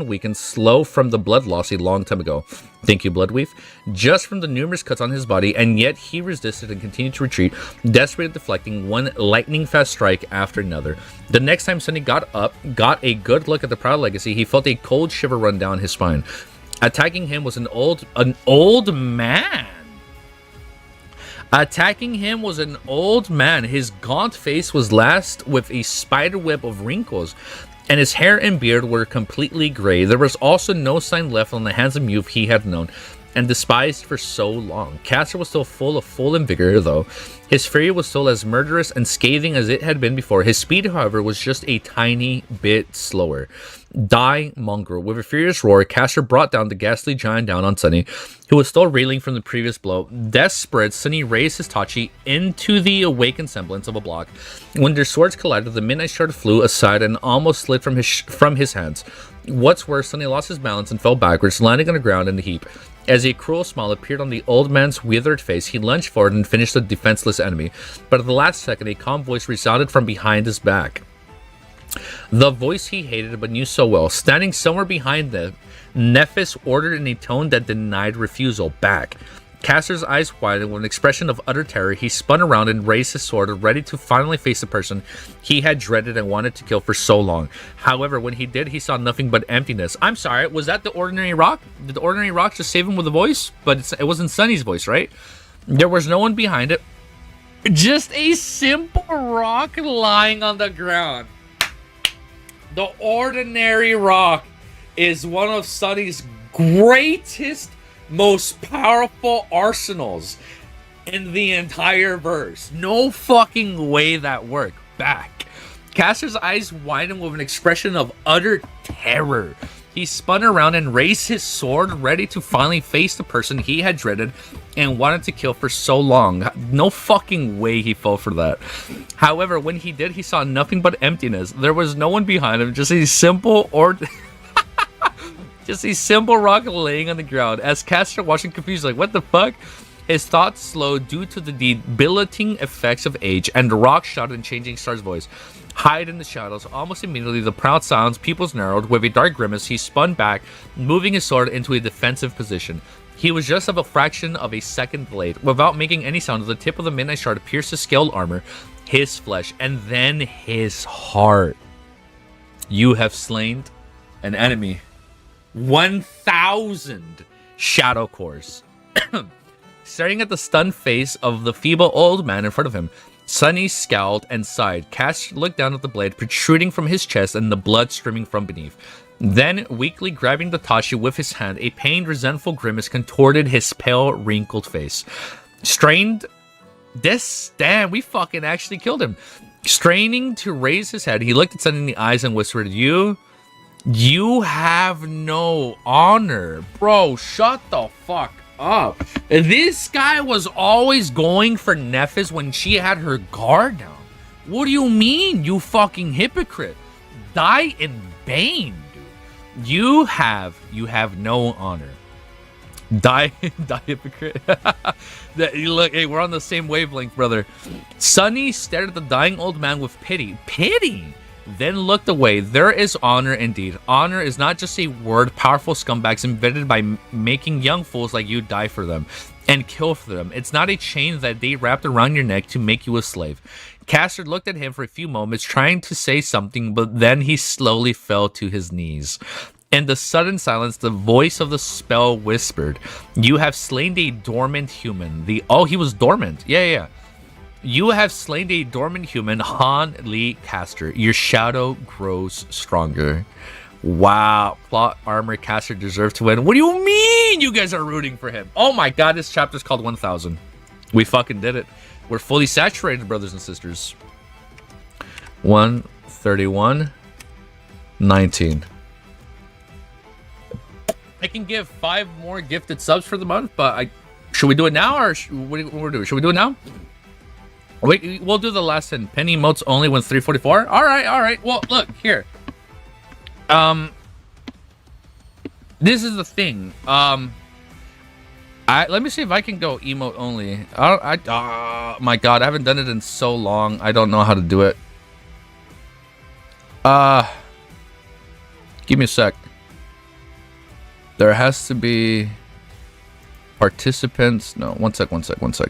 weak and slow from the blood loss a long time ago. Thank you, Bloodweave. Just from the numerous cuts on his body, and yet he resisted and continued to retreat, desperately deflecting one lightning-fast strike after another. The next time Sunny got up, got a good look at the proud legacy, he felt a cold shiver run down his spine. Attacking him was an old man. Attacking him was an old man. His gaunt face was lashed with a spider web of wrinkles, and his hair and beard were completely gray. There was also no sign left on the handsome youth he had known and despised for so long. Castor was still full of full vigor, though. His fury was still as murderous and scathing as it had been before. His speed, however, was just a tiny bit slower. Die, mongrel. With a furious roar, Castor brought down the ghastly giant down on Sunny, who was still reeling from the previous blow. Desperate, Sunny raised his Tachi into the awakened semblance of a block. When their swords collided, the midnight shard flew aside and almost slid from his hands. What's worse, Sunny lost his balance and fell backwards, landing on the ground in a heap. As a cruel smile appeared on the old man's withered face, he lunged forward and finished the defenseless enemy. But at the last second, a calm voice resounded from behind his back. The voice he hated but knew so well. Standing somewhere behind them, Nephis ordered in a tone that denied refusal. Back. Castor's eyes widened with an expression of utter terror. He spun around and raised his sword, ready to finally face the person he had dreaded and wanted to kill for so long. However, when he did, he saw nothing but emptiness. I'm sorry, was that the ordinary rock? Did the ordinary rock just save him with a voice? But it wasn't Sunny's voice, right? There was no one behind it. Just a simple rock lying on the ground. The ordinary rock is one of Sunny's greatest, most powerful arsenals in the entire verse. No fucking way that worked. Back. Castor's eyes widened with an expression of utter terror. He spun around and raised his sword, ready to finally face the person he had dreaded and wanted to kill for so long. No fucking way he fell for that. However, when he did, he saw nothing but emptiness. There was no one behind him, just a simple just a simple rock laying on the ground. As Castor watching confused, like, what the fuck? His thoughts slowed due to the debilitating effects of age, and the rock shouted in changing Star's voice. Hide in the shadows. Almost immediately, the proud sounds, pupils narrowed. With a dark grimace, he spun back, moving his sword into a defensive position. He was just of a fraction of a second delayed. Without making any sound, the tip of the midnight shard pierced his scaled armor, his flesh, and then his heart. You have slain an enemy. 1,000 shadow cores. Staring at the stunned face of the feeble old man in front of him, Sunny scowled and sighed. Castor looked down at the blade protruding from his chest and the blood streaming from beneath. Then, weakly grabbing the Tachi with his hand, a pained, resentful grimace contorted his pale, wrinkled face. Damn, we fucking actually killed him. Straining to raise his head, he looked at Sunny in the eyes and whispered, You have no honor. Bro, shut the fuck up. This guy was always going for Nephis when she had her guard down. What do you mean, you fucking hypocrite? Die in vain, dude. You have no honor. Die, hypocrite. Look, hey, we're on the same wavelength, brother. Sunny stared at the dying old man with pity. Then looked away. There is honor indeed. Honor is not just a word powerful scumbags invented by making young fools like you die for them and kill for them. It's not a chain that they wrapped around your neck to make you a slave. Castor looked at him for a few moments, trying to say something, but then he slowly fell to his knees. In the sudden silence, the voice of the spell whispered, You have slain a dormant human. Oh, he was dormant. Yeah. You have slain a dormant human, Han Lee Castor. Your shadow grows stronger. Wow. Plot armor Castor deserved to win. What do you mean you guys are rooting for him? Oh my god, this chapter's called 1000. We fucking did it. We're fully saturated, brothers and sisters. 131. 19. I can give 5 more gifted subs for the month, but should we do it now, or what do we do? Should we do it now? Wait, we'll do the last 10. Penny emotes only when 344. All right. Well, look here. This is the thing. Let me see if I can go emote only. My God, I haven't done it in so long. I don't know how to do it. Give me a sec. There has to be participants. No, one sec.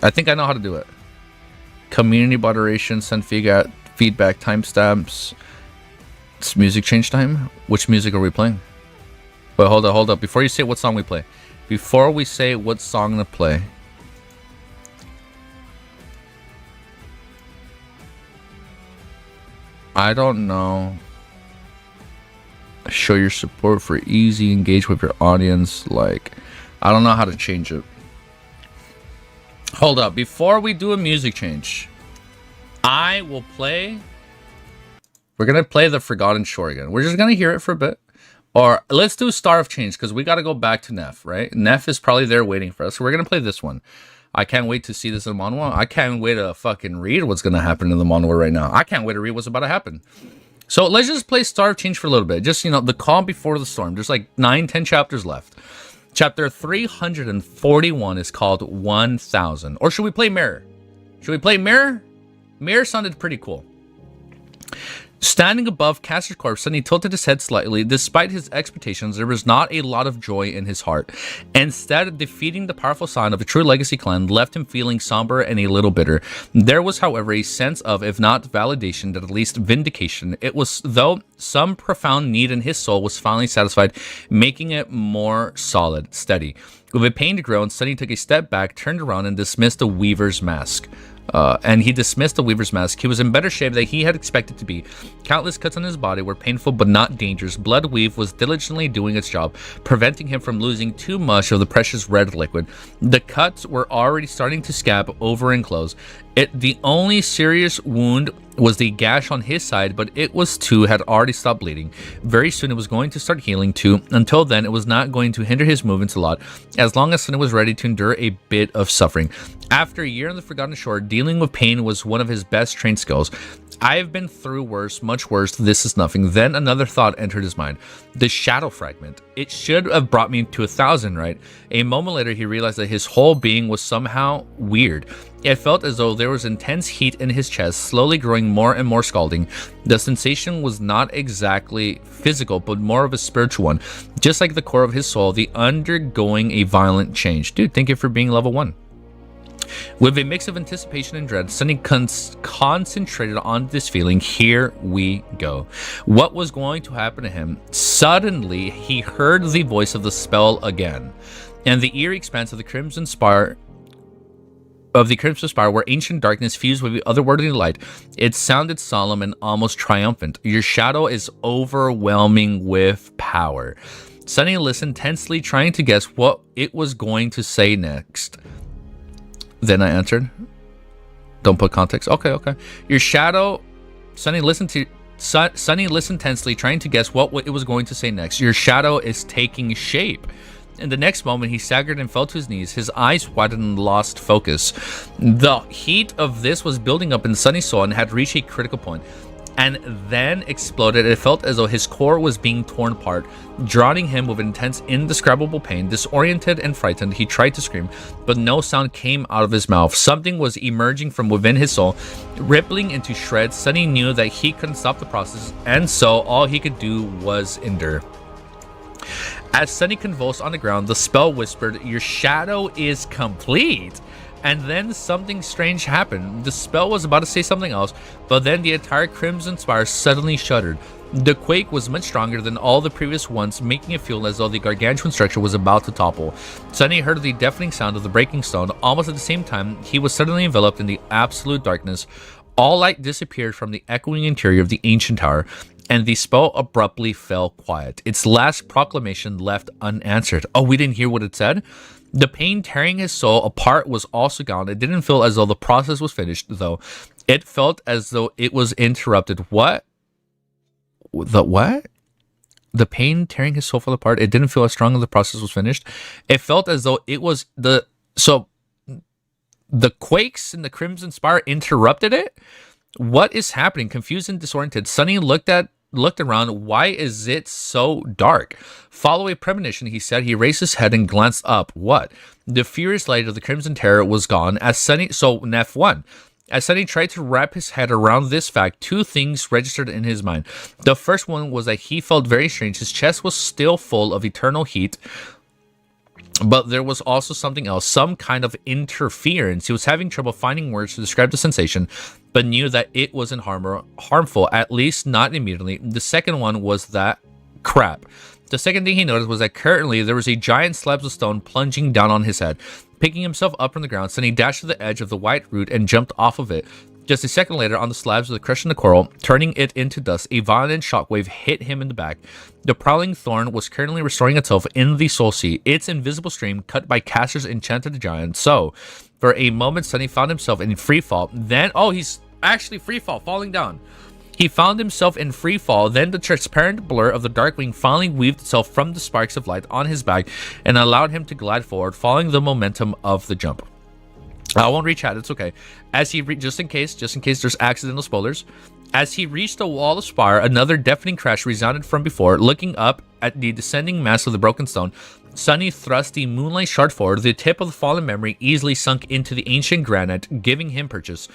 I think I know how to do it. Community moderation, send feedback, timestamps. It's music change time. Which music are we playing? Wait, hold up. Before you say what song we play. Before we say what song to play. I don't know. Show your support for easy, engage with your audience. Like, I don't know how to change it. Hold up. Before we do a music change, I will play. We're going to play the Forgotten Shore again. We're just going to hear it for a bit. Or let's do Star of Change because we got to go back to Neph, right? Neph is probably there waiting for us. So we're going to play this one. I can't wait to see this in manhwa. I can't wait to fucking read what's going to happen in the manhwa right now. I can't wait to read what's about to happen. So let's just play Star of Change for a little bit. Just, you know, the calm before the storm. There's like 9-10 chapters left. Chapter 341 is called 1000. Or should we play Mirror? Should we play Mirror? Mirror sounded pretty cool. Standing above Castor's corpse, Sunny tilted his head slightly. Despite his expectations, there was not a lot of joy in his heart. Instead, defeating the powerful sign of a true legacy clan left him feeling somber and a little bitter. There was, however, a sense of, if not validation, that at least vindication. It was though some profound need in his soul was finally satisfied, making it more solid, steady. With a pained groan, Sunny took a step back, turned around, and dismissed the Weaver's mask. He dismissed the Weaver's mask. He was in better shape than he had expected to be. Countless cuts on his body were painful but not dangerous. Blood weave was diligently doing its job, preventing him from losing too much of the precious red liquid. The cuts were already starting to scab over and close. The only serious wound was the gash on his side, but it had already stopped bleeding. Very soon it was going to start healing too. Until then, it was not going to hinder his movements a lot, as long as Sunny was ready to endure a bit of suffering. After a year on the Forgotten Shore, dealing with pain was one of his best trained skills. I have been through worse, much worse. This is nothing. Then another thought entered his mind. The shadow fragment. It should have brought me to 1000, right? A moment later, he realized that his whole being was somehow weird. It felt as though there was intense heat in his chest, slowly growing more and more scalding. The sensation was not exactly physical, but more of a spiritual one. Just like the core of his soul, the undergoing a violent change. Dude, thank you for being level 1. With a mix of anticipation and dread, Sunny concentrated on this feeling. Here we go. What was going to happen to him? Suddenly, he heard the voice of the spell again, and the eerie expanse of the Crimson Spire where ancient darkness fused with the otherworldly light. It sounded solemn and almost triumphant. Your shadow is overwhelming with power. Sunny listened tensely, trying to guess what it was going to say next. Then I answered. Don't put context. Okay. Your shadow. Sunny listened tensely, trying to guess what it was going to say next. Your shadow is taking shape. In the next moment, he staggered and fell to his knees. His eyes widened and lost focus. The heat of this was building up in Sunny's soul and had reached a critical point, and then exploded. It felt as though his core was being torn apart, drowning him with intense, indescribable pain. Disoriented and frightened, he tried to scream, but no sound came out of his mouth. Something was emerging from within his soul, rippling into shreds. Sunny knew that he couldn't stop the process, and so all he could do was endure. As Sunny convulsed on the ground, the spell whispered, "Your shadow is complete." And then something strange happened. The spell was about to say something else, but then the entire Crimson Spire suddenly shuddered. The quake was much stronger than all the previous ones, making it feel as though the gargantuan structure was about to topple. Sunny heard the deafening sound of the breaking stone. Almost at the same time, he was suddenly enveloped in the absolute darkness. All light disappeared from the echoing interior of the ancient tower, and the spell abruptly fell quiet. Its last proclamation left unanswered. Oh, we didn't hear what it said? The pain tearing his soul apart was also gone. It didn't feel as though the process was finished, though. It felt as though it was interrupted. What? What? The pain tearing his soul fell apart. It didn't feel as strong as the process was finished. It felt as though it was the quakes in the Crimson Spire interrupted it? What is happening? Confused and disoriented, Sunny looked around. Why is it so dark? Follow a premonition, he said. He raised his head and glanced up. What? The furious light of the Crimson Terror was gone. Neph won. As Sunny tried to wrap his head around this fact, two things registered in his mind. The first one was that he felt very strange. His chest was still full of eternal heat, but there was also something else, some kind of interference. He was having trouble finding words to describe the sensation, but knew that it wasn't harmful, at least not immediately. The second one was that crap. The second thing he noticed was that currently there was a giant slab of stone plunging down on his head. Picking himself up from the ground, Sunny dashed to the edge of the white root and jumped off of it. Just a second later, on the slabs of the crushing the coral, turning it into dust, a violent shockwave hit him in the back. The prowling thorn was currently restoring itself in the soul sea, its invisible stream cut by casters enchanted the giant. So, for a moment, Sunny found himself in free fall. Then, oh, he's actually free fall, falling down. He found himself in free fall. Then the transparent blur of the Darkwing finally weaved itself from the sparks of light on his back and allowed him to glide forward, following the momentum of the jump. I won't reach out, it's okay. As he just in case there's accidental spoilers. As he reached the wall of spire, another deafening crash resounded from before. Looking up at the descending mass of the broken stone, Sunny thrust the moonlight shard forward. The tip of the fallen memory easily sunk into the ancient granite, giving him purchase.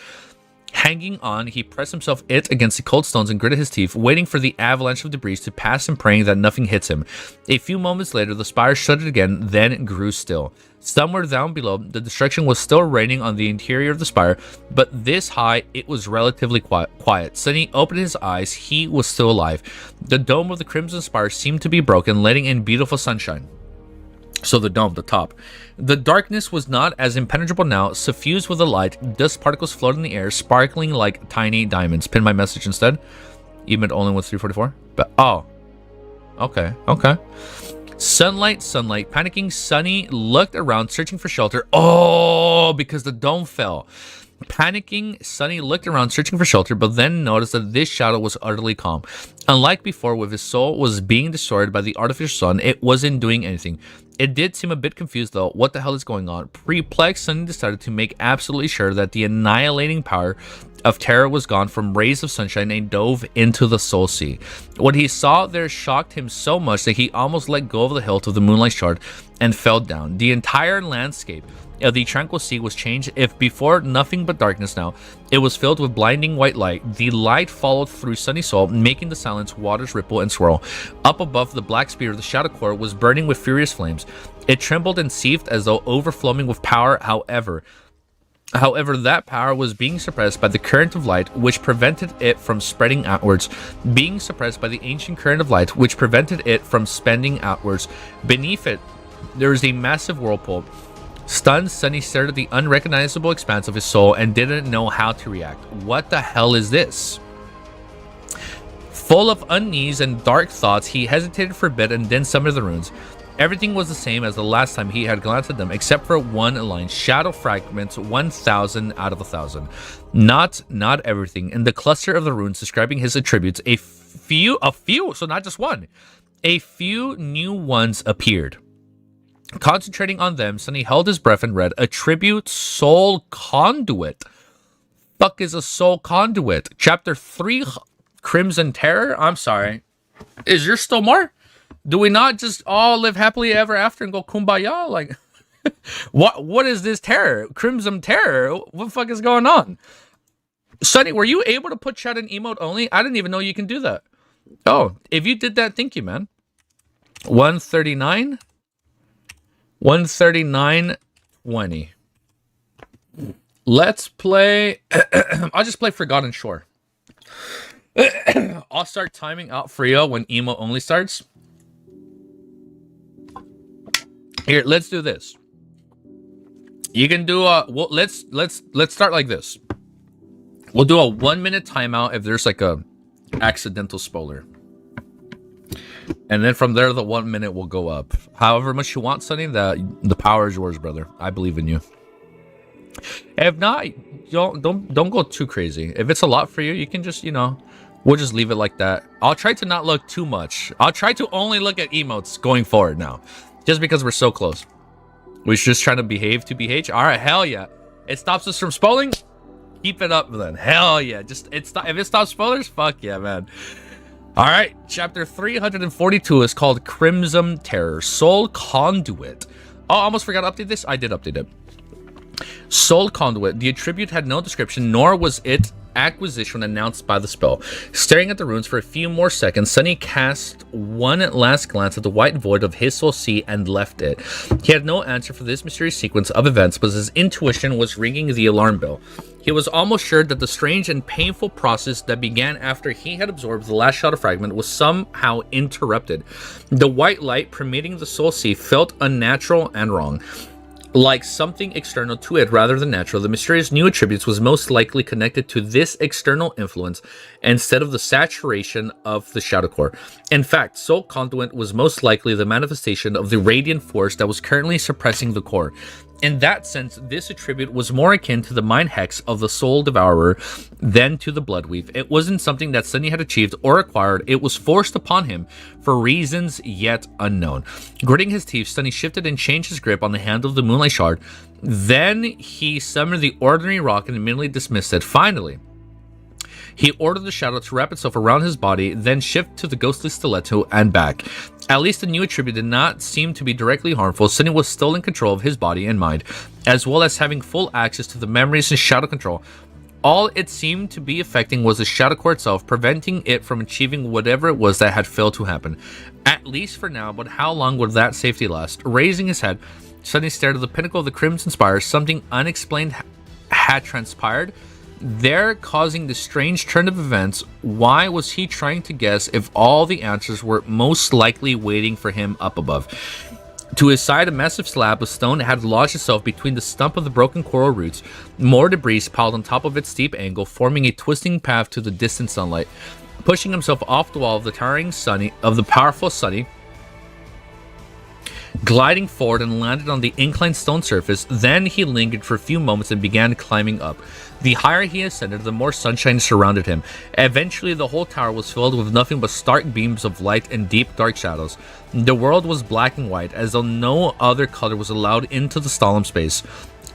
Hanging on, he pressed himself against the cold stones and gritted his teeth, waiting for the avalanche of debris to pass and praying that nothing hits him. A few moments later, the spire shuddered again, then grew still. Somewhere down below, the destruction was still raining on the interior of the spire, but this high, it was relatively quiet. Sunny opened his eyes. He was still alive. The dome of the crimson spire seemed to be broken, letting in beautiful sunshine. So the dome, the top. The darkness was not as impenetrable now, suffused with the light. Dust particles floated in the air, sparkling like tiny diamonds. Pin my message instead. Even only with 344. But oh, okay. Sunlight. Panicking, Sunny looked around, searching for shelter. Oh, because the dome fell. Panicking, Sunny looked around, searching for shelter, but then noticed that this shadow was utterly calm. Unlike before, where his soul was being destroyed by the artificial sun, it wasn't doing anything. It did seem a bit confused, though. What the hell is going on? Perplexed, Sunny decided to make absolutely sure that the annihilating power of terror was gone from rays of sunshine and dove into the soul sea. What he saw there shocked him so much that he almost let go of the hilt of the moonlight shard and fell down. The entire landscape of the tranquil sea was changed. If before nothing but darkness, now it was filled with blinding white light. The light followed through Sunny's soul, making the silence waters ripple and swirl. Up above, the black spear of the shadow core was burning with furious flames. It trembled and seethed as though overflowing with power. However, that power was being suppressed by the current of light, which prevented it from spreading outwards. Being suppressed by the ancient current of light, which prevented it from spending outwards. Beneath it, there was a massive whirlpool. Stunned, Sunny stared at the unrecognizable expanse of his soul and didn't know how to react. What the hell is this? Full of unease and dark thoughts, he hesitated for a bit and then summoned the runes. Everything was the same as the last time he had glanced at them, except for one line: shadow fragments, 1,000 out of 1,000. Not everything. In the cluster of the runes describing his attributes, a few, so not just one. A few new ones appeared. Concentrating on them, Sunny held his breath and read, Attribute Soul Conduit. Fuck is a Soul Conduit? Chapter 3, Crimson Terror? I'm sorry. Is there still more? Do we not just all live happily ever after and go kumbaya? Like, what is this terror? Crimson Terror? What the fuck is going on? Sunny, were you able to put chat in emote only? I didn't even know you can do that. Oh, if you did that, thank you, man. 139? 139.20. Let's play. I'll just play Forgotten Shore. I'll start timing out Frio when emo only starts. Here, let's do this. You can do a. Well, let's start like this. We'll do a 1 minute timeout if there's like a accidental spoiler. And then from there, the 1 minute will go up. However much you want, Sunny, the power is yours, brother. I believe in you. If not, don't go too crazy. If it's a lot for you, you can just, we'll just leave it like that. I'll try to not look too much. I'll try to only look at emotes going forward now. Just because we're so close. We're just trying to behave to BH. All right, hell yeah. It stops us from spoiling. Keep it up then. Hell yeah. If it stops spoilers, fuck yeah, man. All right, chapter 342 is called Crimson Terror, Soul Conduit. Oh, I almost forgot to update this. I did update it. Soul Conduit. The attribute had no description, nor was its acquisition announced by the spell. Staring at the runes for a few more seconds, Sunny cast one last glance at the white void of his soul sea and left it. He had no answer for this mysterious sequence of events, but his intuition was ringing the alarm bell. He was almost sure that the strange and painful process that began after he had absorbed the last shadow fragment was somehow interrupted. The white light permeating the soul sea felt unnatural and wrong. Like something external to it rather than natural, the mysterious new attributes was most likely connected to this external influence instead of the saturation of the shadow core. In fact, Soul Conduit was most likely the manifestation of the radiant force that was currently suppressing the core. In that sense, this attribute was more akin to the mind hex of the Soul Devourer than to the Bloodweave. It wasn't something that Sunny had achieved or acquired, it was forced upon him for reasons yet unknown. Gritting his teeth, Sunny shifted and changed his grip on the handle of the Moonlight Shard. Then he summoned the ordinary rock and immediately dismissed it. Finally, he ordered the shadow to wrap itself around his body, then shift to the ghostly stiletto and back. At least the new attribute did not seem to be directly harmful. Sunny was still in control of his body and mind, as well as having full access to the memories and shadow control. All it seemed to be affecting was the shadow core itself, preventing it from achieving whatever it was that had failed to happen. At least for now, but how long would that safety last? Raising his head, Sunny stared at the pinnacle of the Crimson Spire. Something unexplained had transpired there, causing the strange turn of events. Why was he trying to guess if all the answers were most likely waiting for him up above? To his side, a massive slab of stone had lodged itself between the stump of the broken coral roots. More debris piled on top of its steep angle, forming a twisting path to the distant sunlight. Pushing himself off the wall of the towering Sunny, of the powerful Sunny, gliding forward and landed on the inclined stone surface. Then he lingered for a few moments and began climbing up. The higher he ascended, the more sunshine surrounded him. Eventually, the whole tower was filled with nothing but stark beams of light and deep dark shadows. The world was black and white, as though no other color was allowed into the solemn space.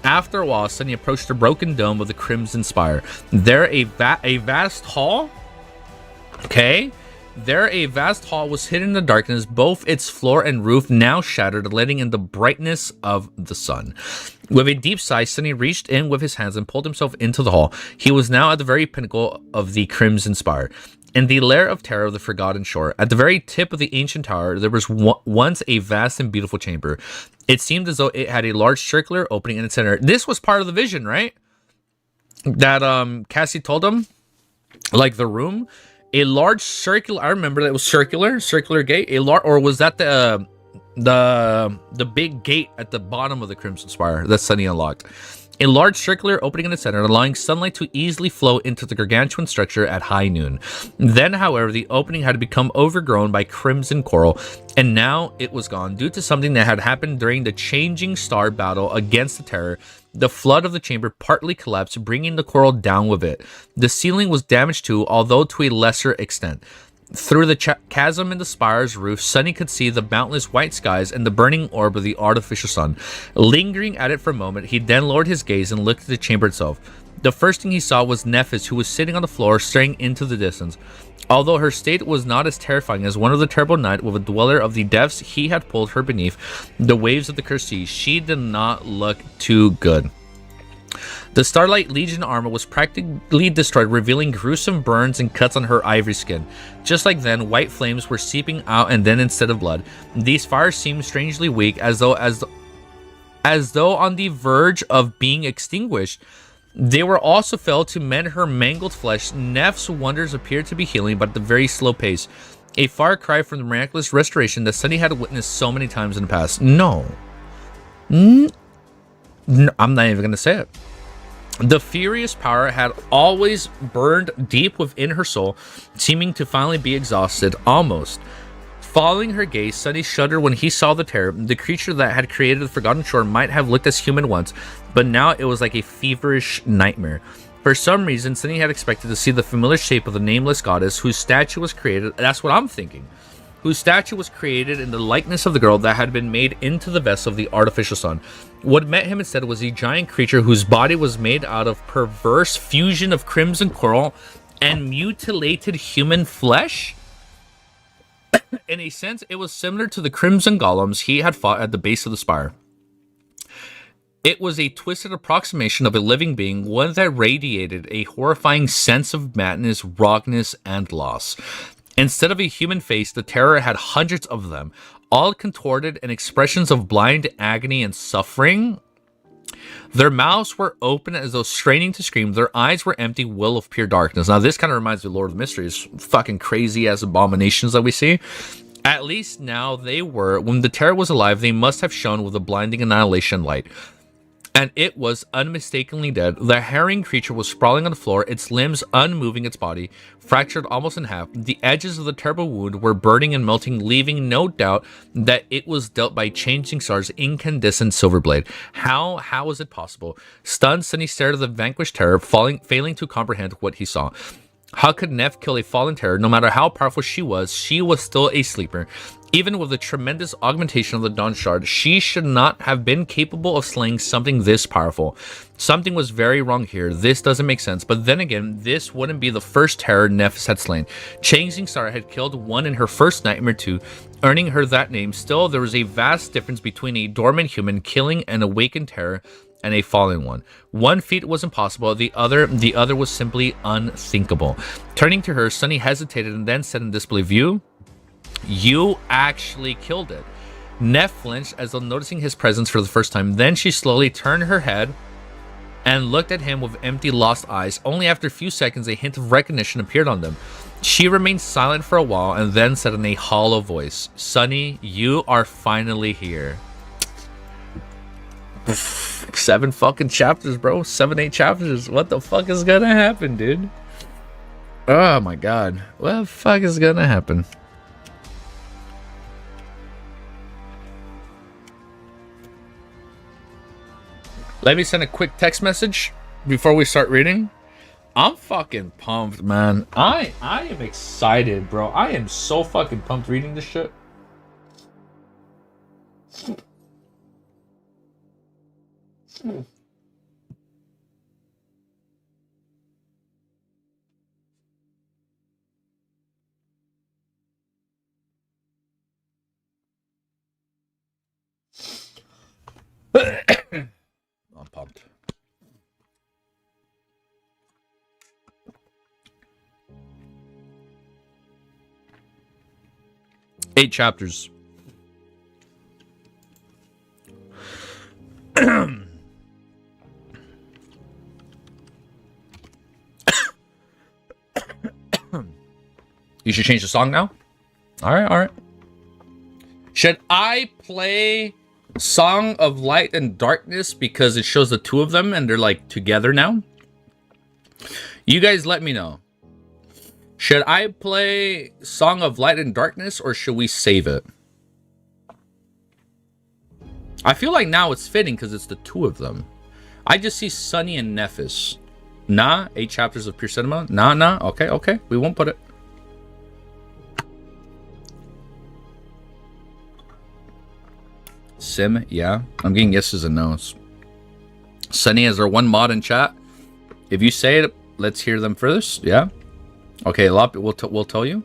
After a while, Sunny approached the broken dome of the Crimson Spire. There, a vast hall. There, a vast hall was hidden in the darkness, both its floor and roof now shattered, letting in the brightness of the sun. With a deep sigh, Sunny reached in with his hands and pulled himself into the hall. He was now at the very pinnacle of the Crimson Spire. In the lair of terror of the Forgotten Shore, at the very tip of the ancient tower, there was once a vast and beautiful chamber. It seemed as though it had a large circular opening in its center. This was part of the vision, right? That Cassie told him? Like the room? A large circular, I remember that it was circular gate. Or was that the big gate at the bottom of the Crimson Spire that Sunny unlocked? A large circular opening in the center, allowing sunlight to easily flow into the gargantuan structure at high noon. Then, however, the opening had become overgrown by crimson coral, and now it was gone due to something that had happened during the changing star battle against the Terror. The flood of the chamber partly collapsed, bringing the coral down with it. The ceiling was damaged too, although to a lesser extent. Through the chasm in the spire's roof, Sunny could see the boundless white skies and the burning orb of the artificial sun. Lingering at it for a moment, he then lowered his gaze and looked at the chamber itself. The first thing he saw was Nephis, who was sitting on the floor, staring into the distance. Although her state was not as terrifying as one of the terrible night with a dweller of the depths, he had pulled her beneath the waves of the cursed sea. She did not look too good. The Starlight Legion armor was practically destroyed, revealing gruesome burns and cuts on her ivory skin. Just like then, white flames were seeping out, and then instead of blood, these fires seemed strangely weak, as though on the verge of being extinguished. They were also failed to mend her mangled flesh. Neph's wonders appeared to be healing, but at a very slow pace. A far cry from the miraculous restoration that Sunny had witnessed so many times in the past. No, I'm not even going to say it. The furious power had always burned deep within her soul, seeming to finally be exhausted, almost. Following her gaze, Sunny shuddered when he saw the Terror. The creature that had created the Forgotten Shore might have looked as human once, but now it was like a feverish nightmare. For some reason, Sunny had expected to see the familiar shape of the nameless goddess whose statue was created. That's what I'm thinking. Whose statue was created in the likeness of the girl that had been made into the vessel of the artificial sun. What met him instead was a giant creature whose body was made out of perverse fusion of crimson coral and mutilated human flesh. In a sense, it was similar to the crimson golems he had fought at the base of the spire. It was a twisted approximation of a living being, one that radiated a horrifying sense of madness, rawness, and loss. Instead of a human face, the terror had hundreds of them, all contorted in expressions of blind agony and suffering. Their mouths were open as though straining to scream. Their eyes were empty, will of pure darkness. Now, this kind of reminds me of Lord of the Mysteries. Fucking crazy ass abominations that we see. At least now they were. When the terror was alive, they must have shone with a blinding annihilation light. And it was unmistakably dead. The harrowing creature was sprawling on the floor, its limbs unmoving, its body fractured almost in half. The edges of the terrible wound were burning and melting, leaving no doubt that it was dealt by changing stars, incandescent silver blade. How was it possible? Stunned, Sunny stared at the vanquished terror, failing to comprehend what he saw. How could Neph kill a fallen terror? No matter how powerful she was still a sleeper. Even with the tremendous augmentation of the Dawn Shard, she should not have been capable of slaying something this powerful. Something was very wrong here. This doesn't make sense. But then again, this wouldn't be the first terror Nephis had slain. Changing Star had killed one in her first nightmare too, earning her that name. Still, there was a vast difference between a dormant human killing an awakened terror and a fallen one. One feat was impossible, the other was simply unthinkable. Turning to her, Sunny hesitated and then said in disbelief, You actually killed it. Neph flinched as though noticing his presence for the first time. Then she slowly turned her head and looked at him with empty, lost eyes. Only after a few seconds, a hint of recognition appeared on them. She remained silent for a while and then said in a hollow voice, Sunny, you are finally here. 7 fucking chapters, bro. 7-8 chapters. What the fuck is gonna happen, dude? Oh my god. What the fuck is gonna happen? Let me send a quick text message before we start reading. I'm fucking pumped, man. I am excited, bro. I am so fucking pumped reading this shit. I'm pumped. Eight chapters. You should change the song now? Alright. Should I play Song of Light and Darkness because it shows the two of them and they're like together now? You guys let me know. Should I play Song of Light and Darkness or should we save it? I feel like now it's fitting because it's the two of them. I just see Sunny and Nephis. Nah, 8 chapters of pure cinema. Nah. Okay. We won't put it. Sim, yeah. I'm getting yeses and nos. Sunny has our one mod in chat. If you say it, let's hear them first. Yeah. Okay, Lop, we'll tell you.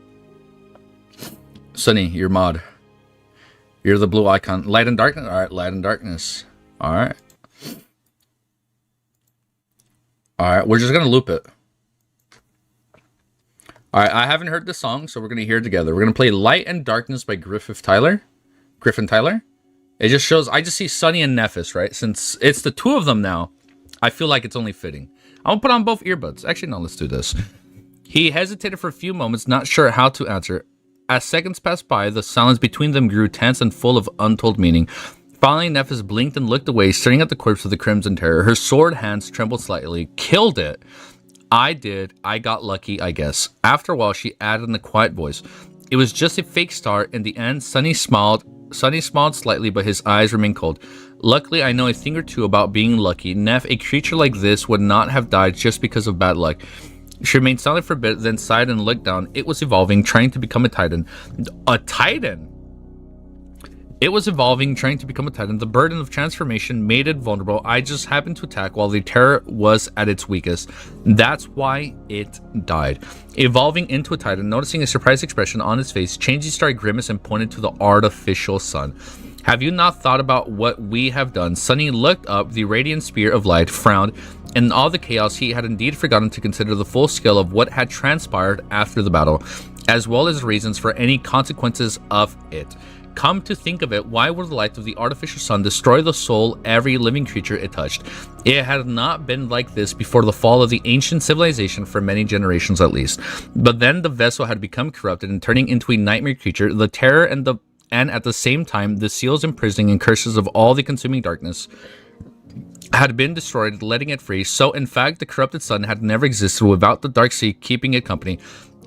Sunny, you're mod. You're the blue icon. Light and darkness. All right, light and darkness. All right. We're just gonna loop it. All right, I haven't heard the song, so we're gonna hear it together. We're gonna play Light and Darkness by Griffin Tyler. It just shows, I just see Sunny and Nephis, right? Since it's the two of them now, I feel like it's only fitting. I'm gonna put on both earbuds. Actually, no, let's do this. He hesitated for a few moments, not sure how to answer. As seconds passed by, the silence between them grew tense and full of untold meaning. Finally, Nephis blinked and looked away, staring at the corpse of the Crimson Terror. Her sword hands trembled slightly. Killed it. I did. I got lucky, I guess. After a while, she added in a quiet voice. It was just a fake start. In the end, Sunny smiled slightly, but his eyes remained cold. Luckily, I know a thing or two about being lucky. Neph, a creature like this would not have died just because of bad luck. She remained silent for a bit, then sighed and looked down. It was evolving, trying to become a titan. A titan? It was evolving, trying to become a titan. The burden of transformation made it vulnerable. I just happened to attack while the terror was at its weakest. That's why it died. Evolving into a titan, noticing a surprised expression on its face, Changing started grimace and pointed to the artificial sun. Have you not thought about what we have done? Sunny looked up the radiant spear of light, frowned. In all the chaos, he had indeed forgotten to consider the full scale of what had transpired after the battle, as well as reasons for any consequences of it. Come to think of it, why would the light of the artificial sun destroy the soul every living creature it touched? It had not been like this before the fall of the ancient civilization for many generations at least. But then the vessel had become corrupted and turning into a nightmare creature, the terror and at the same time the seals imprisoning and curses of all the consuming darkness had been destroyed, letting it free. So in fact, the corrupted sun had never existed without the dark sea keeping it company.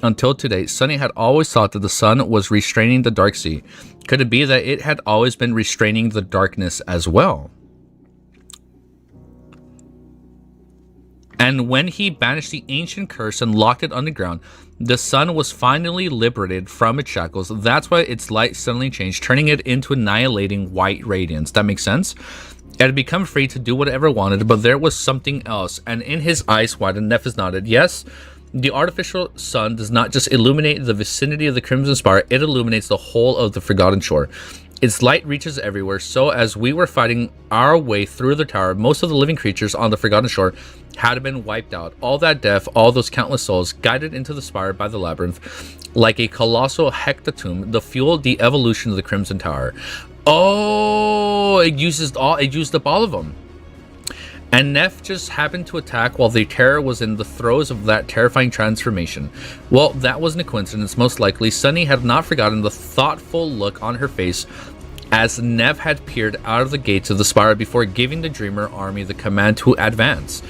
Until today, Sunny had always thought that the sun was restraining the dark sea. Could it be that it had always been restraining the darkness as well? And when he banished the ancient curse and locked it underground, the sun was finally liberated from its shackles. That's why its light suddenly changed, turning it into annihilating white radiance. That makes sense? It had become free to do whatever it wanted, but there was something else. And in his eyes widened, Nephis nodded. Yes, the artificial sun does not just illuminate the vicinity of the Crimson Spire, it illuminates the whole of the Forgotten Shore. Its light reaches everywhere, so as we were fighting our way through the tower, most of the living creatures on the Forgotten Shore had been wiped out. All that death, all those countless souls, guided into the spire by the labyrinth, like a colossal hecatotomb, the fueled the evolution of the Crimson Tower. Oh, it used up all of them. And Neff just happened to attack while the terror was in the throes of that terrifying transformation. Well, that wasn't a coincidence, most likely. Sunny had not forgotten the thoughtful look on her face as Neff had peered out of the gates of the spire before giving the Dreamer army the command to advance.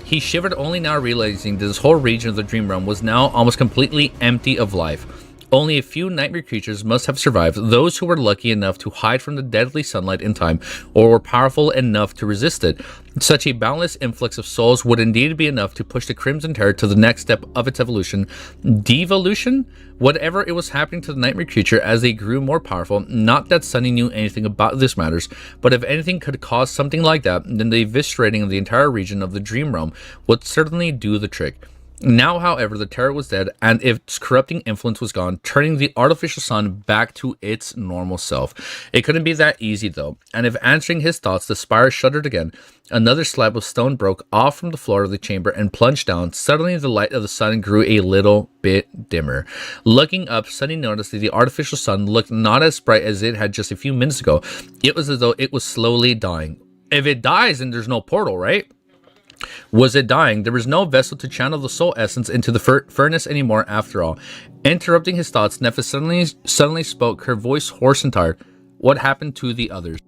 He shivered, only now realizing that this whole region of the Dream Realm was now almost completely empty of life. Only a few nightmare creatures must have survived, those who were lucky enough to hide from the deadly sunlight in time, or were powerful enough to resist it. Such a boundless influx of souls would indeed be enough to push the Crimson Terror to the next step of its evolution. Devolution? Whatever it was happening to the nightmare creature as they grew more powerful, not that Sunny knew anything about this matters, but if anything could cause something like that, then the eviscerating of the entire region of the Dream Realm would certainly do the trick. Now, however, the terror was dead, and its corrupting influence was gone, turning the artificial sun back to its normal self. It couldn't be that easy, though, and if answering his thoughts, the spire shuddered again. Another slab of stone broke off from the floor of the chamber and plunged down. Suddenly, the light of the sun grew a little bit dimmer. Looking up, Sunny noticed that the artificial sun looked not as bright as it had just a few minutes ago. It was as though it was slowly dying. If it dies, then there's no portal, right? Was it dying? There was no vessel to channel the soul essence into the furnace anymore after all. Interrupting his thoughts, Nephis suddenly spoke, her voice hoarse and tired. What happened to the others?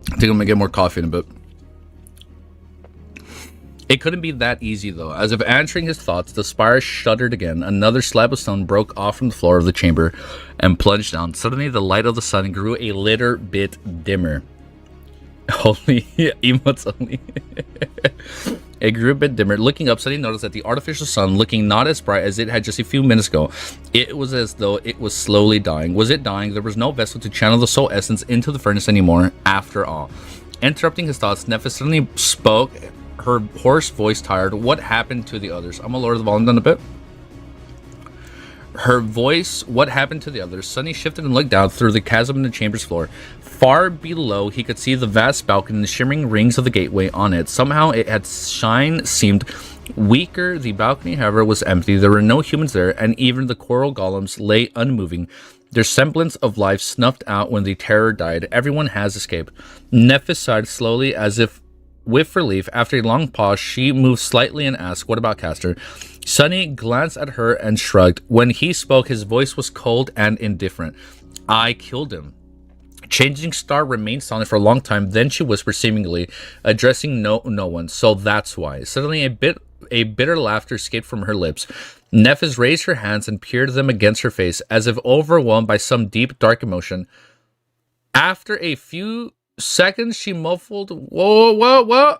I think I'm gonna get more coffee in a bit. It couldn't be that easy, though. As if answering his thoughts, the spire shuddered again. Another slab of stone broke off from the floor of the chamber and plunged down. Suddenly, the light of the sun grew a little bit dimmer. Only emotes only. It grew a bit dimmer. Looking up, Sunny noticed that the artificial sun, looking not as bright as it had just a few minutes ago, it was as though it was slowly dying. Was it dying? There was no vessel to channel the soul essence into the furnace anymore, after all. Interrupting his thoughts, Nephis suddenly spoke, her hoarse voice tired. What happened to the others? I'm gonna lower the volume down a bit. Her voice, what happened to the others? Sunny shifted and looked down through the chasm in the chamber's floor. Far below, he could see the vast balcony and the shimmering rings of the gateway on it. Somehow, it had shine seemed weaker. The balcony, however, was empty. There were no humans there, and even the coral golems lay unmoving, their semblance of life snuffed out when the terror died. Everyone has escaped. Nephis sighed slowly, as if with relief. After a long pause, she moved slightly and asked, "What about Castor?" Sunny glanced at her and shrugged. When he spoke, his voice was cold and indifferent. "I killed him." Changing Star remained silent for a long time. Then she whispered, seemingly addressing no one. "So that's why." Suddenly, a bitter laughter escaped from her lips. Nephis raised her hands and peered them against her face, as if overwhelmed by some deep, dark emotion. After a few seconds, she muffled, "Whoa.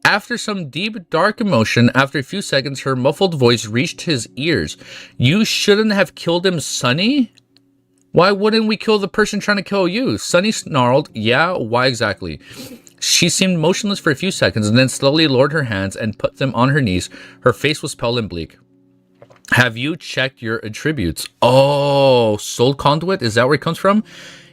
After some deep, dark emotion, after a few seconds, her muffled voice reached his ears. "You shouldn't have killed him, Sunny? Why wouldn't we kill the person trying to kill you?" Sunny snarled. "Yeah, why exactly?" She seemed motionless for a few seconds and then slowly lowered her hands and put them on her knees. Her face was pale and bleak. "Have you checked your attributes?" "Oh, soul conduit? Is that where it comes from?"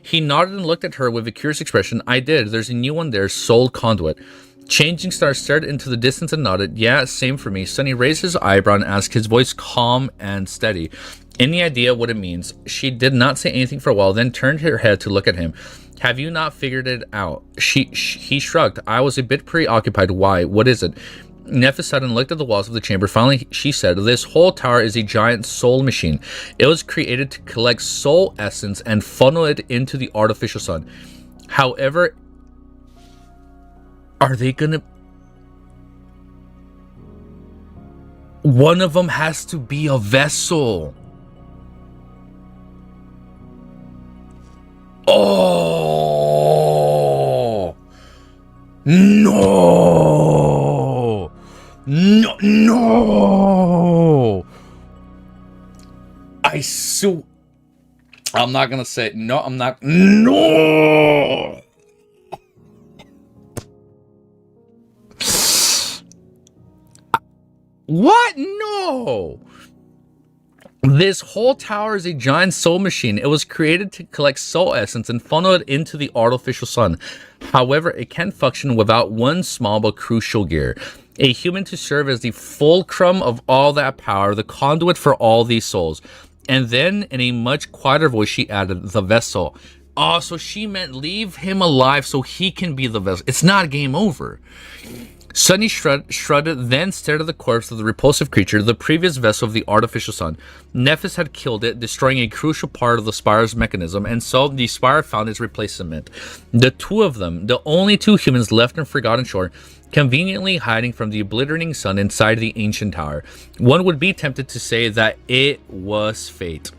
He nodded and looked at her with a curious expression. "I did. There's a new one there, soul conduit." Changing Star stared into the distance and nodded. "Yeah, same for me." Sunny raised his eyebrow and asked, his voice calm and steady, "Any idea what it means?" She did not say anything for a while, then turned her head to look at him. "Have you not figured it out?" He shrugged. "I was a bit preoccupied. Why? What is it?" Nephis sat and looked at the walls of the chamber. Finally, she said, "This whole tower is a giant soul machine. It was created to collect soul essence and funnel it into the artificial sun. However, are they gonna... One of them has to be a vessel." Oh! No! No! I'm not gonna say it. No, I'm not. No! What? No! This whole tower is a giant soul machine. It was created to collect soul essence and funnel it into the artificial sun. However, it can function without one small but crucial gear. A human to serve as the fulcrum of all that power, the conduit for all these souls. And then, in a much quieter voice, she added, "The vessel." Oh, so she meant leave him alive so he can be the vessel. It's not game over. Sunny shrugged, then stared at the corpse of the repulsive creature, the previous vessel of the artificial sun. Nephis had killed it, destroying a crucial part of the spire's mechanism, and so the spire found its replacement. The two of them, the only two humans left on Forgotten Shore, conveniently hiding from the obliterating sun inside the ancient tower. One would be tempted to say that it was fate.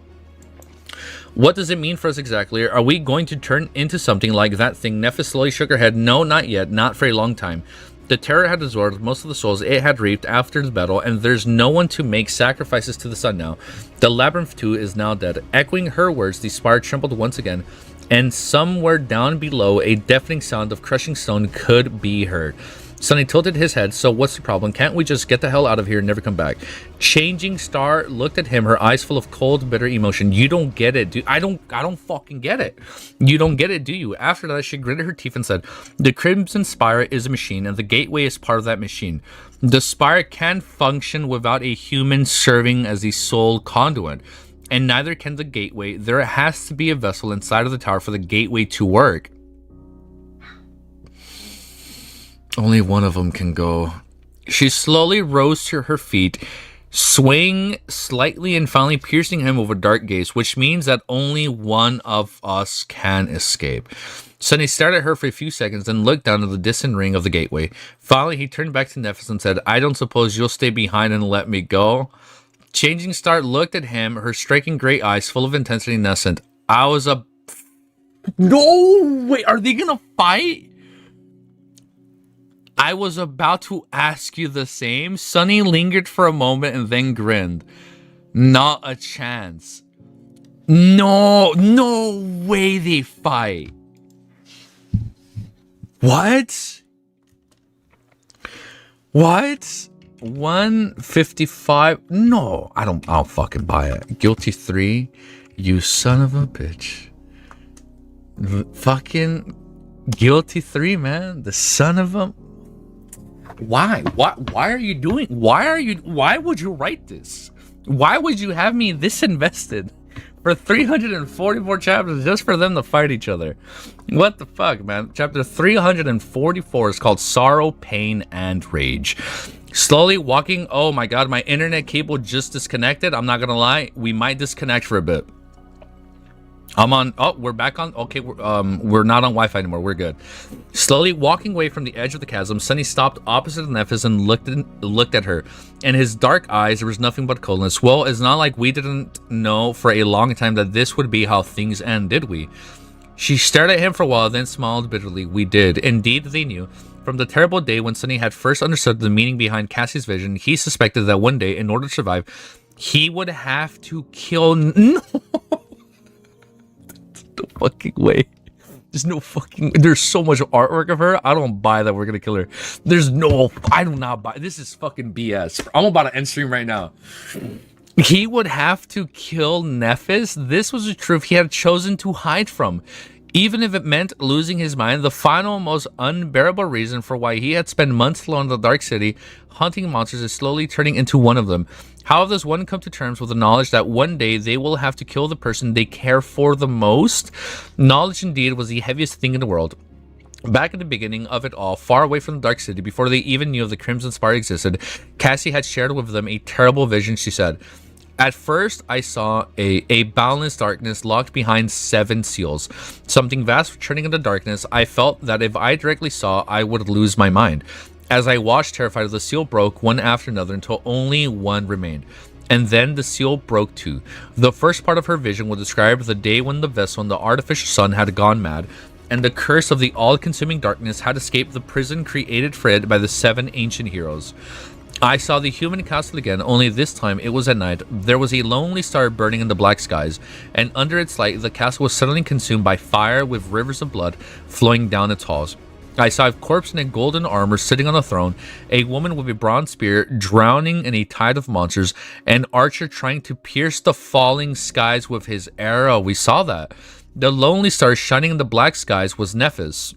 What does it mean for us exactly? Are we going to turn into something like that thing? Nephis slowly shook her head. No, not yet. Not for a long time. The terror had absorbed most of the souls it had reaped after the battle, and there's no one to make sacrifices to the sun now. The labyrinth too is now dead. Echoing her words, the spire trembled once again, and somewhere down below, a deafening sound of crushing stone could be heard. Sunny tilted his head. "So what's the problem? Can't we just get the hell out of here and never come back?" Changing Star looked at him, her eyes full of cold, bitter emotion. "You don't get it, dude. I don't fucking get it. You don't get it, do you?" After that, she gritted her teeth and said, "The Crimson Spire is a machine, and the gateway is part of that machine. The spire can't function without a human serving as the sole conduit, and neither can the gateway. There has to be a vessel inside of the tower for the gateway to work. Only one of them can go." She slowly rose to her feet, swaying slightly and finally piercing him with a dark gaze, which means that only one of us can escape. Sunny stared at her for a few seconds, then looked down at the distant ring of the gateway. Finally, he turned back to Nephis and said, "I don't suppose you'll stay behind and let me go?" Changing Star looked at him, her striking gray eyes full of intensity and innocent. "I was a No, wait, are they gonna fight? I was about to ask you the same. Sunny lingered for a moment and then grinned. Not a chance. No way they fight. What? 155? No, I'll fucking buy it. Guilty 3, you son of a bitch. Fucking Guilty 3, man. The son of a... Why are you doing... Why would you write this? Why would you have me this invested for 344 chapters just for them to fight each other? What the fuck, man? Chapter 344 is called Sorrow, Pain, and Rage. Slowly walking... Oh my god, my internet cable just disconnected. I'm not gonna lie. We might disconnect for a bit. I'm on... Oh, we're back on... Okay, we're not on Wi-Fi anymore. We're good. Slowly walking away from the edge of the chasm, Sunny stopped opposite of Nephis and looked at her. In his dark eyes, there was nothing but coldness. Well, it's not like we didn't know for a long time that this would be how things end, did we? She stared at him for a while, then smiled bitterly. We did. Indeed, they knew. From the terrible day when Sunny had first understood the meaning behind Cassie's vision, he suspected that one day, in order to survive, he would have to kill... No! No fucking way. There's no fucking... There's so much artwork of her. I don't buy that we're gonna kill her. There's no... I do not buy... This is fucking BS. I'm about to end stream right now. He would have to kill Nephis? This was the truth he had chosen to hide from. Even if it meant losing his mind, the final, most unbearable reason for why he had spent months alone in the Dark City hunting monsters is slowly turning into one of them. How does one come to terms with the knowledge that one day they will have to kill the person they care for the most? Knowledge indeed was the heaviest thing in the world. Back at the beginning of it all, far away from the Dark City, before they even knew the Crimson Spire existed, Cassie had shared with them a terrible vision. She said, "At first, I saw a boundless darkness locked behind 7 seals. Something vast returning in the darkness. I felt that if I directly saw, I would lose my mind. As I watched, terrified, the seal broke one after another until only one remained. And then the seal broke too. The first part of her vision would describe the day when the vessel and the artificial sun had gone mad, and the curse of the all-consuming darkness had escaped the prison created for it by the 7 ancient heroes. I saw the human castle again, only this time it was at night. There was a lonely star burning in the black skies, and under its light the castle was suddenly consumed by fire with rivers of blood flowing down its halls. I saw a corpse in a golden armor sitting on a throne, a woman with a bronze spear drowning in a tide of monsters, an archer trying to pierce the falling skies with his arrow." We saw that. The lonely star shining in the black skies was Nephis,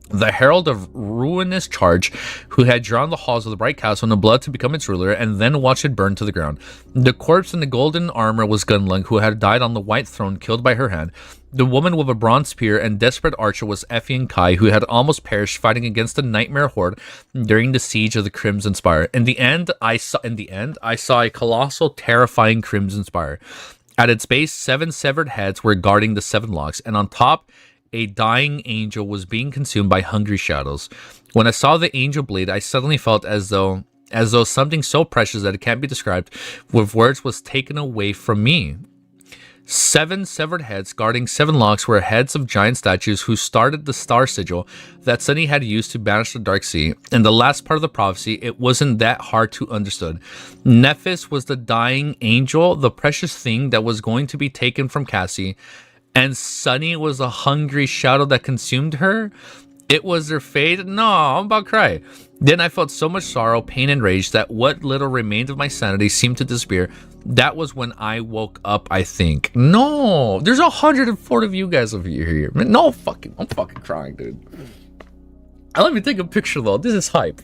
the herald of ruinous charge, who had drawn the halls of the bright castle in the blood to become its ruler and then watch it burn to the ground. The corpse in the golden armor was Gunlung, who had died on the white throne, killed by her hand. The woman with a bronze spear and desperate archer was Effie and Kai, who had almost perished fighting against the nightmare horde during the siege of the Crimson Spire. In the end, I saw a colossal, terrifying Crimson Spire. At its base, 7 severed heads were guarding the 7 locks, and on top, a dying angel was being consumed by hungry shadows. When I saw the angel bleed, I suddenly felt as though something so precious that it can't be described with words was taken away from me. 7 severed heads guarding 7 locks were heads of giant statues who started the star sigil that Sunny had used to banish the Dark Sea. In the last part of the prophecy, it wasn't that hard to understand. Nephis was the dying angel, the precious thing that was going to be taken from Cassie, and Sunny was a hungry shadow that consumed her. It was their fate. No, I'm about to cry. Then I felt so much sorrow, pain, and rage that what little remained of my sanity seemed to disappear. That was when I woke up, I think. No, there's 140 of you guys over here. No, I'm fucking crying, dude. Let me take a picture though. This is hype.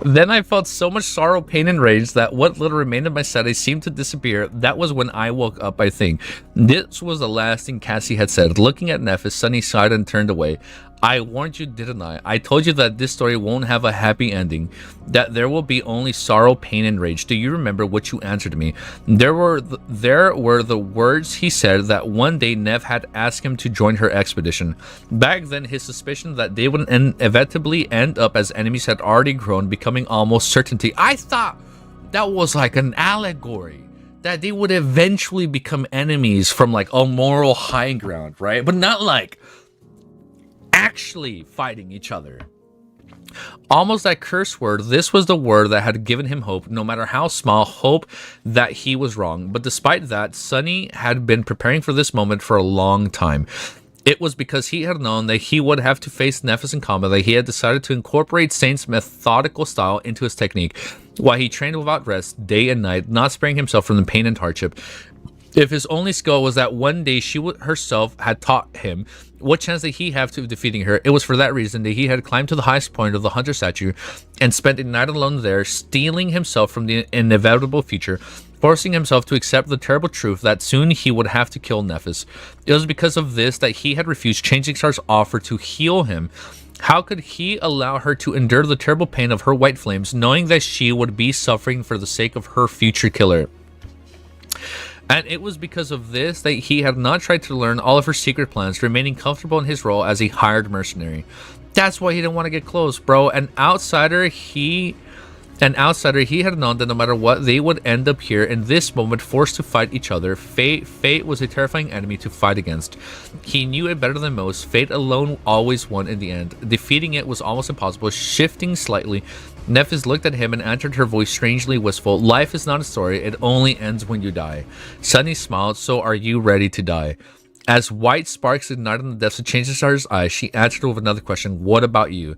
Then I felt so much sorrow, pain, and rage that what little remained of my sanity seemed to disappear. That was when I woke up, I think. This was the last thing Cassie had said. Looking at Nephis, Sunny sighed and turned away. I warned you, didn't I? I told you that this story won't have a happy ending, that there will be only sorrow, pain, and rage. Do you remember what you answered me? There were the words he said that one day Nev had asked him to join her expedition. Back then, his suspicion that they would inevitably end up as enemies had already grown, becoming almost certainty. I thought that was like an allegory that they would eventually become enemies from like a moral high ground, right? But not like actually fighting each other. Almost that curse word, this was the word that had given him hope, no matter how small, hope that he was wrong. But despite that, Sunny had been preparing for this moment for a long time. It was because he had known that he would have to face Nephis in combat that he had decided to incorporate Saint's methodical style into his technique, while he trained without rest, day and night, not sparing himself from the pain and hardship. If his only skill was that one day she herself had taught him, what chance did he have to defeating her? It was for that reason that he had climbed to the highest point of the hunter statue and spent a night alone there, steeling himself from the inevitable future, forcing himself to accept the terrible truth that soon he would have to kill Nephis. It was because of this that he had refused Changing Star's offer to heal him. How could he allow her to endure the terrible pain of her white flames, knowing that she would be suffering for the sake of her future killer? And it was because of this that he had not tried to learn all of her secret plans, remaining comfortable in his role as a hired mercenary. That's why he didn't want to get close, bro. An outsider, he had known that no matter what, they would end up here in this moment, forced to fight each other. Fate was a terrifying enemy to fight against. He knew it better than most. Fate alone always won in the end. Defeating it was almost impossible. Shifting slightly, Nephis looked at him and answered, her voice strangely wistful. Life is not a story. It only ends when you die. Sunny smiled. So are you ready to die? As white sparks ignited in the depths of Changing Star's eyes, she answered with another question. What about you?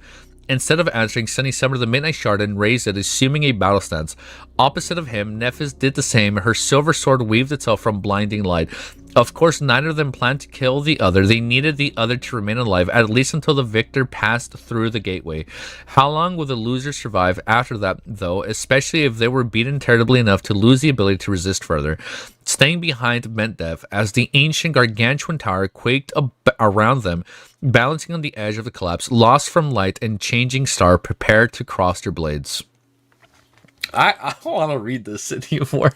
Instead of answering, Sunny summoned the Midnight Shard and raised it, assuming a battle stance. Opposite of him, Nephis did the same. Her silver sword weaved itself from blinding light. Of course, neither of them planned to kill the other. They needed the other to remain alive, at least until the victor passed through the gateway. How long would the loser survive after that, though, especially if they were beaten terribly enough to lose the ability to resist further? Staying behind meant death, as the ancient gargantuan tower quaked around them, balancing on the edge of the collapse, lost from light and Changing Star prepared to cross their blades. I don't want to read this anymore.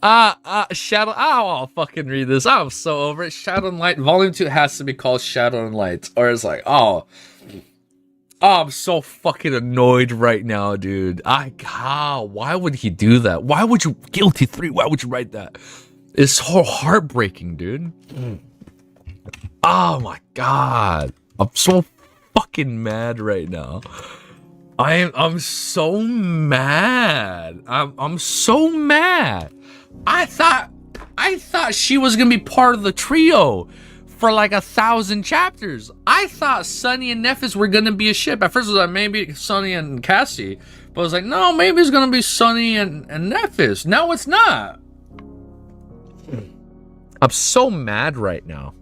Shadow. I don't want to fucking read this. I'm so over it. Shadow and Light. Volume 2 has to be called Shadow and Light. Or it's like, oh, I'm so fucking annoyed right now, dude. Why would he do that? Why would you, Guilty 3, why would you write that? It's so heartbreaking, dude. Oh my god. I'm so fucking mad right now. I'm so mad. I'm so mad. I thought she was gonna be part of the trio for like 1,000 chapters. I thought Sunny and Nephis were gonna be a ship. At first, I was like, maybe Sunny and Cassie, but I was like, no, maybe it's gonna be Sunny and Nephis. No, it's not. I'm so mad right now.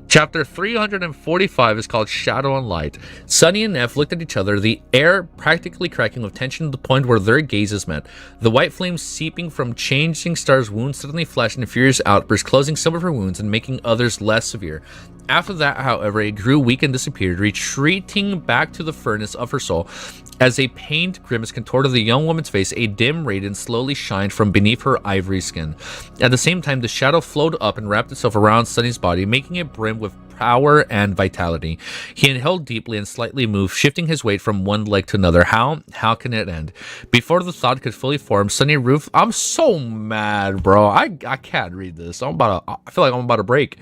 Chapter 345 is called Shadow and Light. Sunny and Neff looked at each other, the air practically cracking with tension to the point where their gazes met. The white flames seeping from Changing Star's wounds suddenly flashed in furious outbursts, closing some of her wounds and making others less severe. After that, however, it grew weak and disappeared, retreating back to the furnace of her soul. As a pained grimace contorted the young woman's face, a dim radiance slowly shined from beneath her ivory skin. At the same time, the shadow flowed up and wrapped itself around Sunny's body, making it brim with power and vitality. He inhaled deeply and slightly moved, shifting his weight from one leg to another. How can it end? Before the thought could fully form, Sunny Roof... I'm so mad, bro. I can't read this. I feel like I'm about to break.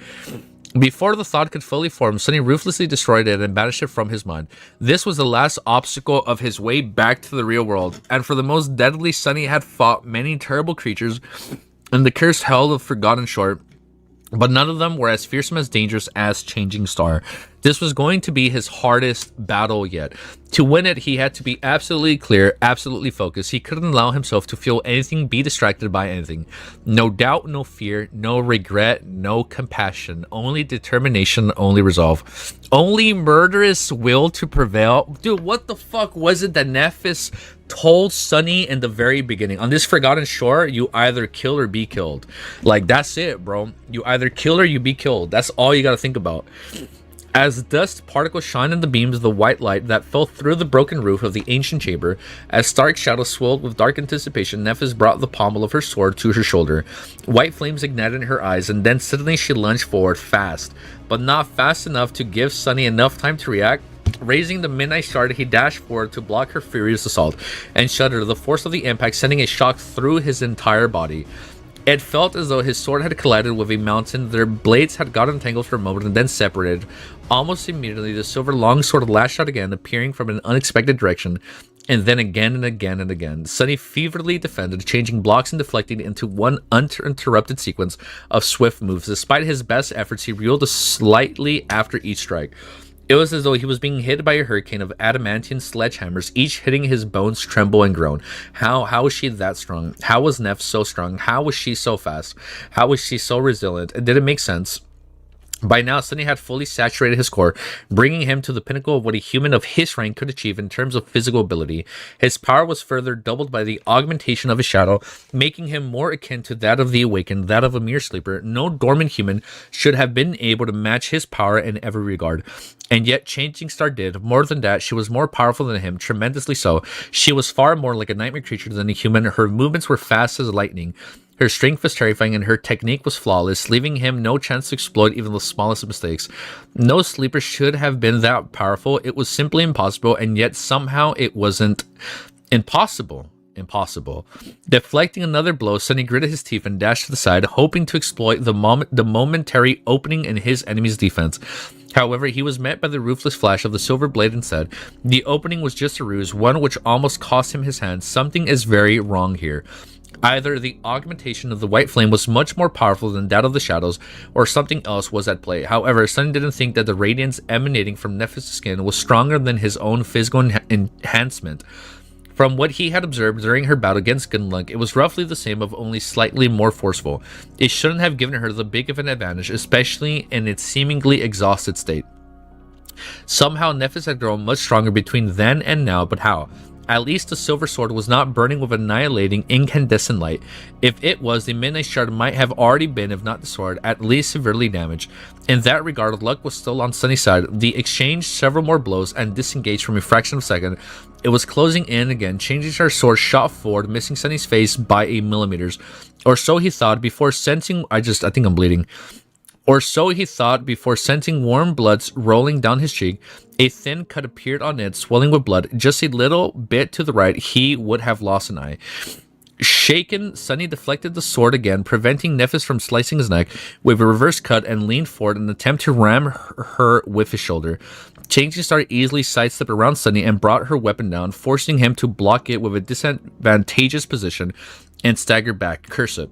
Before the thought could fully form, Sunny ruthlessly destroyed it and banished it from his mind. This was the last obstacle of his way back to the real world, and for the most deadly, Sunny had fought many terrible creatures in the cursed hell of Forgotten Shore, but none of them were as fearsome as dangerous as Changing Star. This was going to be his hardest battle yet. To win it, he had to be absolutely clear, absolutely focused. He couldn't allow himself to feel anything, be distracted by anything. No doubt, no fear, no regret, no compassion. Only determination, only resolve. Only murderous will to prevail. Dude, what the fuck was it that Nephis told Sunny in the very beginning? On this Forgotten Shore, you either kill or be killed. Like, that's it, bro. You either kill or you be killed. That's all you gotta think about. As dust particles shined in the beams of the white light that fell through the broken roof of the ancient chamber, as stark shadows swirled with dark anticipation, Nephis brought the pommel of her sword to her shoulder. White flames ignited in her eyes, and then suddenly she lunged forward fast, but not fast enough to give Sunny enough time to react. Raising the midnight shard, he dashed forward to block her furious assault and shuddered, the force of the impact sending a shock through his entire body. It felt as though his sword had collided with a mountain. Their blades had gotten entangled for a moment and then separated. Almost immediately, the silver longsword lashed out again, appearing from an unexpected direction, and then again and again and again. Sunny feverishly defended, changing blocks and deflecting into one uninterrupted sequence of swift moves. Despite his best efforts, he reeled slightly after each strike. It was as though he was being hit by a hurricane of adamantine sledgehammers, each hitting his bones tremble and groan. How was she that strong? How was Neff so strong? How was she so fast? How was she so resilient? And did it make sense? By now, Sunny had fully saturated his core, bringing him to the pinnacle of what a human of his rank could achieve in terms of physical ability. His power was further doubled by the augmentation of his shadow, making him more akin to that of the awakened, that of a mere sleeper. No dormant human should have been able to match his power in every regard. And yet, Changing Star did. More than that, she was more powerful than him, tremendously so. She was far more like a nightmare creature than a human. Her movements were fast as lightning. Her strength was terrifying and her technique was flawless, leaving him no chance to exploit even the smallest mistakes. No sleeper should have been that powerful. It was simply impossible, and yet somehow it wasn't impossible. Deflecting another blow, Sunny gritted his teeth and dashed to the side, hoping to exploit the momentary opening in his enemy's defense. However, he was met by the ruthless flash of the silver blade and said, the opening was just a ruse, one which almost cost him his hand. Something is very wrong here. Either the augmentation of the white flame was much more powerful than that of the shadows, or something else was at play. However, Sunny didn't think that the radiance emanating from Nephis' skin was stronger than his own physical enhancement. From what he had observed during her bout against Gunlunk, it was roughly the same, of only slightly more forceful. It shouldn't have given her the big of an advantage, especially in its seemingly exhausted state. Somehow Nephis had grown much stronger between then and now, but how? At least the silver sword was not burning with annihilating incandescent light. If it was, the midnight shard might have already been, if not the sword, at least severely damaged. In that regard, luck was still on Sunny's side. They exchanged several more blows and disengaged from a fraction of a second. It was closing in again. Changing Star's sword shot forward, missing Sunny's face by 8 millimeters. Or so he thought before sensing... I think I'm bleeding. Or so he thought before sensing warm bloods rolling down his cheek. A thin cut appeared on it, swelling with blood. Just a little bit to the right, he would have lost an eye. Shaken, Sunny deflected the sword again, preventing Nephis from slicing his neck with a reverse cut and leaned forward in an attempt to ram her with his shoulder. Changing Star easily sidestepped around Sunny and brought her weapon down, forcing him to block it with a disadvantageous position and stagger back. Curse it.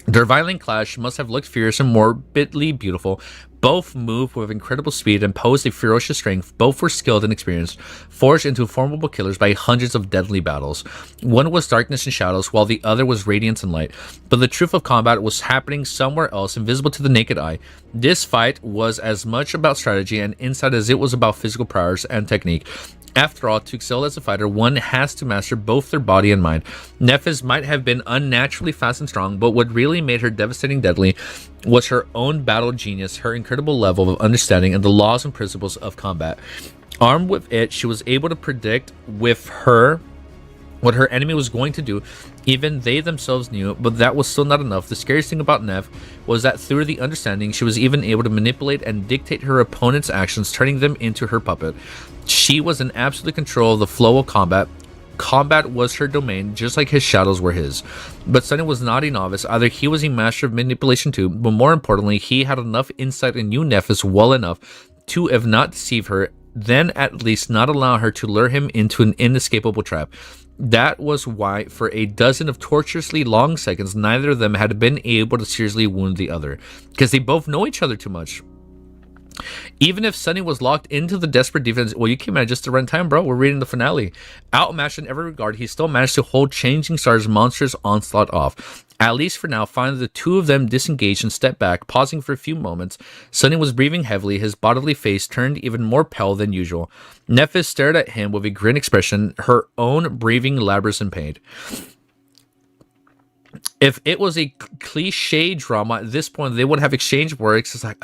Their violent clash must have looked fierce and morbidly beautiful. Both moved with incredible speed and posed a ferocious strength. Both were skilled and experienced, forged into formidable killers by hundreds of deadly battles. One was darkness and shadows, while the other was radiance and light. But the truth of combat was happening somewhere else, invisible to the naked eye. This fight was as much about strategy and insight as it was about physical prowess and technique. After all, to excel as a fighter, one has to master both their body and mind. Nephis might have been unnaturally fast and strong, but what really made her devastating deadly was her own battle genius, her incredible level of understanding, and the laws and principles of combat. Armed with it, she was able to predict with her what her enemy was going to do. Even they themselves knew, but that was still not enough. The scariest thing about Neff was that through the understanding, she was even able to manipulate and dictate her opponent's actions, turning them into her puppet. She was in absolute control of the flow of combat. Combat was her domain, just like his shadows were his. But Sunny was not a novice. Either he was a master of manipulation too, but more importantly, he had enough insight and knew Nephis well enough to, if not deceive her, then at least not allow her to lure him into an inescapable trap. That was why, for a dozen of torturously long seconds, neither of them had been able to seriously wound the other, because they both know each other too much. Even if Sunny was locked into the desperate defense, well, you came out just to run time, bro. We're reading the finale. Outmatched in every regard, he still managed to hold Changing Star's monstrous onslaught off. At least for now, finally the two of them disengaged and stepped back, pausing for a few moments. Sunny was breathing heavily, his bodily face turned even more pale than usual. Nephis stared at him with a grin expression, her own breathing laborious and pained. If it was a cliche drama, at this point, they would have exchanged words. It's like,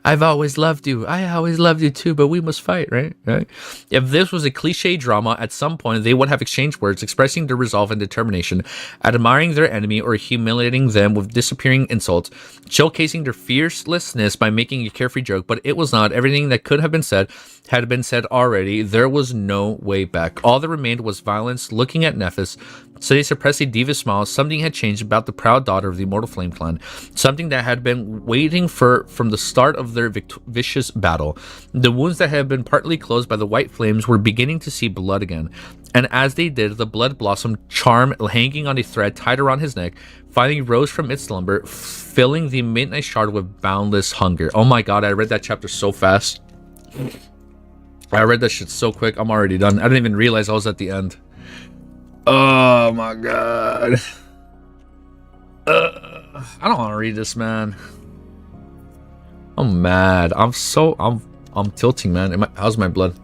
I've always loved you. I always loved you too, but we must fight, right? Right? If this was a cliche drama, at some point they would have exchanged words expressing their resolve and determination, admiring their enemy or humiliating them with disappearing insults, showcasing their fiercelessness by making a carefree joke, but it was not. Everything that could have been said had been said already. There was no way back. All that remained was violence. Looking at Nephis, so they suppressed a devious smile. Something had changed about the proud daughter of the immortal flame clan. Something that had been waiting for from the start of their vicious battle. The wounds that had been partly closed by the white flames were beginning to see blood again. And as they did, the blood blossom charm hanging on a thread tied around his neck finally rose from its slumber, filling the midnight shard with boundless hunger. Oh my god, I read that chapter so fast. I read that shit so quick. I'm already done. I didn't even realize I was at the end. Oh my god. I don't want to read this, man. I'm mad. I'm tilting, man. How's my blood?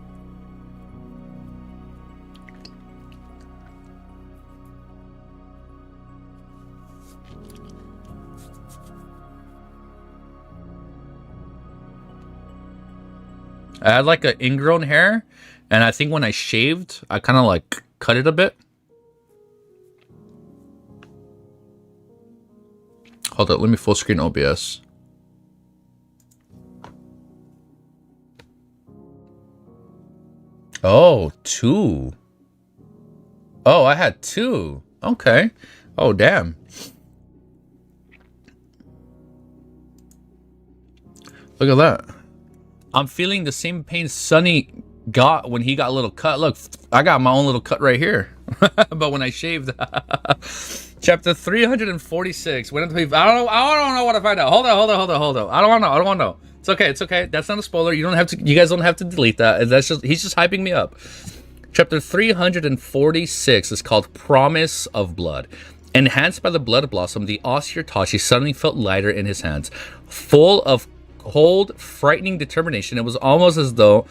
I had like an ingrown hair, and I think when I shaved, I kind of like cut it a bit. Hold up, let me full screen OBS. Oh, 2. Oh, I had 2. Okay. Oh, damn. Look at that. I'm feeling the same pain Sonny got when he got a little cut. Look, I got my own little cut right here. But when I shaved. Chapter 346. I don't know what to find out. Hold on. I don't want to know. It's okay. That's not a spoiler. You guys don't have to delete that. He's just hyping me up. Chapter 346 is called Promise of Blood. Enhanced by the blood blossom, the austere Tashi suddenly felt lighter in his hands, full of cold, frightening determination. It was almost as though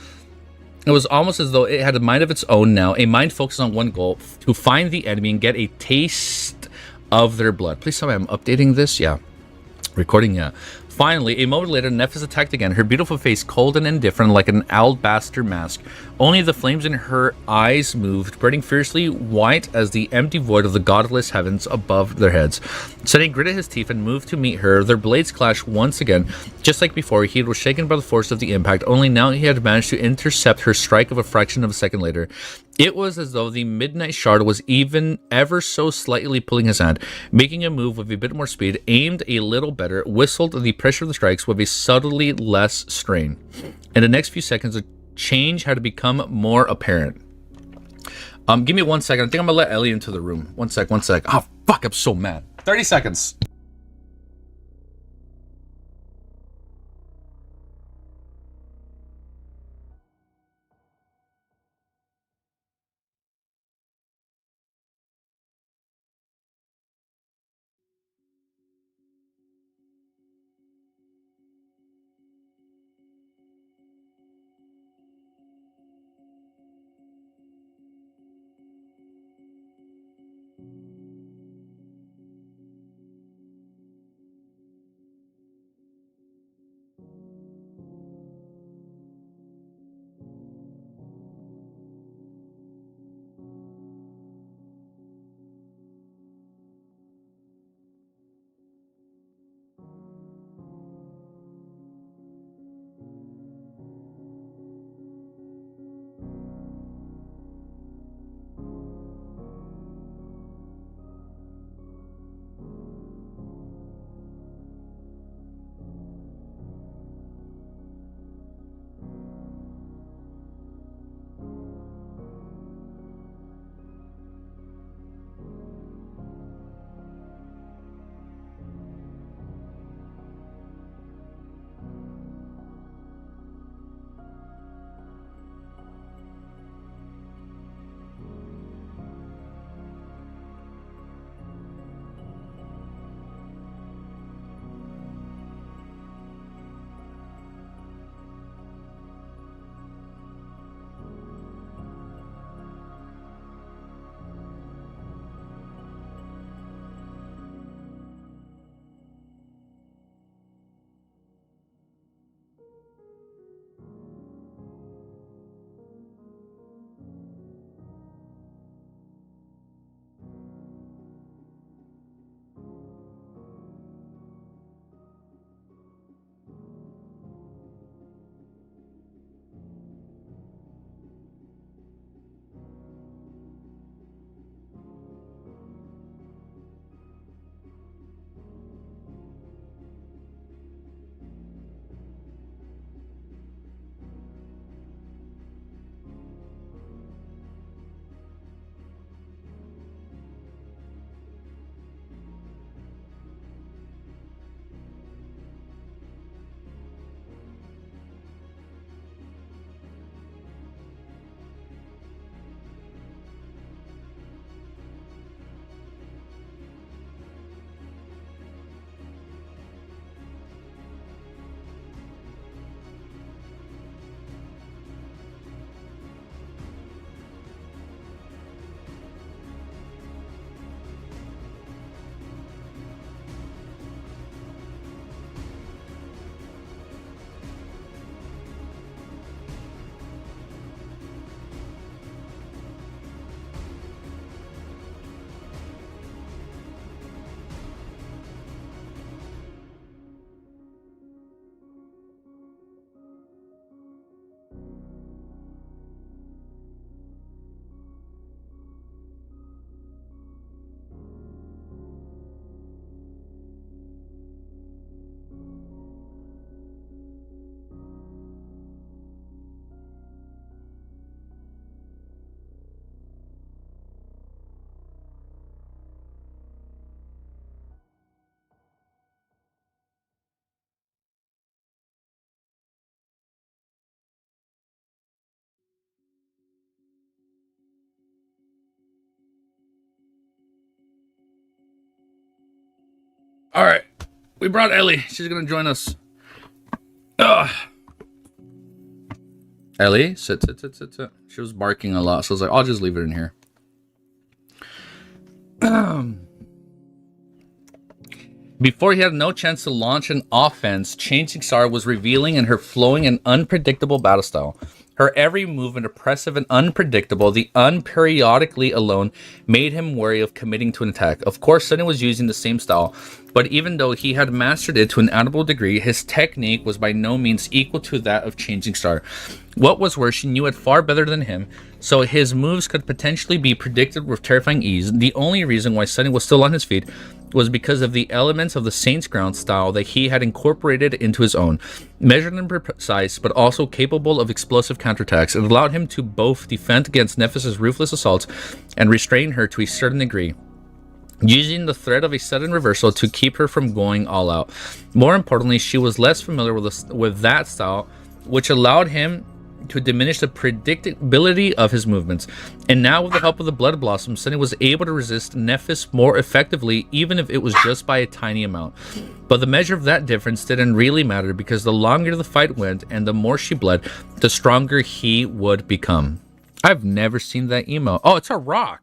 it had a mind of its own now, a mind focused on one goal: to find the enemy and get a taste of their blood. Please tell me I'm updating this. Yeah. Recording, yeah. Finally, a moment later, Nephis attacked again, her beautiful face cold and indifferent like an alabaster mask. Only the flames in her eyes moved, burning fiercely white as the empty void of the godless heavens above their heads. Sunny gritted his teeth and moved to meet her. Their blades clashed once again. Just like before, he was shaken by the force of the impact, only now he had managed to intercept her strike of a fraction of a second later. It was as though the midnight shard was even ever so slightly pulling his hand, making a move with a bit more speed, aimed a little better, whistled the pressure of the strikes with a subtly less strain. In the next few seconds, the change had become more apparent. Give me 1 second. I think I'm gonna let Ellie into the room. One sec. Oh, fuck, I'm so mad. 30 seconds. All right, we brought Ellie. She's gonna join us. Ugh. Ellie, sit. She was barking a lot, so I was like, I'll just leave it in here. Before he had no chance to launch an offense, Changing Star was revealing in her flowing and unpredictable battle style. Her every movement oppressive and unpredictable, the unperiodically alone made him wary of committing to an attack. Of course, Sunny was using the same style, but even though he had mastered it to an admirable degree, his technique was by no means equal to that of Changing Star. What was worse, she knew it far better than him, so his moves could potentially be predicted with terrifying ease. The only reason why Sunny was still on his feet was because of the elements of the Saint's Ground style that he had incorporated into his own. Measured and precise, but also capable of explosive counterattacks, it allowed him to both defend against Nephis' ruthless assaults and restrain her to a certain degree, using the threat of a sudden reversal to keep her from going all out. More importantly, she was less familiar with that style, which allowed him to diminish the predictability of his movements. And now, with the help of the Blood Blossom, Sunny was able to resist Nephis more effectively, even if it was just by a tiny amount. But the measure of that difference didn't really matter, because the longer the fight went and the more she bled, the stronger he would become. I've never seen that emo. Oh, it's a rock.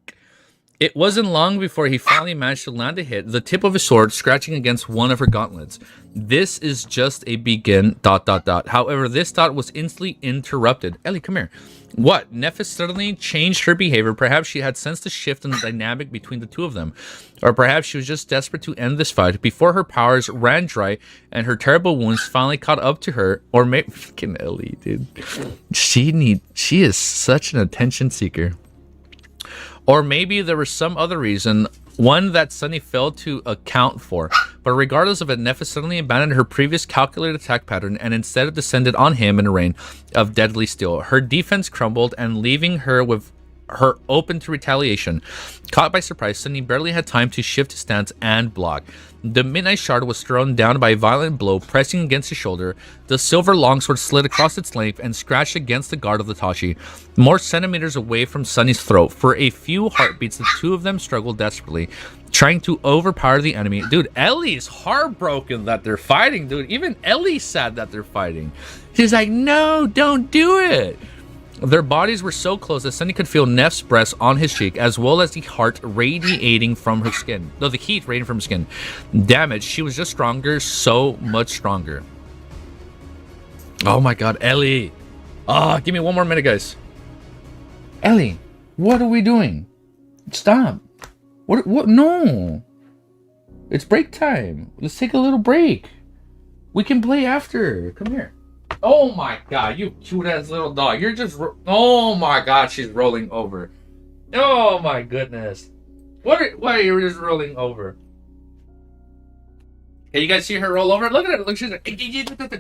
It wasn't long before he finally managed to land a hit, the tip of his sword scratching against one of her gauntlets. This is just a begin, ... However, this thought was instantly interrupted. Ellie, come here. What? Nephis suddenly changed her behavior. Perhaps she had sensed a shift in the dynamic between the two of them. Or perhaps she was just desperate to end this fight before her powers ran dry and her terrible wounds finally caught up to her. Or maybe... Fucking Ellie, dude. She is such an attention seeker. Or maybe there was some other reason, one that Sunny failed to account for. But regardless of it, Nephis suddenly abandoned her previous calculated attack pattern and instead descended on him in a rain of deadly steel. Her defense crumbled, and leaving her with her open to retaliation. Caught by surprise, Sunny barely had time to shift his stance and block. The Midnight Shard was thrown down by a violent blow, pressing against his shoulder. The silver longsword slid across its length and scratched against the guard of the Tachi, more centimeters away from Sunny's throat. For a few heartbeats, the two of them struggled desperately, trying to overpower the enemy. Dude, Ellie's heartbroken that they're fighting, dude. Even Ellie's sad that they're fighting. She's like, no, don't do it. Their bodies were so close that Sunny could feel Neff's breast on his cheek, as well as the heart radiating from her skin. No, the heat radiating from her skin. Damn it, she was just stronger, so much stronger. Oh my god, Ellie. Give me one more minute, guys. Ellie, what are we doing? Stop. What? No. It's break time. Let's take a little break. We can play after. Come here. Oh my god, you cute ass little dog. You're just... Oh my god, she's rolling over. Oh my goodness. Why are you just rolling over? Can you guys see her roll over? Look at her. Look, she's like...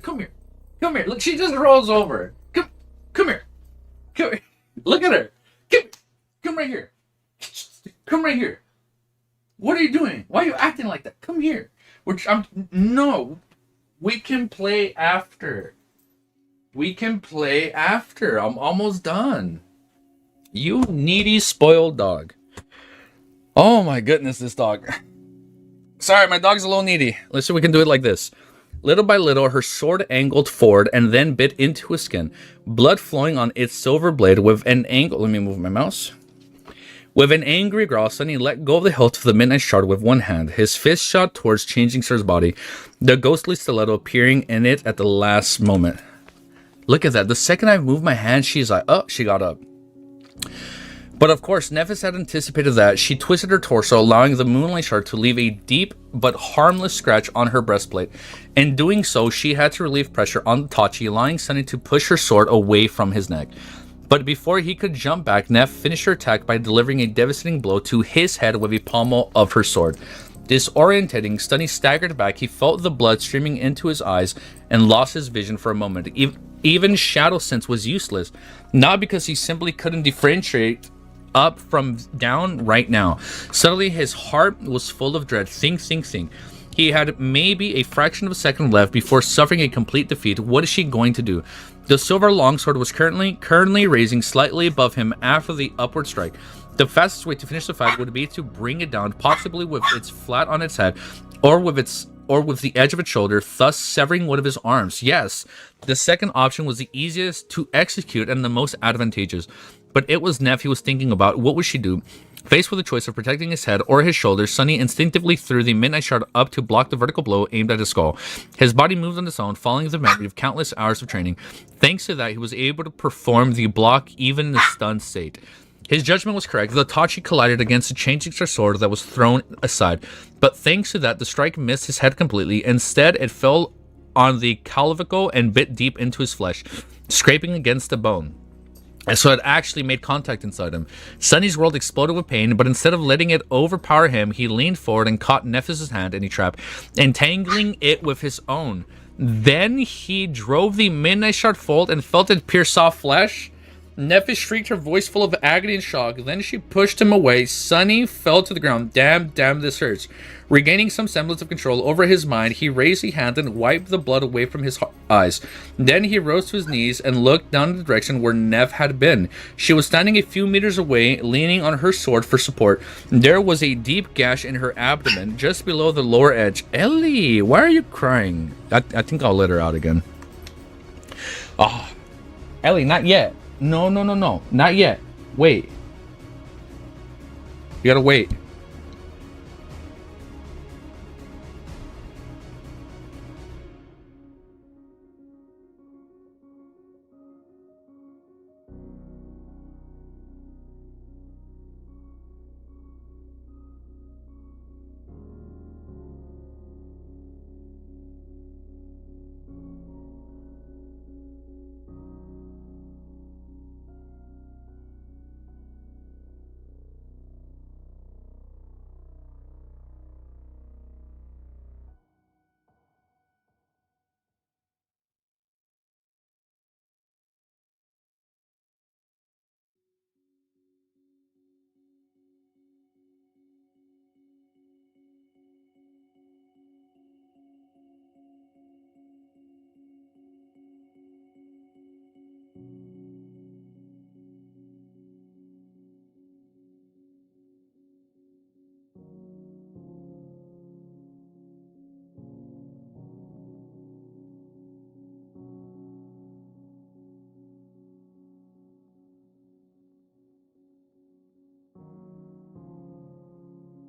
Come here. Come here. Look, she just rolls over. Come here. Come here. Look at her. Come right here. Come right here. What are you doing? Why are you acting like that? Come here. No. We can play after. We can play after. I'm almost done. You needy, spoiled dog. Oh my goodness, this dog. Sorry, my dog's a little needy. Let's see if we can do it like this. Little by little, her sword angled forward and then bit into his skin. Blood flowing on its silver blade with an angle... Let me move my mouse. With an angry growl, Sunny let go of the hilt of the Midnight Shard with one hand. His fist shot towards Changing Star's body, the ghostly stiletto appearing in it at the last moment. Look at that. The second I moved my hand, she's like, oh, she got up. But of course, Nephis had anticipated that. She twisted her torso, allowing the Moonlight Shard to leave a deep but harmless scratch on her breastplate. In doing so, she had to relieve pressure on the Tachi, allowing Sunny to push her sword away from his neck. But before he could jump back, Neph finished her attack by delivering a devastating blow to his head with a pommel of her sword. Disorientating, Sunny staggered back. He felt the blood streaming into his eyes and lost his vision for a moment. Even Shadow Sense was useless, not because he simply couldn't differentiate up from down right now. Suddenly, his heart was full of dread. Think. He had maybe a fraction of a second left before suffering a complete defeat. What is she going to do? The silver longsword was currently raising slightly above him after the upward strike. The fastest way to finish the fight would be to bring it down, possibly with its flat on its head, or with the edge of its shoulder, thus severing one of his arms. Yes, the second option was the easiest to execute and the most advantageous. But it was Neff he was thinking about. What would she do? Faced with the choice of protecting his head or his shoulders, Sunny instinctively threw the midnight shard up to block the vertical blow aimed at his skull. His body moved on its own, following the memory of countless hours of training. Thanks to that, he was able to perform the block even in a stunned state. His judgment was correct. The Tachi collided against the changing star sword that was thrown aside, but thanks to that, the strike missed his head completely. Instead, it fell on the clavicle and bit deep into his flesh, scraping against the bone. And so it actually made contact inside him. Sunny's world exploded with pain, but instead of letting it overpower him, he leaned forward and caught Nephis' hand in a trap, entangling it with his own. Then he drove the midnight shard forward and felt it pierce soft flesh. Nephis shrieked, her voice full of agony and shock. Then she pushed him away. Sunny fell to the ground. Damn, this hurts. Regaining some semblance of control over his mind, he raised a hand and wiped the blood away from his eyes. Then he rose to his knees and looked down in the direction where Nev had been. She was standing a few meters away, leaning on her sword for support. There was a deep gash in her abdomen, just below the lower edge. Ellie, why are you crying? I think I'll let her out again. Oh, Ellie, not yet. No. Not yet. Wait. You gotta wait.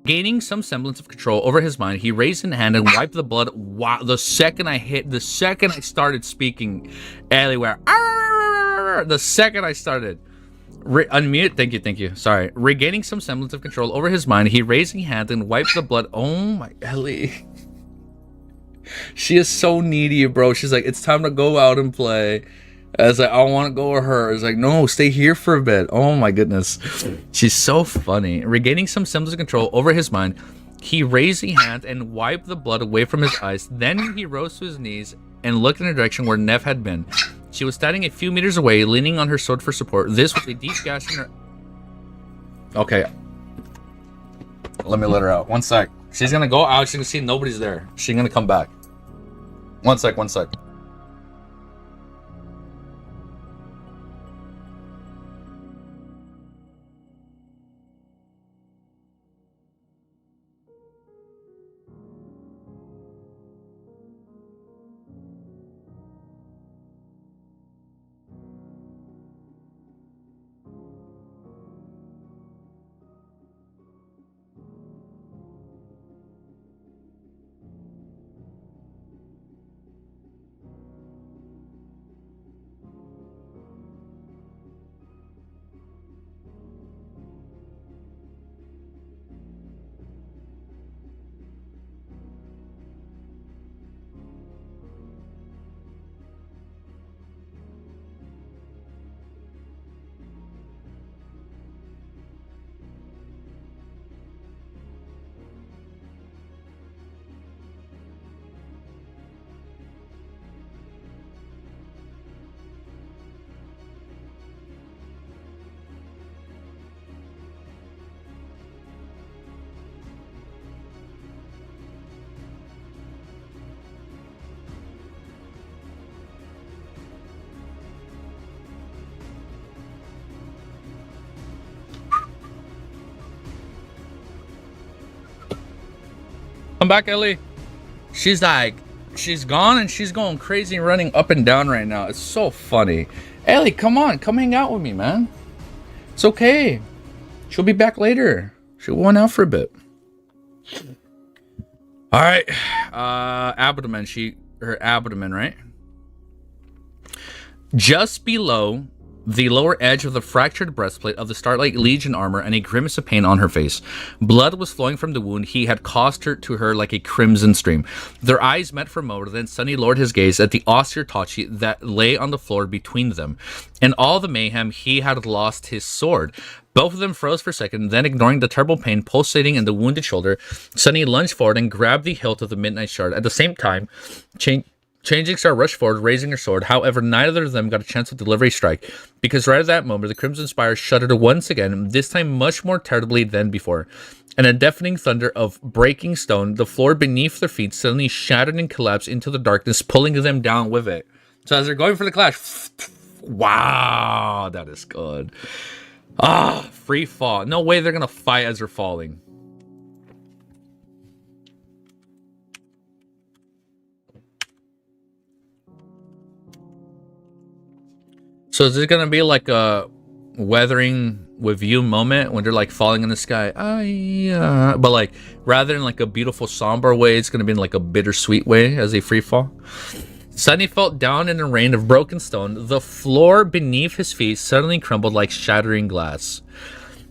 Gaining some semblance of control over his mind, he raised his hand and wiped the blood. Wow! The second I started speaking, everywhere. The second I started, unmute. Thank you. Sorry. Regaining some semblance of control over his mind, he raised his hand and wiped the blood. Oh my, Ellie. She is so needy, bro. She's like, it's time to go out and play. I was like, I want to go with her. It's like, no, stay here for a bit. Oh my goodness. She's so funny. Regaining some semblance of control over his mind, he raised a hand and wiped the blood away from his eyes. Then he rose to his knees and looked in the direction where Nev had been. She was standing a few meters away, leaning on her sword for support. This was a deep gash in her... Okay. Let me let her out. One sec. She's going to go out. She's going to see nobody's there. She's going to come back. One sec. Come back, Ellie. She's like, she's gone and she's going crazy and running up and down right now. It's so funny. Ellie, come on. Come hang out with me, man. It's okay. She'll be back later. She went out for a bit. All right. Abdomen. Her abdomen, right? Just below the lower edge of the fractured breastplate of the Starlight Legion armor and a grimace of pain on her face. Blood was flowing from the wound he had caused to her like a crimson stream. Their eyes met for a moment, then Sunny lowered his gaze at the austere Tachi that lay on the floor between them. In all the mayhem, he had lost his sword. Both of them froze for a second, then ignoring the terrible pain pulsating in the wounded shoulder, Sunny lunged forward and grabbed the hilt of the Midnight Shard. At the same time, Changing Star rushed forward, raising her sword. However, neither of them got a chance to deliver a strike, because right at that moment, the Crimson Spire shuddered once again, this time much more terribly than before. And a deafening thunder of breaking stone, the floor beneath their feet suddenly shattered and collapsed into the darkness, pulling them down with it. So as they're going for the clash, wow, that is good. Free fall. No way they're going to fight as they're falling. So is it gonna be like a weathering with you moment when they're like falling in the sky? But like rather than like a beautiful somber way, it's gonna be in like a bittersweet way as they free fall. Sunny felt down in a rain of broken stone. The floor beneath his feet suddenly crumbled like shattering glass.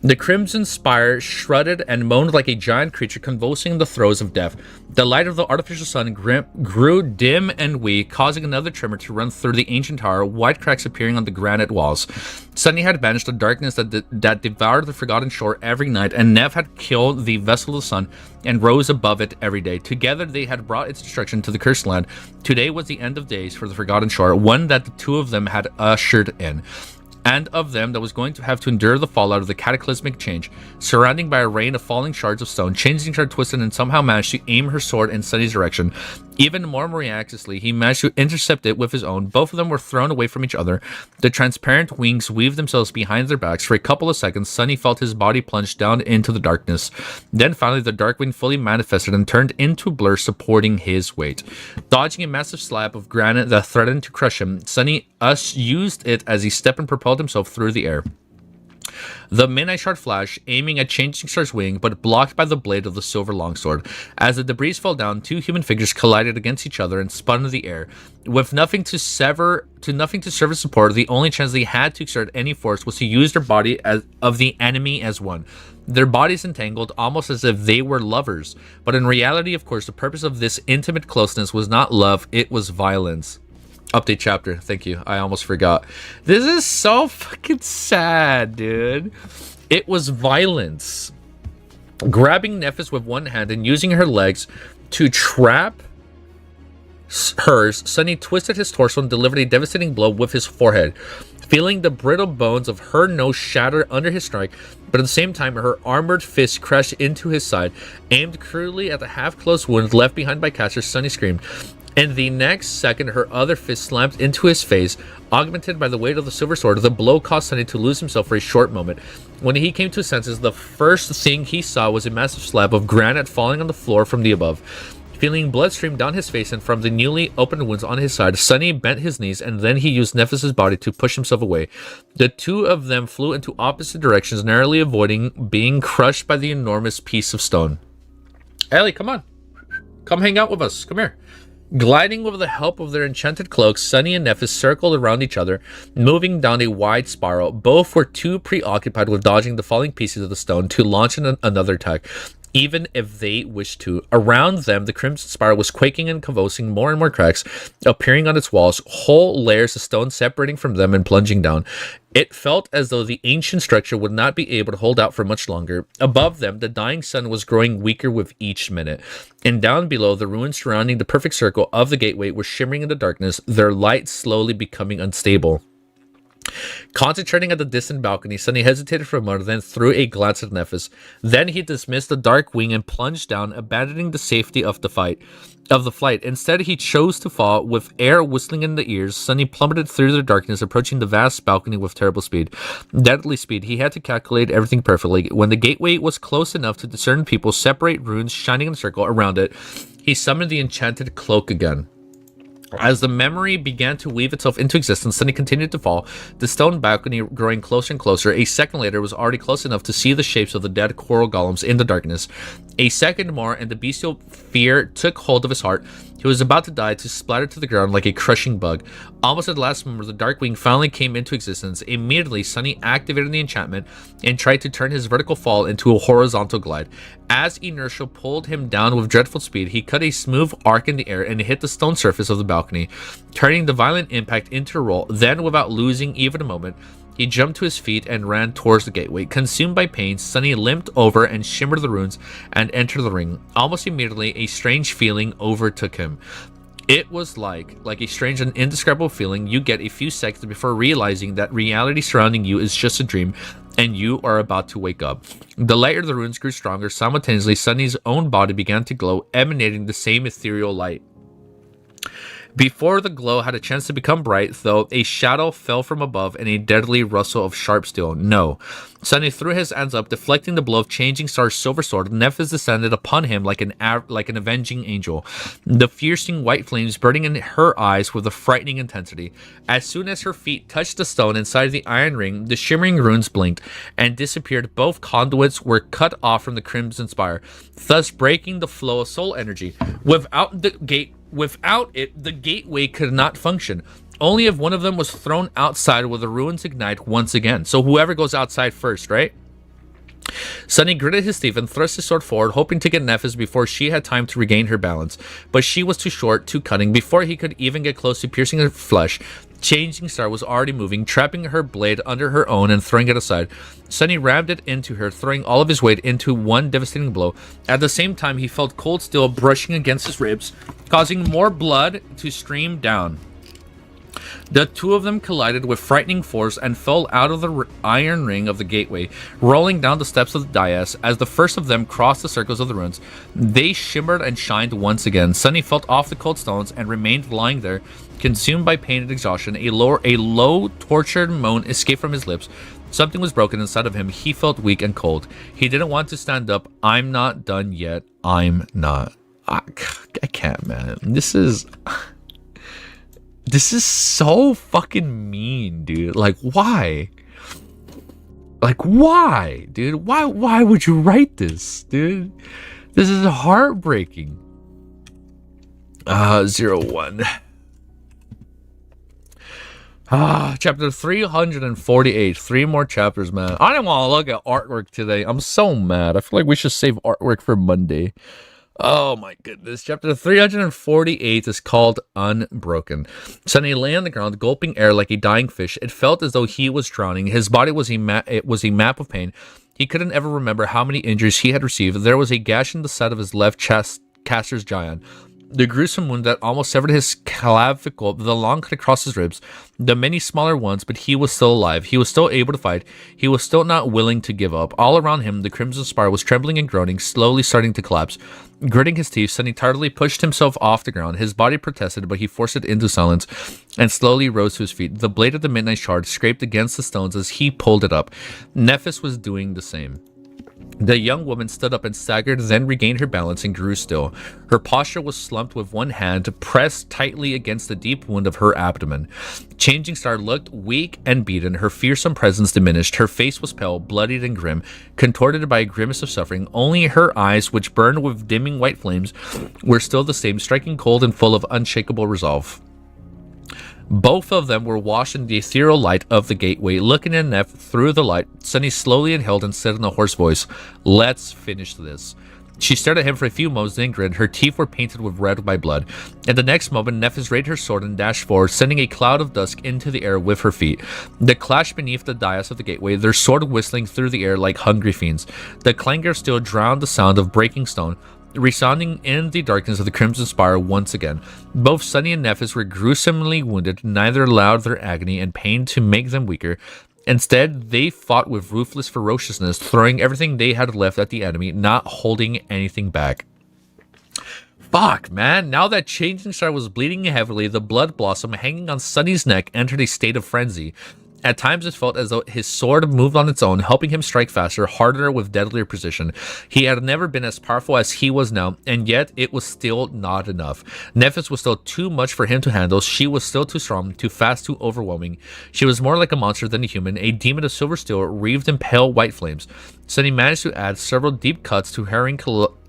The Crimson Spire shredded and moaned like a giant creature convulsing in the throes of death. The light of the artificial sun grew dim and weak, causing another tremor to run through the ancient tower, white cracks appearing on the granite walls. Sunny had banished the darkness that devoured the Forgotten Shore every night, and Nev had killed the vessel of the sun and rose above it every day. Together they had brought its destruction to the cursed land. Today was the end of days for the Forgotten Shore, one that the two of them had ushered in, and of them that was going to have to endure the fallout of the cataclysmic change. Surrounding by a rain of falling shards of stone, Changing Shard twisted and somehow managed to aim her sword in Sunny's direction. Even more miraculously, he managed to intercept it with his own. Both of them were thrown away from each other. The transparent wings weaved themselves behind their backs. For a couple of seconds, Sunny felt his body plunge down into the darkness. Then finally, the dark wing fully manifested and turned into a blur, supporting his weight. Dodging a massive slab of granite that threatened to crush him, Sunny used it as he stepped and propelled himself through the air. The Midnight Shard flashed, aiming at Changing Star's wing, but blocked by the blade of the silver longsword. As the debris fell down, two human figures collided against each other and spun into the air. With nothing to serve as support, the only chance they had to exert any force was to use their body of the enemy as one. Their bodies entangled, almost as if they were lovers. But in reality, of course, the purpose of this intimate closeness was not love, it was violence. Update chapter. Thank you. I almost forgot. This is so fucking sad, dude. It was violence. Grabbing Nephis with one hand and using her legs to trap hers, Sunny twisted his torso and delivered a devastating blow with his forehead, feeling the brittle bones of her nose shatter under his strike, but at the same time her armored fist crashed into his side. Aimed cruelly at the half-closed wound left behind by Caster, Sunny screamed. In the next second, her other fist slammed into his face. Augmented by the weight of the silver sword, the blow caused Sunny to lose himself for a short moment. When he came to his senses, the first thing he saw was a massive slab of granite falling on the floor from the above. Feeling blood stream down his face and from the newly opened wounds on his side, Sunny bent his knees and then he used Nephis's body to push himself away. The two of them flew into opposite directions, narrowly avoiding being crushed by the enormous piece of stone. Ellie, come on. Come hang out with us. Come here. Gliding with the help of their enchanted cloaks, Sunny and Nephis circled around each other, moving down a wide spiral. Both were too preoccupied with dodging the falling pieces of the stone to launch another attack, even if they wished to. Around them, the Crimson Spire was quaking and convulsing, more and more cracks appearing on its walls, whole layers of stone separating from them and plunging down. It felt as though the ancient structure would not be able to hold out for much longer. Above them, the dying sun was growing weaker with each minute. And down below, the ruins surrounding the perfect circle of the gateway were shimmering in the darkness, their light slowly becoming unstable. Concentrating at the distant balcony, Sunny hesitated for a moment, then threw a glance at Nephis. Then he dismissed the dark wing and plunged down, abandoning the safety of the flight. Instead, he chose to fall. With air whistling in the ears, Sunny plummeted through the darkness, approaching the vast balcony with terrible speed. Deadly speed. He had to calculate everything perfectly. When the gateway was close enough to discern people, separate runes shining in a circle around it, he summoned the enchanted cloak again. As the memory began to weave itself into existence, Sunny continued to fall, the stone balcony growing closer and closer. A second later, was already close enough to see the shapes of the dead coral golems in the darkness. A second more, and the bestial fear took hold of his heart. He was about to die, to splatter to the ground like a crushing bug. Almost at the last moment, the dark wing finally came into existence. Immediately, Sunny activated the enchantment and tried to turn his vertical fall into a horizontal glide. As inertia pulled him down with dreadful speed, he cut a smooth arc in the air and hit the stone surface of the balcony, turning the violent impact into a roll. Then, without losing even a moment, he jumped to his feet and ran towards the gateway. Consumed by pain, Sunny limped over and shimmered the runes and entered the ring. Almost immediately, a strange feeling overtook him. It was like a strange and indescribable feeling you get a few seconds before realizing that reality surrounding you is just a dream and you are about to wake up. The light of the runes grew stronger. Simultaneously, Sunny's own body began to glow, emanating the same ethereal light. Before the glow had a chance to become bright, though, a shadow fell from above and a deadly rustle of sharp steel. No. Sunny threw his hands up, deflecting the blow of Changing Star's silver sword. Nephis descended upon him like an avenging angel, the piercing white flames burning in her eyes with a frightening intensity. As soon as her feet touched the stone inside the iron ring, the shimmering runes blinked and disappeared. Both conduits were cut off from the crimson spire, thus breaking the flow of soul energy. Without it, the gateway could not function. Only if one of them was thrown outside will the ruins ignite once again. So whoever goes outside first, right? Sunny gritted his teeth and thrust his sword forward, hoping to get Nephis before she had time to regain her balance. But she was too short, too cunning. Before he could even get close to piercing her flesh, Changing Star was already moving, trapping her blade under her own and throwing it aside. Sunny rammed it into her, throwing all of his weight into one devastating blow. At the same time, he felt cold steel brushing against his ribs, causing more blood to stream down. The two of them collided with frightening force and fell out of the iron ring of the gateway, rolling down the steps of the dais. As the first of them crossed the circles of the ruins, they shimmered and shined once again. Sunny felt off the cold stones and remained lying there, consumed by pain and exhaustion. A low, tortured moan escaped from his lips. Something was broken inside of him. He felt weak and cold. He didn't want to stand up. I'm not done yet. I'm not. I can't, man. This is so fucking mean, dude. Like, why? Like, why, dude? Why would you write this, dude? This is heartbreaking. 01. Chapter 348. 3 more chapters, man. I didn't want to look at artwork today. I'm so mad. I feel like we should save artwork for Monday. Oh my goodness. Chapter 348 is called Unbroken. Sunny lay on the ground, gulping air like a dying fish. It felt as though he was drowning. His body was a map of pain. He couldn't ever remember how many injuries he had received. There was a gash in the side of his left chest, caster's giant. The gruesome wound that almost severed his clavicle, the long cut across his ribs, the many smaller ones, but he was still alive. He was still able to fight. He was still not willing to give up. All around him, the crimson spire was trembling and groaning, slowly starting to collapse. Gritting his teeth, Sunny tardily pushed himself off the ground. His body protested, but he forced it into silence and slowly rose to his feet. The blade of the midnight shard scraped against the stones as he pulled it up. Nephis was doing the same. The young woman stood up and staggered, then regained her balance and grew still. Her posture was slumped with one hand pressed tightly against the deep wound of her abdomen. Changing Star looked weak and beaten. Her fearsome presence diminished. Her face was pale, bloodied and grim, contorted by a grimace of suffering. Only her eyes, which burned with dimming white flames, were still the same, striking cold and full of unshakable resolve. Both of them were washed in the ethereal light of the gateway. Looking at Neff through the light, Sunny slowly inhaled and said in a hoarse voice, "Let's finish this." She stared at him for a few moments, then grinned. Her teeth were painted with red by blood. At the next moment, Nephis raised her sword and dashed forward, sending a cloud of dust into the air with her feet. They clashed beneath the dais of the gateway, their sword whistling through the air like hungry fiends. The clangor of steel drowned the sound of breaking stone. resounding in the darkness of the Crimson Spire once again. Both Sunny and Nephis were gruesomely wounded, neither allowed their agony and pain to make them weaker. Instead, they fought with ruthless ferociousness, throwing everything they had left at the enemy, not holding anything back. Fuck, man. Now that Changing Star was bleeding heavily, the blood blossom hanging on Sunny's neck entered a state of frenzy. At times, it felt as though his sword moved on its own, helping him strike faster, harder, with deadlier precision. He had never been as powerful as he was now, and yet it was still not enough. Nephis was still too much for him to handle. She was still too strong, too fast, too overwhelming. She was more like a monster than a human, a demon of silver steel wreathed in pale white flames. Sunny managed to add several deep cuts to harrowing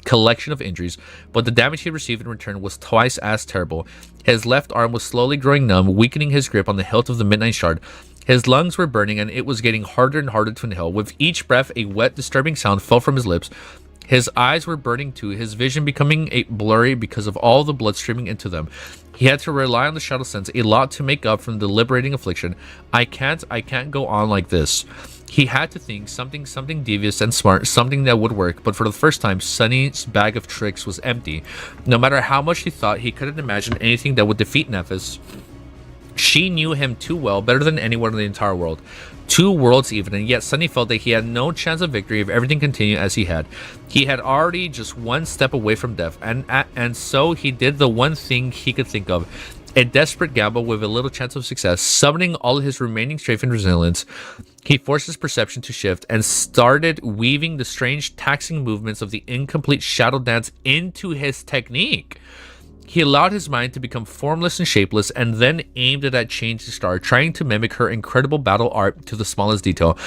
collection of injuries, but the damage he received in return was twice as terrible. His left arm was slowly growing numb, weakening his grip on the hilt of the Midnight Shard. His lungs were burning, and it was getting harder and harder to inhale. With each breath, a wet, disturbing sound fell from his lips. His eyes were burning too, his vision becoming blurry because of all the blood streaming into them. He had to rely on the shadow sense a lot to make up from the liberating affliction. I can't go on like this. He had to think something devious and smart, something that would work, but for the first time, Sunny's bag of tricks was empty. No matter how much he thought, he couldn't imagine anything that would defeat Nephis. She knew him too well, better than anyone in the entire world. 2 worlds even, and yet Sunny felt that he had no chance of victory if everything continued as he had. He had already just one step away from death, and so he did the one thing he could think of. A desperate gamble with a little chance of success. Summoning all his remaining strength and resilience, he forced his perception to shift and started weaving the strange, taxing movements of the incomplete shadow dance into his technique. He allowed his mind to become formless and shapeless, and then aimed it at Changing Star, trying to mimic her incredible battle art to the smallest detail,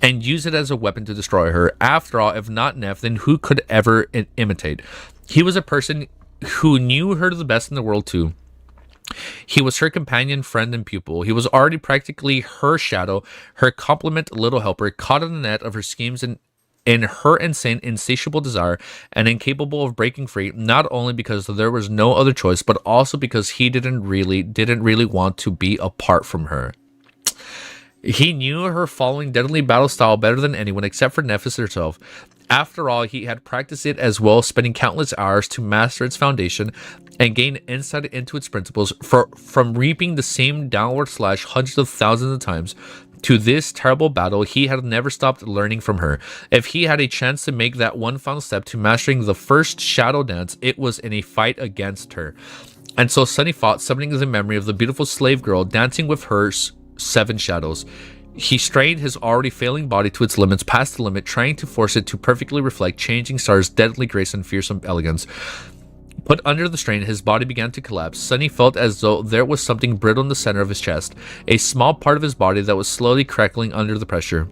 and use it as a weapon to destroy her. After all, if not Neph, then who could ever imitate? He was a person who knew her the best in the world too. He was her companion, friend, and pupil. He was already practically her shadow, her complement, little helper, caught in the net of her schemes and in her insane, insatiable desire, and incapable of breaking free, not only because there was no other choice, but also because he didn't really want to be apart from her. He knew her following deadly battle style better than anyone except for Nephis herself. After all, he had practiced it as well, spending countless hours to master its foundation and gain insight into its principles, from reaping the same downward slash hundreds of thousands of times to this terrible battle. He had never stopped learning from her. If he had a chance to make that one final step to mastering the first shadow dance, it was in a fight against her. And so Sunny fought, summoning the memory of the beautiful slave girl dancing with her 7 shadows. He strained his already failing body to its limits, past the limit, trying to force it to perfectly reflect Changing Star's deadly grace and fearsome elegance. Put under the strain, his body began to collapse. Sunny felt as though there was something brittle in the center of his chest, a small part of his body that was slowly crackling under the pressure.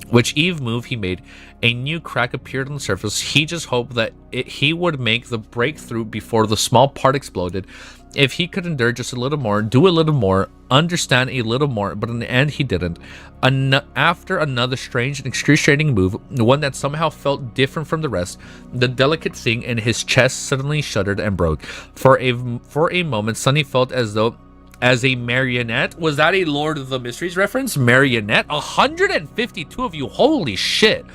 Which Eve move he made, a new crack appeared on the surface. He just hoped that he would make the breakthrough before the small part exploded. If he could endure just a little more, do a little more, understand a little more, but in the end he didn't. After another strange and excruciating move, one that somehow felt different from the rest, the delicate thing in his chest suddenly shuddered and broke. For a moment, Sunny felt as though as a marionette. Was that a Lord of the Mysteries reference? Marionette? 152 of you, holy shit.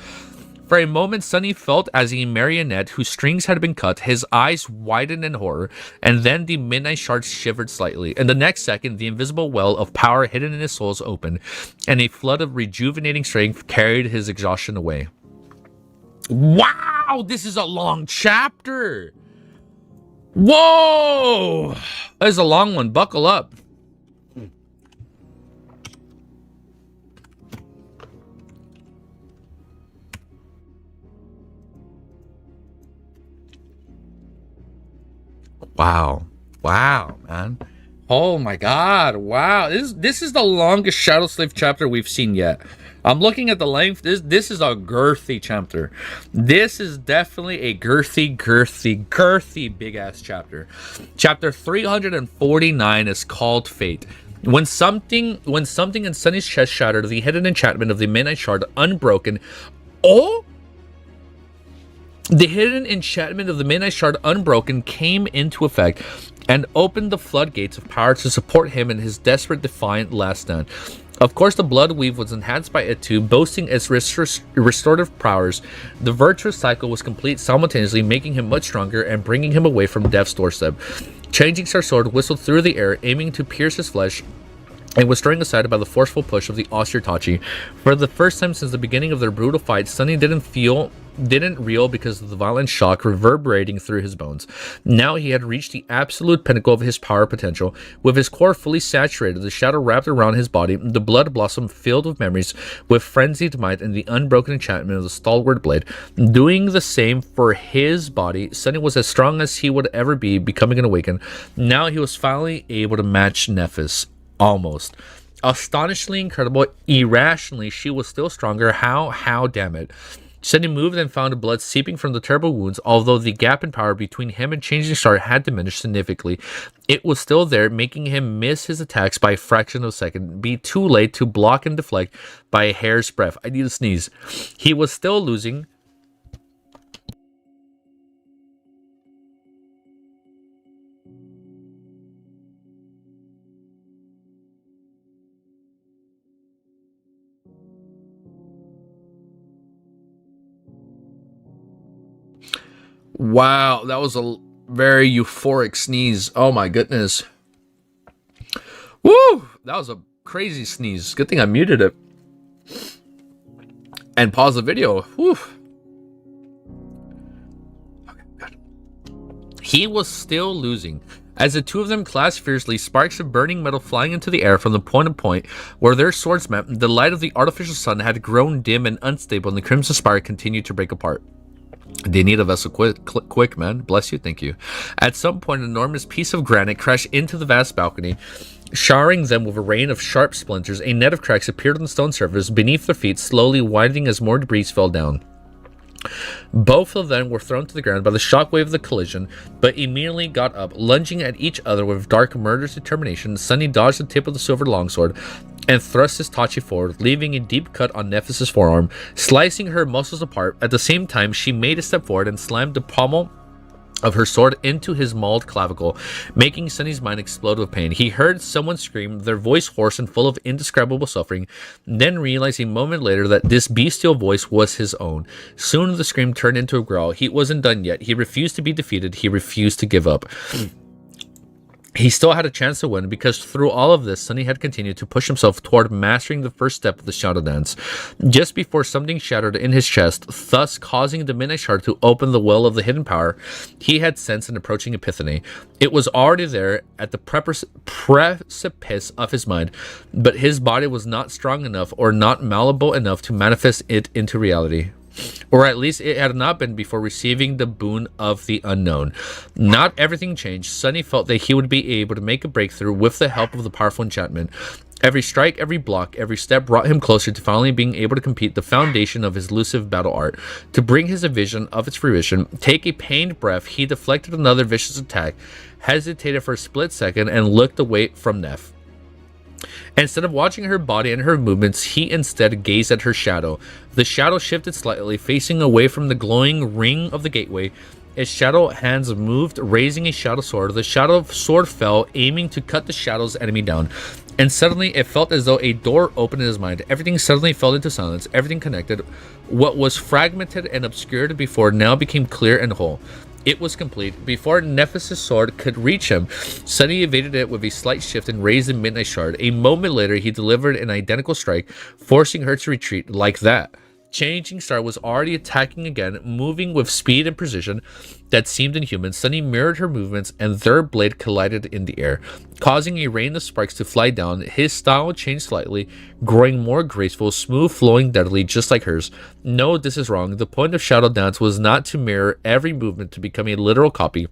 For a moment, Sunny felt as a marionette whose strings had been cut. His eyes widened in horror, and then the Midnight Shard shivered slightly. In the next second, the invisible well of power hidden in his soul opened, and a flood of rejuvenating strength carried his exhaustion away. Wow, this is a long chapter. Whoa, that is a long one. Buckle up. Wow, man. Oh my god, wow. This is the longest Shadow Slave chapter we've seen yet. I'm looking at the length. This is a girthy chapter. This is definitely a girthy big ass chapter. Chapter 349 is called Fate. When something in Sunny's chest shattered, the hidden enchantment of the Midnight Shard unbroken. Oh! The hidden enchantment of the Midnight Shard unbroken came into effect and opened the floodgates of power to support him in his desperate, defiant last stand. Of course, the blood weave was enhanced by it too, boasting its restorative powers. The virtuous cycle was complete simultaneously, making him much stronger and bringing him away from death's doorstep. Changing Star's sword whistled through the air, aiming to pierce his flesh, and was thrown aside by the forceful push of the austere Tachi. For the first time since the beginning of their brutal fight, Sunny didn't reel because of the violent shock reverberating through his bones. Now he had reached the absolute pinnacle of his power potential. With his core fully saturated, the shadow wrapped around his body, the blood blossom filled with memories, with frenzied might and the unbroken enchantment of the stalwart blade. Doing the same for his body, Sunny was as strong as he would ever be, becoming an awakened. Now he was finally able to match Nephis. Almost. Astonishingly incredible, irrationally, she was still stronger. How, damn it. Sunny moved and found blood seeping from the terrible wounds, although the gap in power between him and Changing Star had diminished significantly. It was still there, making him miss his attacks by a fraction of a second, be too late to block and deflect by a hair's breadth. I need to sneeze. He was still losing. Wow, that was a very euphoric sneeze. Oh my goodness. Woo! That was a crazy sneeze. Good thing I muted it. And paused the video. Woo. Okay, good. He was still losing. As the two of them clashed fiercely, sparks of burning metal flying into the air from the point to point where their swords met, the light of the artificial sun had grown dim and unstable, and the crimson spire continued to break apart. They need a vessel quick, man. Bless you, thank you. At some point, an enormous piece of granite crashed into the vast balcony, showering them with a rain of sharp splinters. A net of cracks appeared on the stone surface beneath their feet, slowly widening as more debris fell down. Both of them were thrown to the ground by the shockwave of the collision, but immediately got up, lunging at each other with dark, murderous determination. Sunny dodged the tip of the silver longsword and thrust his Tachi forward, leaving a deep cut on Nephis's forearm, slicing her muscles apart. At the same time, she made a step forward and slammed the pommel of her sword into his mauled clavicle, making Sunny's mind explode with pain. He heard someone scream, their voice hoarse and full of indescribable suffering, then realized a moment later that this bestial voice was his own. Soon the scream turned into a growl. He wasn't done yet. He refused to be defeated. He refused to give up. He still had a chance to win, because through all of this, Sunny had continued to push himself toward mastering the first step of the Shadow Dance. Just before something shattered in his chest, thus causing the Midnight Shard to open the well of the hidden power, he had sensed an approaching epiphany. It was already there at the precipice of his mind, but his body was not strong enough or not malleable enough to manifest it into reality. Or at least it had not been before receiving the boon of the unknown. Not everything changed. Sunny felt that he would be able to make a breakthrough with the help of the powerful enchantment. Every strike, every block, every step brought him closer to finally being able to complete the foundation of his elusive battle art. To bring his vision of its fruition, take a pained breath, he deflected another vicious attack, hesitated for a split second, and looked away from Neph. Instead of watching her body and her movements, he instead gazed at her shadow. The shadow shifted slightly, facing away from the glowing ring of the gateway. Its shadow hands moved, raising a shadow sword. The shadow sword fell, aiming to cut the shadow's enemy down. And suddenly, it felt as though a door opened in his mind. Everything suddenly fell into silence, everything connected. What was fragmented and obscured before now became clear and whole. It was complete. Before Nephis' sword could reach him, Sunny evaded it with a slight shift and raised the Midnight Shard. A moment later, he delivered an identical strike, forcing her to retreat like that. Changing Star was already attacking again, moving with speed and precision that seemed inhuman. Sunny mirrored her movements, and their blade collided in the air, causing a rain of sparks to fly down. His style changed slightly, growing more graceful, smooth, flowing deadly, just like hers. No, this is wrong. The point of Shadow Dance was not to mirror every movement to become a literal copy.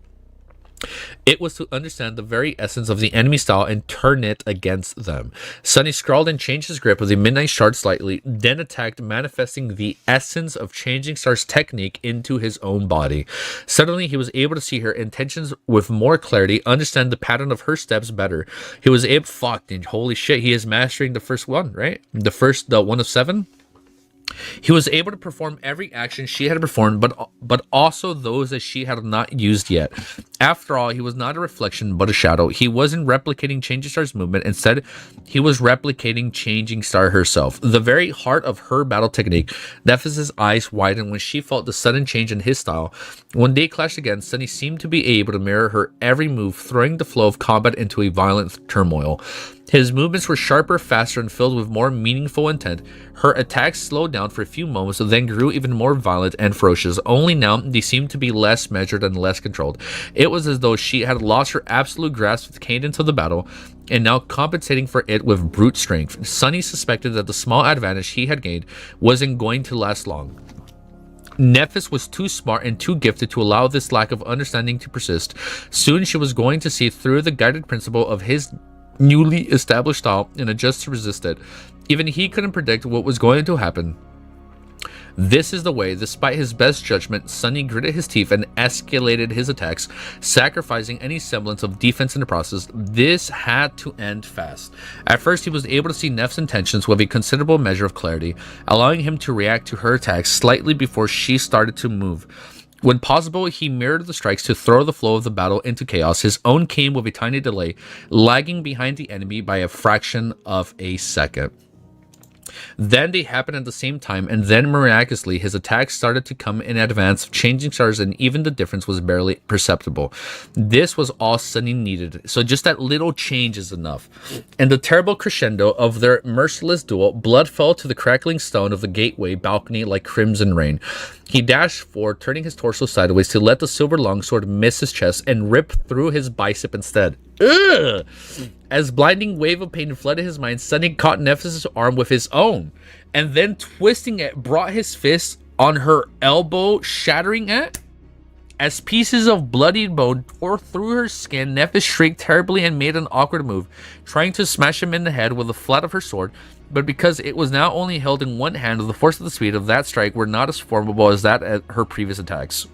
It was to understand the very essence of the enemy style and turn it against them. Sunny scrawled and changed his grip of the Midnight Shard slightly, then attacked, manifesting the essence of Changing Star's technique into his own body. Suddenly, he was able to see her intentions with more clarity, understand the pattern of her steps better. He was able, holy shit, he is mastering the first one, right? The one of 7? He was able to perform every action she had performed, but also those that she had not used yet. After all, he was not a reflection, but a shadow. He wasn't replicating Changing Star's movement. Instead, he was replicating Changing Star herself. The very heart of her battle technique. Nephis's eyes widened when she felt the sudden change in his style. When they clashed again, Sunny seemed to be able to mirror her every move, throwing the flow of combat into a violent turmoil. His movements were sharper, faster, and filled with more meaningful intent. Her attacks slowed down for a few moments, then grew even more violent and ferocious. Only now, they seemed to be less measured and less controlled. It was as though she had lost her absolute grasp of the cadence of the battle, and now compensating for it with brute strength. Sunny suspected that the small advantage he had gained wasn't going to last long. Nephis was too smart and too gifted to allow this lack of understanding to persist. Soon she was going to see through the guided principle of his newly established style and adjust to resist it. Even he couldn't predict what was going to happen. This is the way, despite his best judgment, Sunny gritted his teeth and escalated his attacks, sacrificing any semblance of defense in the process. This had to end fast. At first, he was able to see Neff's intentions with a considerable measure of clarity, allowing him to react to her attacks slightly before she started to move. When possible, he mirrored the strikes to throw the flow of the battle into chaos. His own came with a tiny delay, lagging behind the enemy by a fraction of a second. Then they happened at the same time, and then miraculously his attacks started to come in advance of Changing Stars, and even the difference was barely perceptible. This was all Sunny needed, so just that little change is enough. In the terrible crescendo of their merciless duel, blood fell to the crackling stone of the gateway balcony like crimson rain. He dashed forward, turning his torso sideways to let the silver longsword miss his chest and rip through his bicep instead. Ugh! As blinding wave of pain flooded his mind, Sunny caught Nephis' arm with his own, and then twisting it, brought his fist on her elbow, shattering it. As pieces of bloodied bone tore through her skin, Nephis shrieked terribly and made an awkward move, trying to smash him in the head with the flat of her sword, but because it was now only held in one hand, the force of the speed of that strike were not as formidable as that at her previous attacks.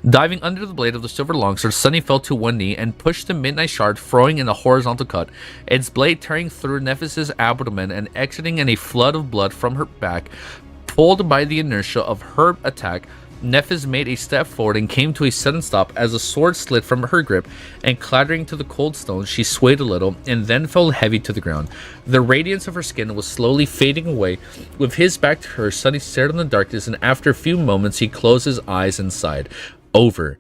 Diving under the blade of the silver longsword, Sunny fell to one knee and pushed the midnight shard, throwing in a horizontal cut, its blade tearing through Nephis's abdomen and exiting in a flood of blood from her back. Pulled by the inertia of her attack, Nephis made a step forward and came to a sudden stop as the sword slid from her grip, and clattering to the cold stone, she swayed a little and then fell heavy to the ground. The radiance of her skin was slowly fading away. With his back to her, Sunny stared in the darkness, and after a few moments, he closed his eyes and sighed. Over.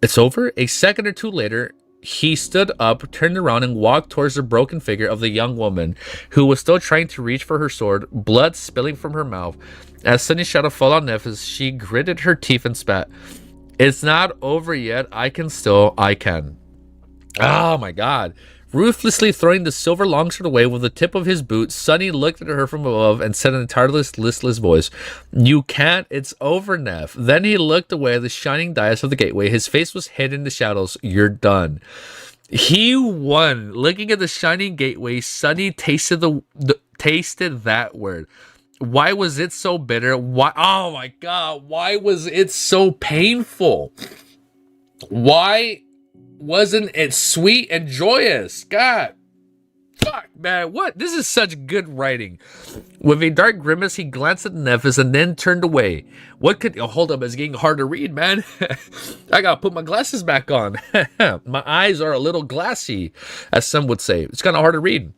It's over? A second or two later, he stood up, turned around, and walked towards the broken figure of the young woman, who was still trying to reach for her sword, blood spilling from her mouth. As Sunny's shadow fell on Nephis, she gritted her teeth and spat. It's not over yet. I can. Oh my god. Ruthlessly throwing the silver longsword away with the tip of his boot, Sunny looked at her from above and said in a tireless, listless voice, "You can't. It's over, Neph." Then he looked away at the shining dais of the gateway. His face was hid in the shadows. You're done. He won. Looking at the shining gateway, Sunny tasted tasted that word. Why was it so bitter? Why? Oh my god! Why was it so painful? Why wasn't it sweet and joyous? God, fuck, man! What? This is such good writing. With a dark grimace, he glanced at Nephis and then turned away. What could? Oh, hold up! It's getting hard to read, man. I gotta put my glasses back on. My eyes are a little glassy, as some would say. It's kind of hard to read.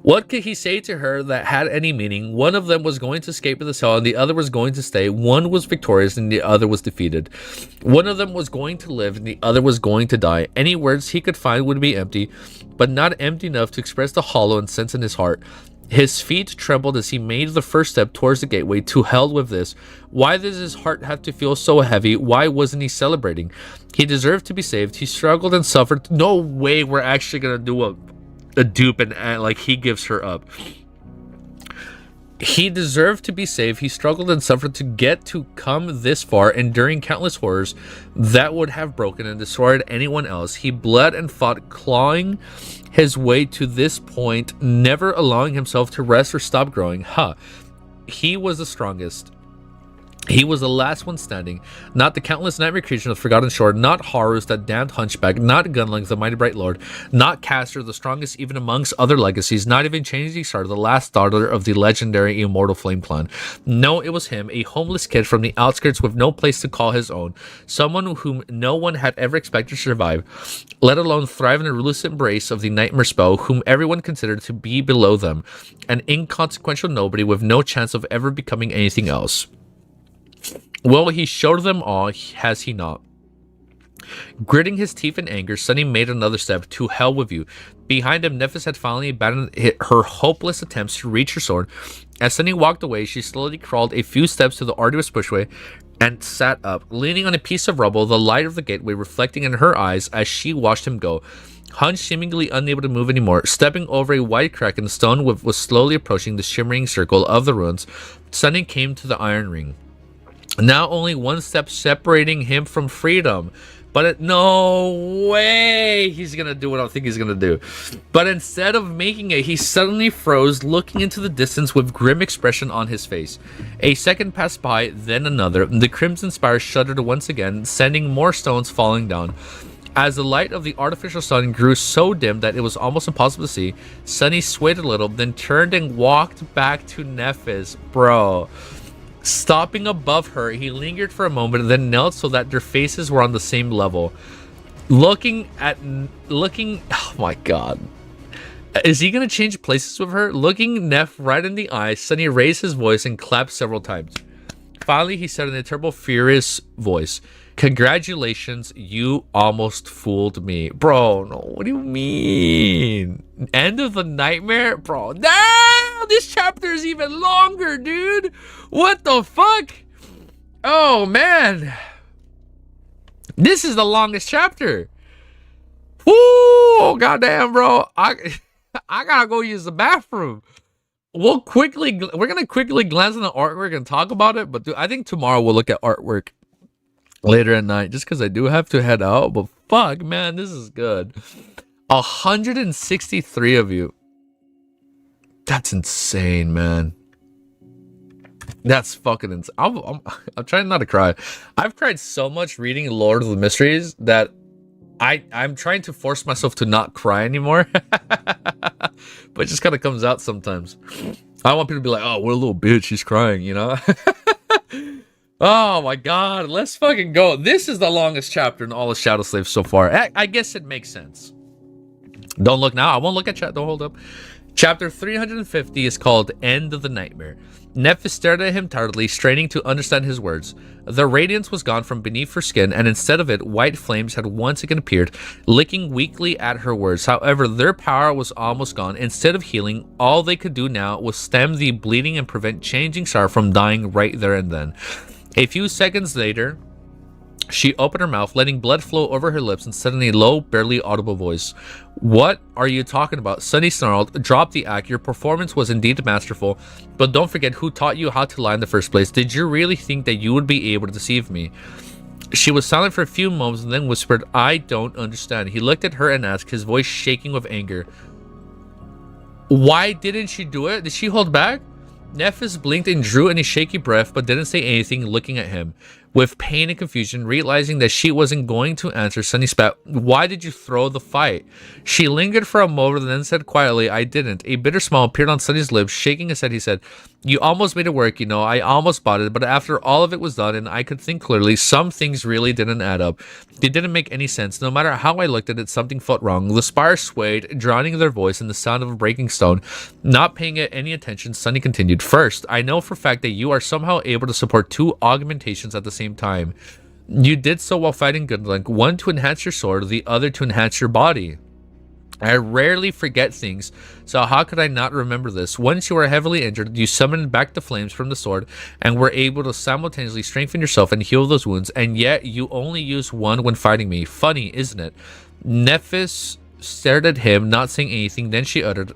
What could he say to her that had any meaning? One of them was going to escape with the cell and the other was going to stay. One was victorious and the other was defeated. One of them was going to live and the other was going to die. Any words he could find would be empty, but not empty enough to express the hollow and sense in his heart. His feet trembled as he made the first step towards the gateway. To hell with this. Why does his heart have to feel so heavy? Why wasn't he celebrating? He deserved to be saved. He struggled and suffered. No way we're actually going to do a dupe and like he gives her up. He deserved to be saved. He struggled and suffered to get to come this far, enduring countless horrors that would have broken and destroyed anyone else. He bled and fought, clawing his way to this point, never allowing himself to rest or stop growing. He was the strongest. He was the last one standing, not the countless nightmare creatures of the Forgotten Shore, not Horus, that damned hunchback, not Gunlink, the mighty bright lord, not Castor, the strongest even amongst other legacies, not even Changing Star, the last daughter of the legendary immortal Flame Clan. No, it was him, a homeless kid from the outskirts with no place to call his own, someone whom no one had ever expected to survive, let alone thrive in the ruthless embrace of the nightmare spell, whom everyone considered to be below them, an inconsequential nobody with no chance of ever becoming anything else. Well, he showed them all, has he not? Gritting his teeth in anger, Sunny made another step. To hell with you. Behind him, Nephis had finally abandoned her hopeless attempts to reach her sword. As Sunny walked away, she slowly crawled a few steps to the arduous pushway and sat up, leaning on a piece of rubble, the light of the gateway reflecting in her eyes as she watched him go. Hunched, seemingly unable to move anymore, stepping over a wide crack in the stone was slowly approaching the shimmering circle of the ruins. Sunny came to the iron ring. Now only one step separating him from freedom. But no way he's going to do what I think he's going to do. But instead of making it, he suddenly froze, looking into the distance with grim expression on his face. A second passed by, then another. The crimson spire shuddered once again, sending more stones falling down. As the light of the artificial sun grew so dim that it was almost impossible to see, Sunny swayed a little, then turned and walked back to Nephis. Bro. Stopping above her, he lingered for a moment, then knelt so that their faces were on the same level. Oh my god. Is he gonna change places with her? Looking Neff right in the eye, Sunny raised his voice and clapped several times. Finally, he said in a terrible, furious voice, "Congratulations, you almost fooled me." Bro, no, what do you mean? End of the nightmare? Bro, damn, this chapter is even longer, dude. What the fuck? Oh, man. This is the longest chapter. Ooh, goddamn, bro. I gotta go use the bathroom. We're gonna quickly glance on the artwork and talk about it, but dude, I think tomorrow we'll look at artwork later at night, just because I do have to head out. But fuck, man, this is good. 163 of you. That's insane, man. That's fucking insane. I'm trying not to cry. I've cried so much reading Lord of the Mysteries that I'm trying to force myself to not cry anymore. But it just kind of comes out sometimes. I want people to be like, "Oh, what a little bitch, she's crying," you know? Oh my god, let's fucking go. This is the longest chapter in all of Shadow Slave so far. I guess it makes sense. Don't look now. I won't look at chat. Don't hold up. Chapter 350 is called End of the Nightmare. Nephis stared at him tiredly, straining to understand his words. The radiance was gone from beneath her skin, and instead of it, white flames had once again appeared, licking weakly at her words. However, their power was almost gone. Instead of healing, all they could do now was stem the bleeding and prevent Changing Star from dying right there and then. A few seconds later, she opened her mouth, letting blood flow over her lips and said in a low, barely audible voice, "What are you talking about?" Sunny snarled, "Drop the act. Your performance was indeed masterful, but don't forget who taught you how to lie in the first place. Did you really think that you would be able to deceive me?" She was silent for a few moments and then whispered, "I don't understand." He looked at her and asked, his voice shaking with anger, "Why didn't she do it? Did she hold back?" Nephis blinked and drew in a shaky breath, but didn't say anything, looking at him. With pain and confusion, realizing that she wasn't going to answer, Sunny spat, "Why did you throw the fight?" She lingered for a moment and then said quietly, "I didn't." A bitter smile appeared on Sunny's lips. Shaking his head, he said, "You almost made it work, you know. I almost bought it, but after all of it was done and I could think clearly, some things really didn't add up. They didn't make any sense. No matter how I looked at it, something felt wrong." The spire swayed, drowning their voice in the sound of a breaking stone. Not paying it any attention, Sunny continued, "First, I know for a fact that you are somehow able to support two augmentations at the same time. You did so while fighting Gunlink, one to enhance your sword, the other to enhance your body. I rarely forget things, so how could I not remember this? Once you were heavily injured, you summoned back the flames from the sword and were able to simultaneously strengthen yourself and heal those wounds, and yet you only used one when fighting me. Funny, isn't it?" Nephis stared at him, not saying anything. Then she uttered,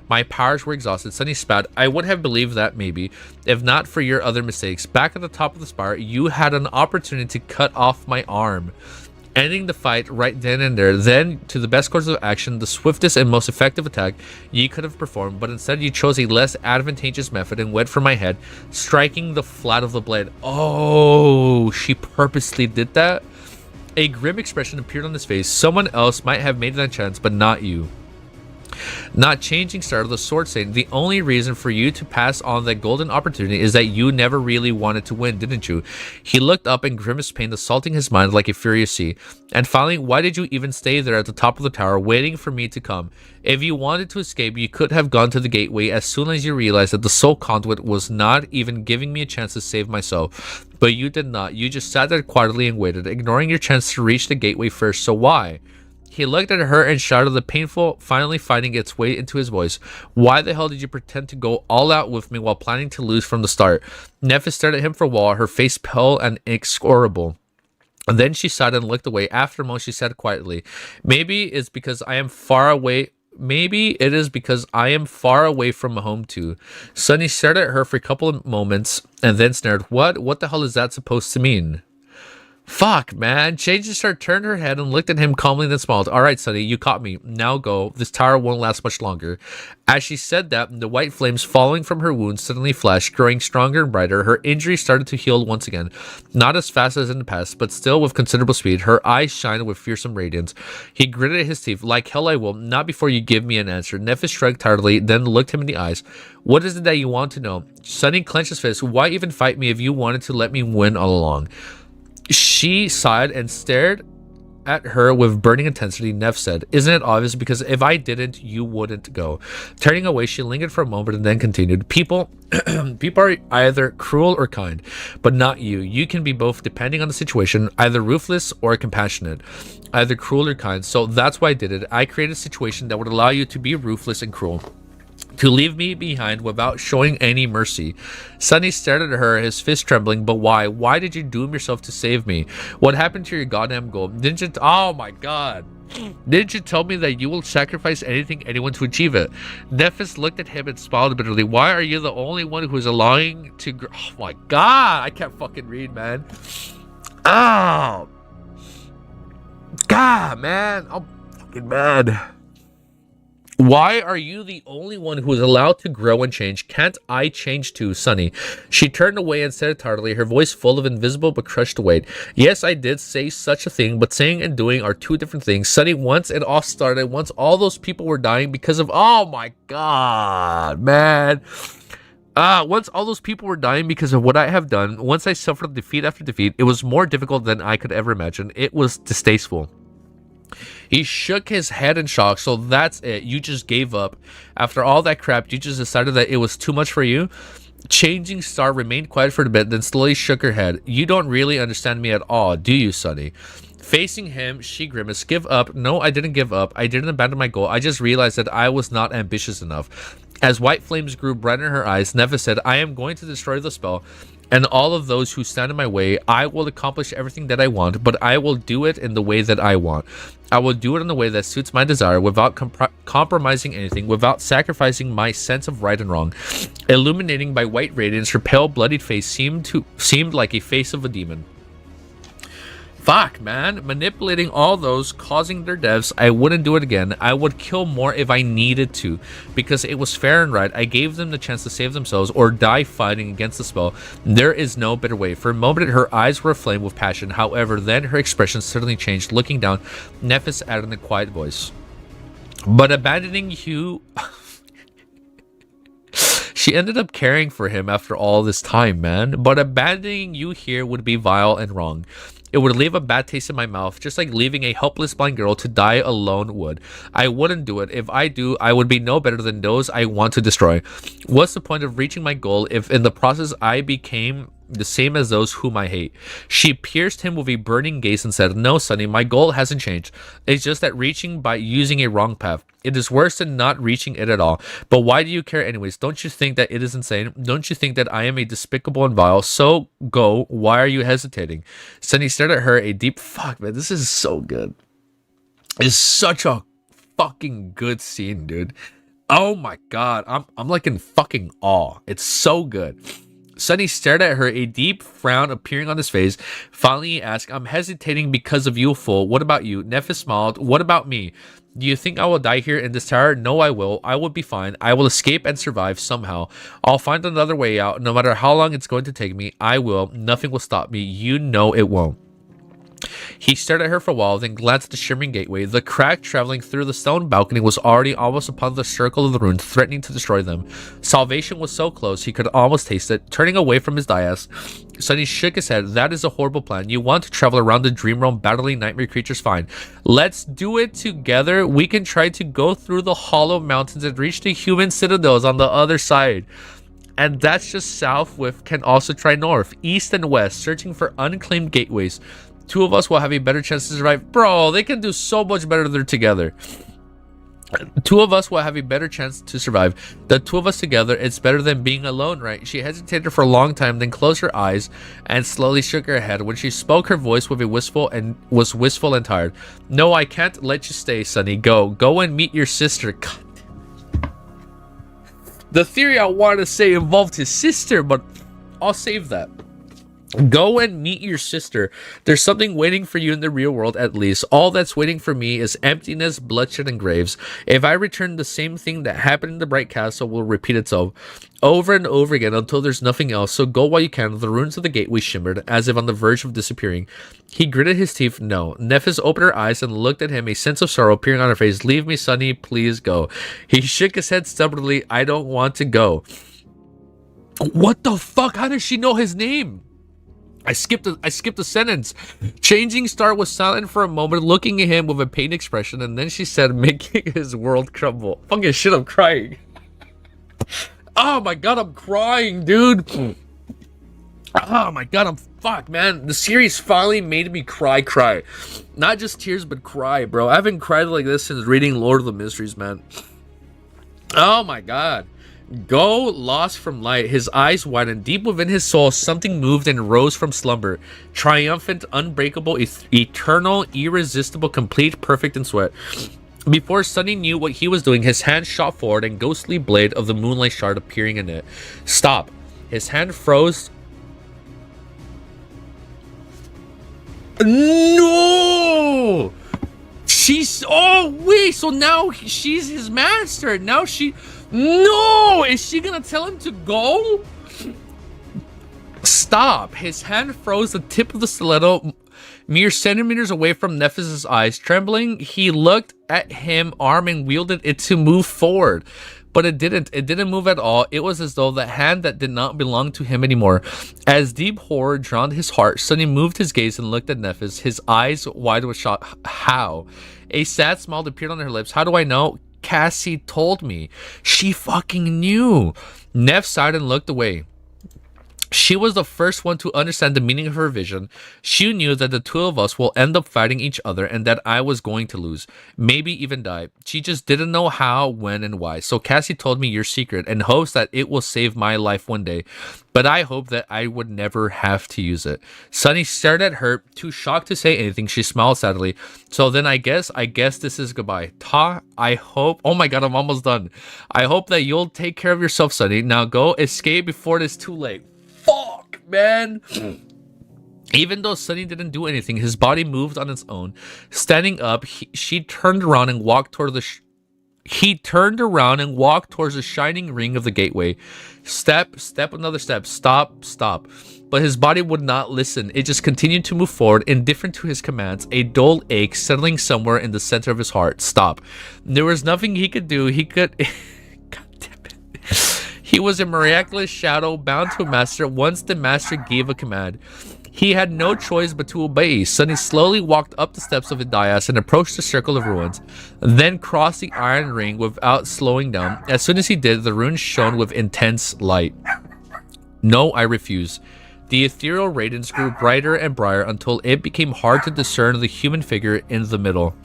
"My powers were exhausted." Sunny spat, "I would have believed that maybe, if not for your other mistakes. Back at the top of the spire, you had an opportunity to cut off my arm." ending the fight right then and there. Then, to the best course of action, the swiftest and most effective attack you could have performed, but instead you chose a less advantageous method and went for my head, striking the flat of the blade. Oh, she purposely did that? A grim expression appeared on his face. Someone else might have made that chance, but not you. Not changing, started the sword, saying, the only reason for you to pass on that golden opportunity is that you never really wanted to win, didn't you? He looked up in grimaced pain, assaulting his mind like a furious sea. And finally, why did you even stay there at the top of the tower, waiting for me to come? If you wanted to escape, you could have gone to the gateway as soon as you realized that the soul conduit was not even giving me a chance to save myself. But you did not. You just sat there quietly and waited, ignoring your chance to reach the gateway first. So why? He looked at her and shouted, the painful finally finding its way into his voice. Why the hell did you pretend to go all out with me while planning to lose from the start? Nephis stared at him for a while, her face pale and inexorable. And then she sighed and looked away. After a moment, she said quietly, Maybe it is because I am far away from home too. Sunny stared at her for a couple of moments and then snared, What the hell is that supposed to mean? Fuck, man. Changes her, turned her head and looked at him calmly, then smiled. All right, Sunny, you caught me. Now go. This tower won't last much longer. As she said that, the white flames falling from her wounds suddenly flashed, growing stronger and brighter. Her injury started to heal once again. Not as fast as in the past, but still with considerable speed. Her eyes shined with fearsome radiance. He gritted his teeth. Like hell I will. Not before you give me an answer. Nephis shrugged tiredly, then looked him in the eyes. What is it that you want to know? Sunny clenched his fist. Why even fight me if you wanted to let me win all along? She sighed and stared at her with burning intensity. Neff said, Isn't it obvious? Because if I didn't, you wouldn't go. Turning away, she lingered for a moment and then continued, People are either cruel or kind, but not you. You can be both depending on the situation, either ruthless or compassionate, either cruel or kind. So that's why I did it. I created a situation that would allow you to be ruthless and cruel, to leave me behind without showing any mercy. Sunny stared at her, his fist trembling. But why? Why did you doom yourself to save me? What happened to your goddamn goal? Didn't you... Oh my god. Didn't you tell me that you will sacrifice anyone to achieve it? Nephis looked at him and smiled bitterly. Why are you the only one who is allowing to... Oh my god. I can't fucking read, man. Oh. God, man. I'm fucking mad. Why are you the only one who is allowed to grow and change? Can't I change too, Sunny? She turned away and said tardily, her voice full of invisible but crushed weight. Yes, I did say such a thing, but saying and doing are two different things. Sunny, once it all started, once all those people were dying because of... Oh my god, man. Once all those people were dying because of what I have done, once I suffered defeat after defeat, it was more difficult than I could ever imagine. It was distasteful. He shook his head in shock. So that's it. You just gave up. After all that crap, you just decided that it was too much for you? Changing Star remained quiet for a bit, then slowly shook her head. You don't really understand me at all, do you, Sunny? Facing him, she grimaced. Give up? No, I didn't give up. I didn't abandon my goal. I just realized that I was not ambitious enough. As white flames grew bright in her eyes, Nephis said, I am going to destroy the spell and all of those who stand in my way. I will accomplish everything that I want, but I will do it in the way that I want. I will do it in the way that suits my desire, without compromising anything, without sacrificing my sense of right and wrong. Illuminating by white radiance, her pale, bloodied face seemed like a face of a demon. Fuck, man. Manipulating all those, causing their deaths. I wouldn't do it again. I would kill more if I needed to, because it was fair and right. I gave them the chance to save themselves or die fighting against the spell. There is no better way. For a moment, her eyes were aflame with passion. However, then her expression suddenly changed. Looking down, Nephis added in a quiet voice, but abandoning you... She ended up caring for him after all this time, man. But abandoning you here would be vile and wrong. It would leave a bad taste in my mouth, just like leaving a helpless blind girl to die alone would. I wouldn't do it. If I do, I would be no better than those I want to destroy. What's the point of reaching my goal if in the process I became the same as those whom I hate? She pierced him with a burning gaze and said, No, Sunny, my goal hasn't changed. It's just that reaching by using a wrong path. It is worse than not reaching it at all. But why do you care anyways? Don't you think that it is insane? Don't you think that I am a despicable and vile? So go. Why are you hesitating? Sunny stared at her, a deep... Fuck, man, this is so good. It's such a fucking good scene, dude. Oh my god. I'm like in fucking awe. It's so good. Sunny stared at her, a deep frown appearing on his face. Finally, he asked, I'm hesitating because of you, fool. What about you? Nephis smiled. What about me? Do you think I will die here in this tower? No, I will. I will be fine. I will escape and survive somehow. I'll find another way out. No matter how long it's going to take me, I will. Nothing will stop me. You know it won't. He stared at her for a while, then glanced at the shimmering gateway. The crack traveling through the stone balcony was already almost upon the circle of the runes, threatening to destroy them. Salvation was so close, he could almost taste it. Turning away from his dais, Sunny shook his head. That is a horrible plan. You want to travel around the dream realm battling nightmare creatures? Fine. Let's do it together. We can try to go through the hollow mountains and reach the human citadels on the other side. And that's just south with can also try north, east, and west, searching for unclaimed gateways. Two of us will have a better chance to survive. Bro, they can do so much better they're together. Two of us will have a better chance to survive. The two of us together, it's better than being alone, right? She hesitated for a long time, then closed her eyes and slowly shook her head. When she spoke, her voice was wistful and tired. No, I can't let you stay, Sunny. Go and meet your sister. God. The theory I wanted to say involved his sister, but I'll save that. Go and meet your sister. There's something waiting for you in the real world, at least. All that's waiting for me is emptiness, bloodshed, and graves. If I return, the same thing that happened in the Bright Castle will repeat itself over and over again until there's nothing else. So go while you can. The ruins of the gateway shimmered, as if on the verge of disappearing. He gritted his teeth. No. Nephis opened her eyes and looked at him, a sense of sorrow appearing on her face. Leave me, Sunny. Please go. He shook his head stubbornly. I don't want to go. What the fuck? How does she know his name? I skipped a sentence. Changing Star was silent for a moment, looking at him with a pained expression, and then she said, making his world crumble. Fucking shit, I'm crying. Oh my god, I'm crying, dude. Oh my god, I'm fuck, man. The series finally made me cry. Not just tears, but cry, bro. I haven't cried like this since reading Lord of the Mysteries, man. Oh my god. Go, lost from light. His eyes widened. Deep within his soul, something moved and rose from slumber. Triumphant, unbreakable, eternal, irresistible, complete, perfect, and sweat. Before Sunny knew what he was doing, his hand shot forward and ghostly blade of the moonlight shard appearing in it. Stop. His hand froze. No! She's... Oh, wait. So now she's his master. Now she... No! Is she gonna tell him to go? Stop. His hand froze the tip of the stiletto mere centimeters away from Nephis's eyes. Trembling, he looked at him, arm, and wielded it to move forward. But it didn't. It didn't move at all. It was as though the hand that did not belong to him anymore. As deep horror drowned his heart, Sunny moved his gaze and looked at Nephis, his eyes wide with shock. How? A sad smile appeared on her lips. How do I know? Cassie told me. She fucking knew. Neff sighed and looked away. She was the first one to understand the meaning of her vision. She knew that the two of us will end up fighting each other and that I was going to lose, maybe even die. She just didn't know how, when, and why. So Cassie told me your secret in hopes that it will save my life one day. But I hope that I would never have to use it. Sunny stared at her, too shocked to say anything. She smiled sadly. So then I guess this is goodbye. Ta, I hope... Oh my god, I'm almost done. I hope that you'll take care of yourself, Sunny. Now go escape before it is too late. Fuck, man. Even though Sunny didn't do anything, his body moved on its own. Standing up, she turned around and walked toward the... He turned around and walked towards the shining ring of the gateway. Step, another step. Stop. But his body would not listen. It just continued to move forward, indifferent to his commands, a dull ache settling somewhere in the center of his heart. Stop. There was nothing he could do. He could... God damn it. He was a miraculous shadow bound to a master once the master gave a command. He had no choice but to obey. Sunny slowly walked up the steps of the dais and approached the circle of ruins, then crossed the iron ring without slowing down. As soon as he did, the runes shone with intense light. No, I refuse. The ethereal radiance grew brighter and brighter until it became hard to discern the human figure in the middle.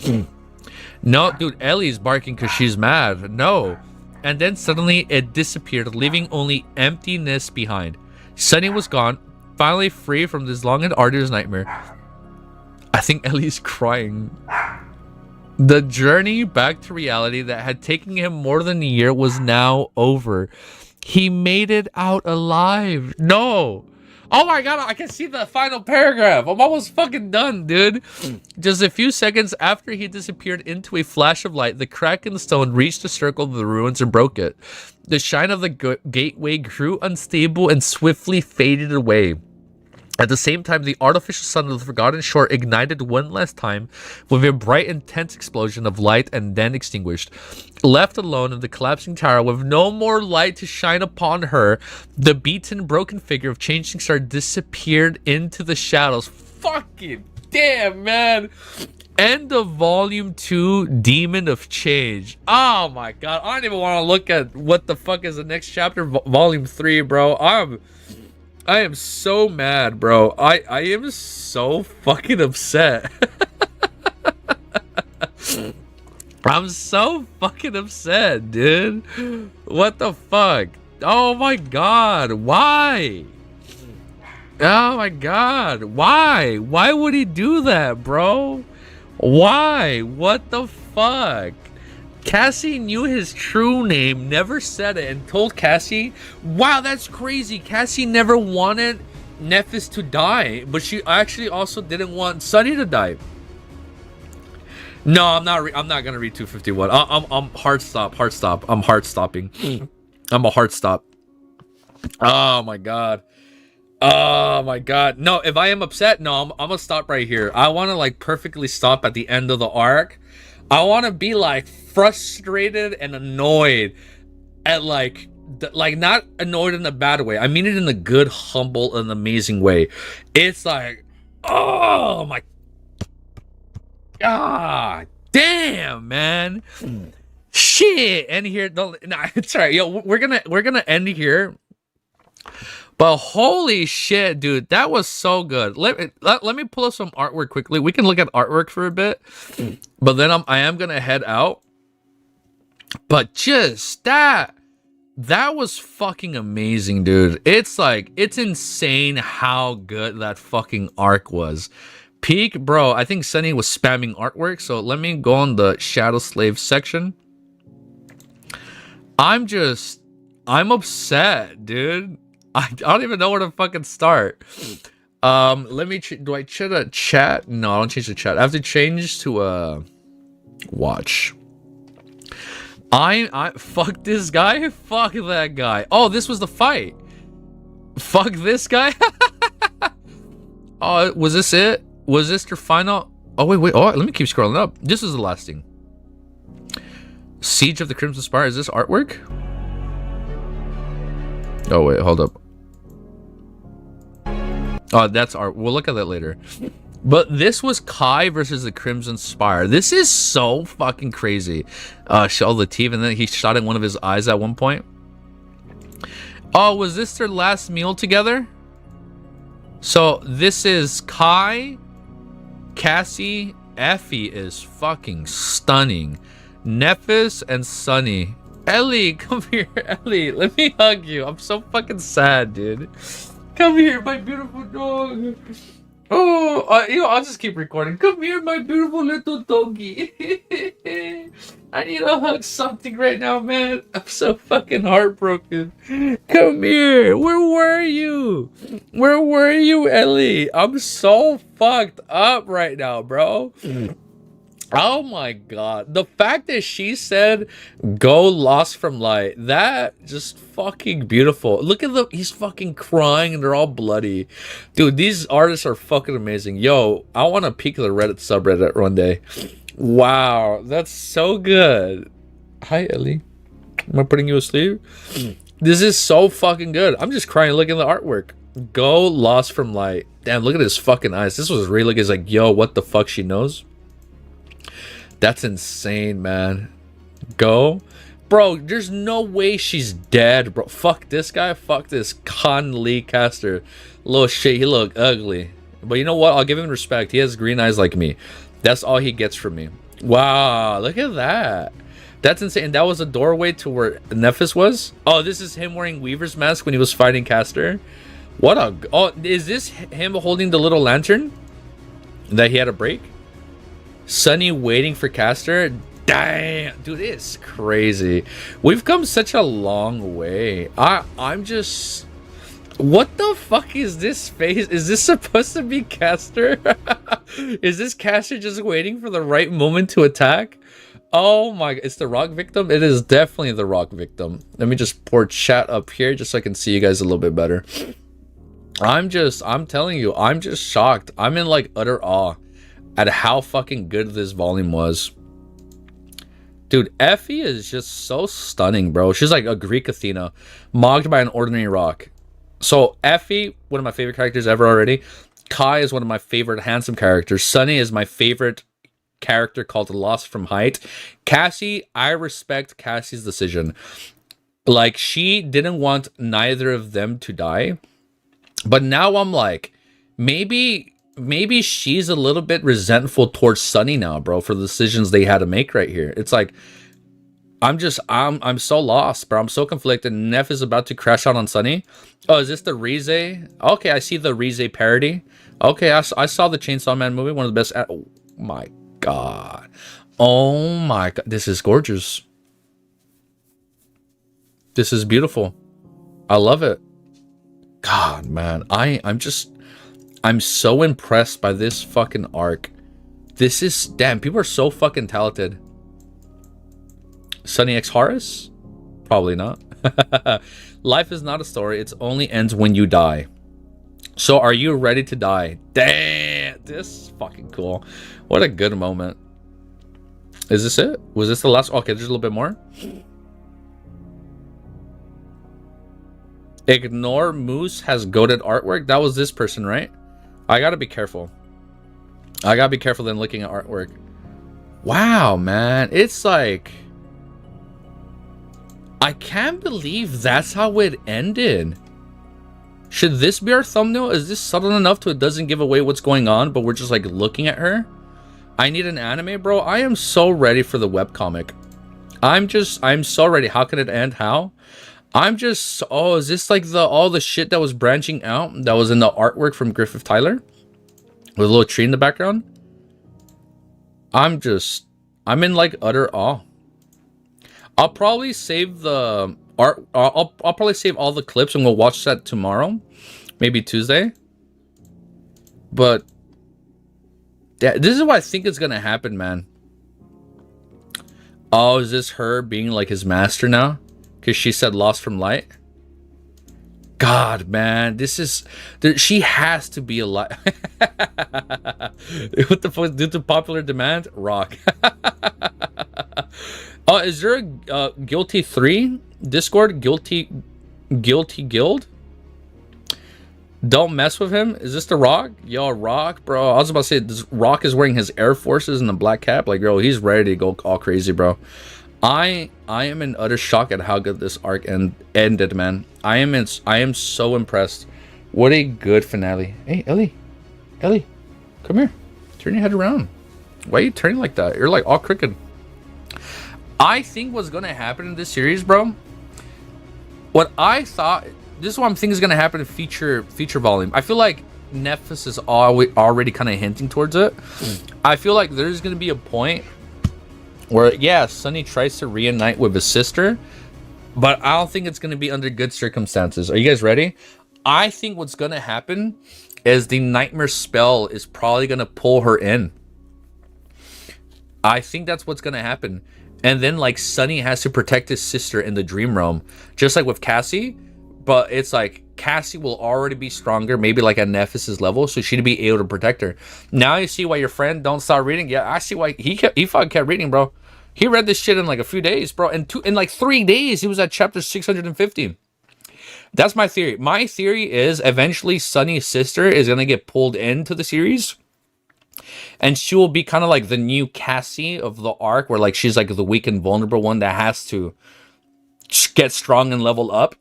No, dude, Ellie's barking because she's mad. No. And then suddenly it disappeared, leaving only emptiness behind. Sunny was gone, finally free from this long and arduous nightmare. I think Ellie's crying. The journey back to reality that had taken him more than a year was now over. He made it out alive. No. Oh my god, I can see the final paragraph. I'm almost fucking done, dude. Just a few seconds after he disappeared into a flash of light, the crack in the stone reached the circle of the ruins and broke it. The shine of the gateway grew unstable and swiftly faded away. At the same time, the artificial sun of the Forgotten Shore ignited one last time with a bright, intense explosion of light and then extinguished. Left alone in the collapsing tower with no more light to shine upon her, the beaten, broken figure of Changing Star disappeared into the shadows. Fucking damn, man. End of Volume 2, Demon of Change. Oh my god, I don't even want to look at what the fuck is the next chapter, Volume 3, bro. I am so mad, bro. I am so fucking upset. I'm so fucking upset, dude. What the fuck? Oh my god, why? Oh my god, why? Why would he do that, bro? Why? What the fuck? Cassie knew his true name, never said it, and told Cassie, wow, that's crazy. Cassie never wanted Nephis to die, but she actually also didn't want Sunny to die. No, I'm not gonna read 251. I'm hard stop. I'm hard stopping. I'm a hard stop. Oh my god. Oh my god. No, if I am upset, no, I'm gonna stop right here. I want to like perfectly stop at the end of the arc. I want to be like frustrated and annoyed at like not annoyed in a bad way. I mean it in a good, humble, and amazing way. It's like, oh my god, damn, man, shit. And here, nah, it's alright. Yo, we're gonna end here. But holy shit, dude, that was so good. Let me pull up some artwork quickly. We can look at artwork for a bit, but then I am gonna head out. But just that was fucking amazing, dude. It's like, it's insane how good that fucking arc was. Peak, bro. I think Sunny was spamming artwork, so let me go on the Shadow Slave section. I'm upset, dude. I don't even know where to fucking start. Let me do I change the chat? No, I don't change the chat. I have to change to watch. I fuck this guy. Fuck that guy. Oh, this was the fight. Fuck this guy. Oh, was this it? Was this your final? Oh wait. Oh, let me keep scrolling up. This is the last thing. Siege of the Crimson Spire. Is this artwork? Oh wait, hold up. Oh, that's art. We'll look at that later. But this was Kai versus the Crimson Spire. This is so fucking crazy. Shell the teeth, and then he shot in one of his eyes at one point. Oh, was this their last meal together? So this is Kai, Cassie, Effie is fucking stunning. Nephis and Sunny. Ellie, come here, Ellie. Let me hug you. I'm so fucking sad, dude. Come here, my beautiful dog. Oh, I'll just keep recording. Come here, my beautiful little doggy. I need to hug something right now, man. I'm so fucking heartbroken. Come here. Where were you? Where were you, Ellie? I'm so fucked up right now, bro. Oh my god. The fact that she said go lost from light, that just fucking beautiful. Look at he's fucking crying and they're all bloody. Dude, these artists are fucking amazing. Yo, I want to peek the Reddit subreddit one day. Wow, that's so good. Hi, Ellie. Am I putting you asleep? This is so fucking good. I'm just crying looking at the artwork. Go lost from light. Damn, look at his fucking eyes. This was really good. It's like, yo, what the fuck she knows? That's insane, man. Go. Bro, there's no way she's dead, bro. Fuck this guy. Fuck this Con Lee caster. Little shit, he look ugly. But you know what? I'll give him respect. He has green eyes like me. That's all he gets from me. Wow, look at that. That's insane. That was a doorway to where Nephis was? Oh, this is him wearing Weaver's mask when he was fighting Caster. What a... Oh, is this him holding the little lantern that he had to break? Sunny waiting for Caster. Damn, dude, it's crazy. We've come such a long way. I'm just, what the fuck is this face? Is this supposed to be Caster? Is this Caster just waiting for the right moment to attack? Oh my, it's the rock victim? It is definitely the rock victim. Let me just pour chat up here just so I can see you guys a little bit better. I'm telling you, I'm just shocked. I'm in like utter awe at how fucking good this volume was. Dude, Effie is just so stunning, bro. She's like a Greek Athena, mocked by an ordinary rock. So Effie, one of my favorite characters ever already. Kai is one of my favorite handsome characters. Sunny is my favorite character called Lost from Height. Cassie, I respect Cassie's decision. Like, she didn't want neither of them to die. But now I'm like, maybe she's a little bit resentful towards Sunny now, bro, for the decisions they had to make right here. It's like, I'm so lost, bro. I'm so conflicted. Neff is about to crash out on Sunny. Oh, is this the Rize? Okay, I see the Rize parody. Okay, I saw the Chainsaw Man movie, one of the best. Oh my god. Oh my god. This is gorgeous. This is beautiful. I love it. God, man. I'm so impressed by this fucking arc. This is, damn, people are so fucking talented. Sunny X Horus? Probably not. Life is not a story. It only ends when you die. So are you ready to die? Damn, this is fucking cool. What a good moment. Is this it? Was this the last? Okay, there's a little bit more. Ignore Moose has goated artwork. That was this person, right? I gotta be careful. I gotta be careful then looking at artwork. Wow, man. It's like, I can't believe that's how it ended. Should this be our thumbnail? Is this subtle enough to it doesn't give away what's going on, but we're just like looking at her? I need an anime, bro. I am so ready for the webcomic. I'm so ready. How can it end? How? I'm just, oh, is this like all the shit that was branching out that was in the artwork from Griffith Tyler? With a little tree in the background? I'm in like utter awe. I'll probably save the art. I'll probably save all the clips and we'll watch that tomorrow, maybe Tuesday. But this is what I think is gonna happen, man. Oh, is this her being like his master now? Because she said lost from light. God, man, this is, she has to be alive. What the fuck? Due to popular demand, rock. Oh, is there a Guilty 3 Discord? Guilty Guild? Don't mess with him. Is this the Rock? Yo, Rock, bro. I was about to say, this Rock is wearing his Air Forces and the black cap. Like, bro, he's ready to go all crazy, bro. I am in utter shock at how good this arc ended, man. I am so impressed. What a good finale. Hey, Ellie, come here. Turn your head around. Why are you turning like that? You're like all crooked. I think what's gonna happen in this series, bro. What I thought, this is what I'm thinking is gonna happen in feature volume. I feel like Nephis is already kind of hinting towards it. I feel like there's gonna be a point where, yeah, Sunny tries to reunite with his sister, but I don't think it's going to be under good circumstances. Are you guys ready? I think what's going to happen is the nightmare spell is probably going to pull her in. I think that's what's going to happen. And then, like, Sunny has to protect his sister in the dream realm, just like with Cassie. But it's like Cassie will already be stronger, maybe like at Nephis's level, so she'd be able to protect her. Now you see why your friend don't start reading. Yeah, I see why he fucking kept reading, bro. He read this shit in like a few days, bro. In like 3 days, he was at chapter 650. That's my theory. My theory is eventually Sunny's sister is gonna get pulled into the series, and she will be kind of like the new Cassie of the arc, where like she's like the weak and vulnerable one that has to get strong and level up.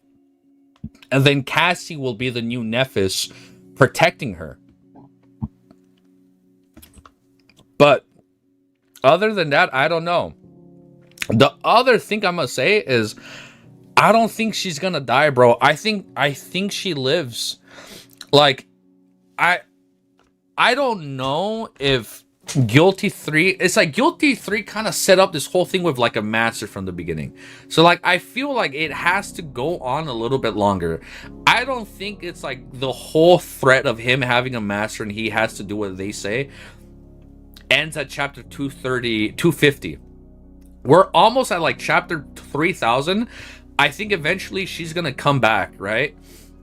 And then Cassie will be the new Nephis protecting her. But other than that, I don't know. The other thing I'm gonna say is I don't think she's gonna die, bro. I think she lives. Like, I don't know if Guilty 3, it's like Guilty 3 kind of set up this whole thing with like a master from the beginning. So like I feel like it has to go on a little bit longer. I don't think it's like the whole threat of him having a master and he has to do what they say ends at chapter 230, 250. We're almost at like chapter 3000. I think eventually she's gonna come back, right?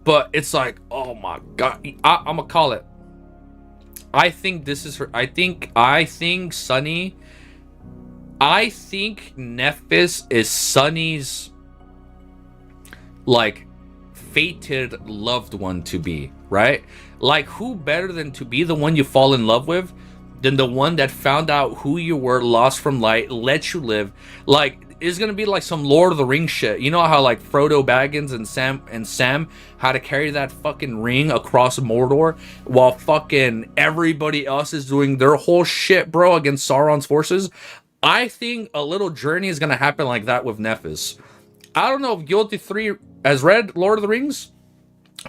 But it's like, oh my god, I'm gonna call it. I think this is her. I think Sunny. I think Nephis is Sunny's like fated loved one to be, right? Like, who better than to be the one you fall in love with than the one that found out who you were, lost from light, let you live. Like, it's gonna be like some Lord of the Rings shit. You know how like Frodo Baggins and Sam had to carry that fucking ring across Mordor while fucking everybody else is doing their whole shit, bro, against Sauron's forces. I think a little journey is gonna happen like that with Nephis. I don't know if Guilty 3 has read Lord of the Rings,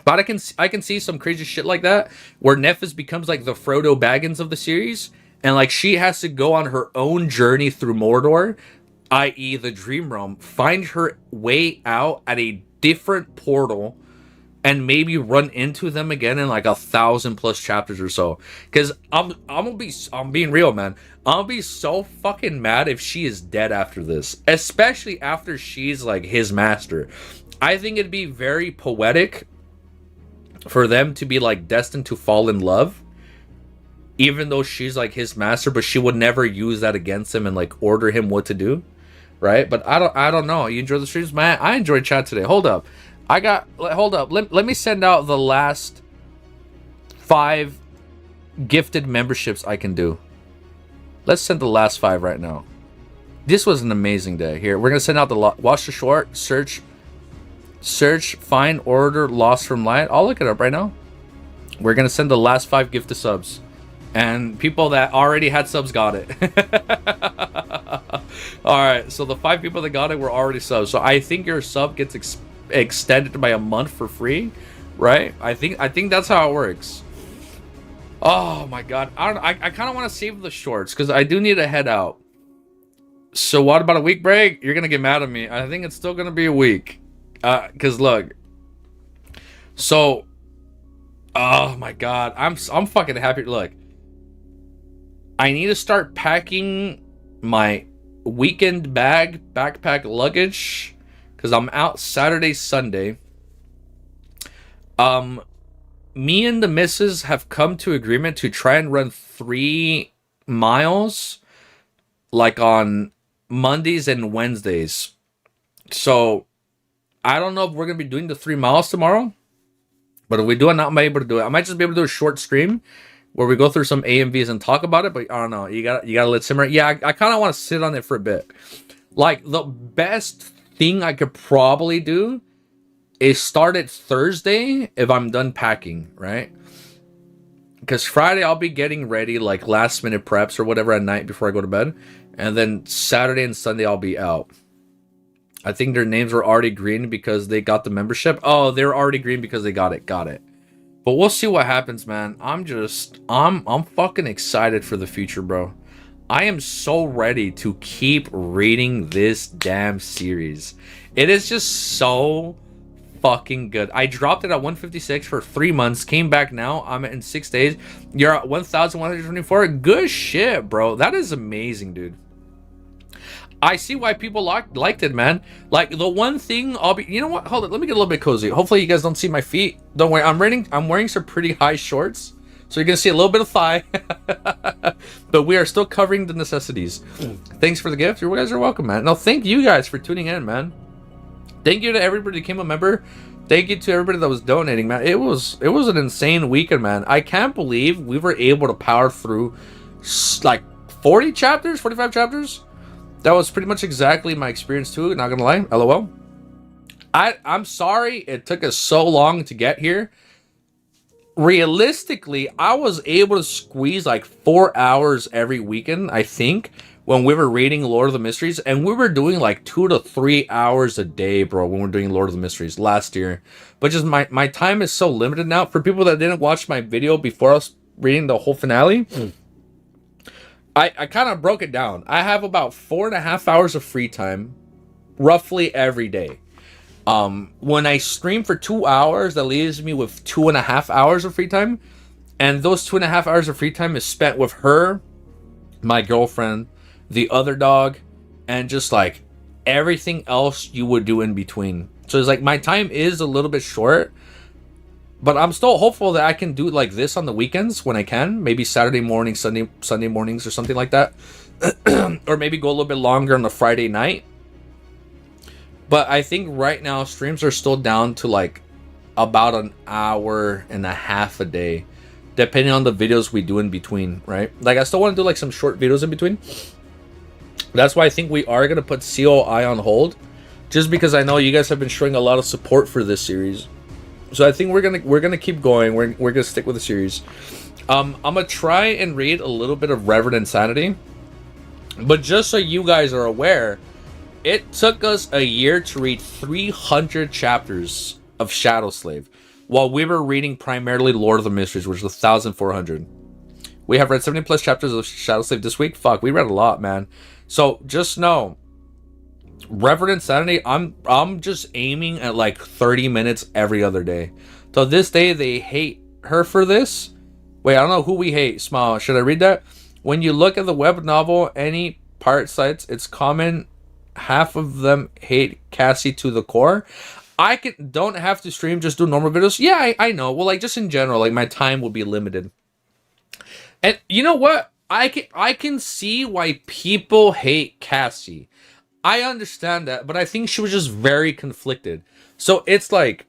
but I can see some crazy shit like that where Nephis becomes like the Frodo Baggins of the series, and like she has to go on her own journey through Mordor, i.e. the Dream Realm, find her way out at a different portal, and maybe run into them again in like 1,000+ chapters or so. Because I'm being real, man. I'll be so fucking mad if she is dead after this, especially after she's like his master. I think it'd be very poetic for them to be like destined to fall in love, even though she's like his master, but she would never use that against him and like order him what to do, right? But I don't know. You enjoy the streams, man? I enjoyed chat today. Hold up, let me send out the last 5 gifted memberships I can do. Let's send the last 5 right now. This was an amazing day. Here, we're gonna send out the watch the short, search, find, order, lost from light. I'll look it up right now. We're gonna send the last 5 gifted subs, and people that already had subs got it. All right, so the 5 people that got it were already subs. So I think your sub gets extended by a month for free, right? I think that's how it works. Oh my god, I kind of want to save the shorts because I do need to head out. So what about a week break? You're gonna get mad at me. I think it's still gonna be a week. Cause look, so, oh my god, I'm fucking happy. Look, I need to start packing my weekend backpack luggage, cause I'm out Saturday, Sunday. Me and the missus have come to agreement to try and run 3 miles, like on Mondays and Wednesdays. So I don't know if we're gonna be doing the 3 miles tomorrow, but if we do, I'm not able to do it. I might just be able to do a short stream where we go through some AMVs and talk about it. But I don't know. You gotta let it simmer. Yeah, I kind of want to sit on it for a bit. Like, the best thing I could probably do is start it Thursday if I'm done packing, right? Because Friday I'll be getting ready, like last minute preps or whatever at night before I go to bed, and then Saturday and Sunday I'll be out. I think their names were already green because they got the membership. Oh, they're already green because they got it. Got it. But we'll see what happens, man. I'm fucking excited for the future, bro. I am so ready to keep reading this damn series. It is just so fucking good. I dropped it at 156 for 3 months, came back now. I'm in 6 days. You're at 1,124. Good shit, bro. That is amazing, dude. I see why people liked it, man. Like, the one thing I'll be, you know what? Hold on, let me get a little bit cozy. Hopefully you guys don't see my feet. Don't worry, I'm wearing some pretty high shorts, so you're gonna see a little bit of thigh. But we are still covering the necessities. Thanks for the gift. You guys are welcome, man. No, thank you guys for tuning in, man. Thank you to everybody that became a member. Thank you to everybody that was donating, man. It was an insane weekend, man. I can't believe we were able to power through like 40 chapters, 45 chapters. That was pretty much exactly my experience too, not gonna lie. LOL. I'm sorry it took us so long to get here. Realistically, I was able to squeeze like 4 hours every weekend, I think, when we were reading Lord of the Mysteries, and we were doing like 2 to 3 hours a day, bro, when we were doing Lord of the Mysteries last year. But just my time is so limited now. For people that didn't watch my video before I was reading the whole finale, I kind of broke it down. I have about 4.5 hours of free time roughly every day. When I stream for 2 hours, that leaves me with 2.5 hours of free time. And those 2.5 hours of free time is spent with her, my girlfriend, the other dog, and just like everything else you would do in between. So it's like my time is a little bit short, but I'm still hopeful that I can do like this on the weekends when I can. Maybe Saturday morning, Sunday mornings or something like that. Or maybe go a little bit longer on the Friday night. But I think right now streams are still down to like about an hour and a half a day, depending on the videos we do in between, right? Like I still want to do like some short videos in between. That's why I think we are going to put COI on hold, just because I know you guys have been showing a lot of support for this series. So I think we're gonna keep going. We're gonna stick with the series. I'm gonna try and read a little bit of Reverend Insanity, but just so you guys are aware, it took us a year to read 300 chapters of Shadow Slave, while we were reading primarily Lord of the Mysteries, which was 1,400. We have read 70 plus chapters of Shadow Slave this week. Fuck, we read a lot, man. So just know, Reverend Insanity, I'm just aiming at like 30 minutes every other day. So this day they hate her for this. Wait, I don't know who we hate. Smile. Should I read that? When you look at the web novel, any part sites, it's common. Half of them hate Cassie to the core. Don't have to stream, just do normal videos. Yeah, I know. Well, like just in general, like my time will be limited. And you know what? I can see why people hate Cassie. I understand that, but I think she was just very conflicted. So it's like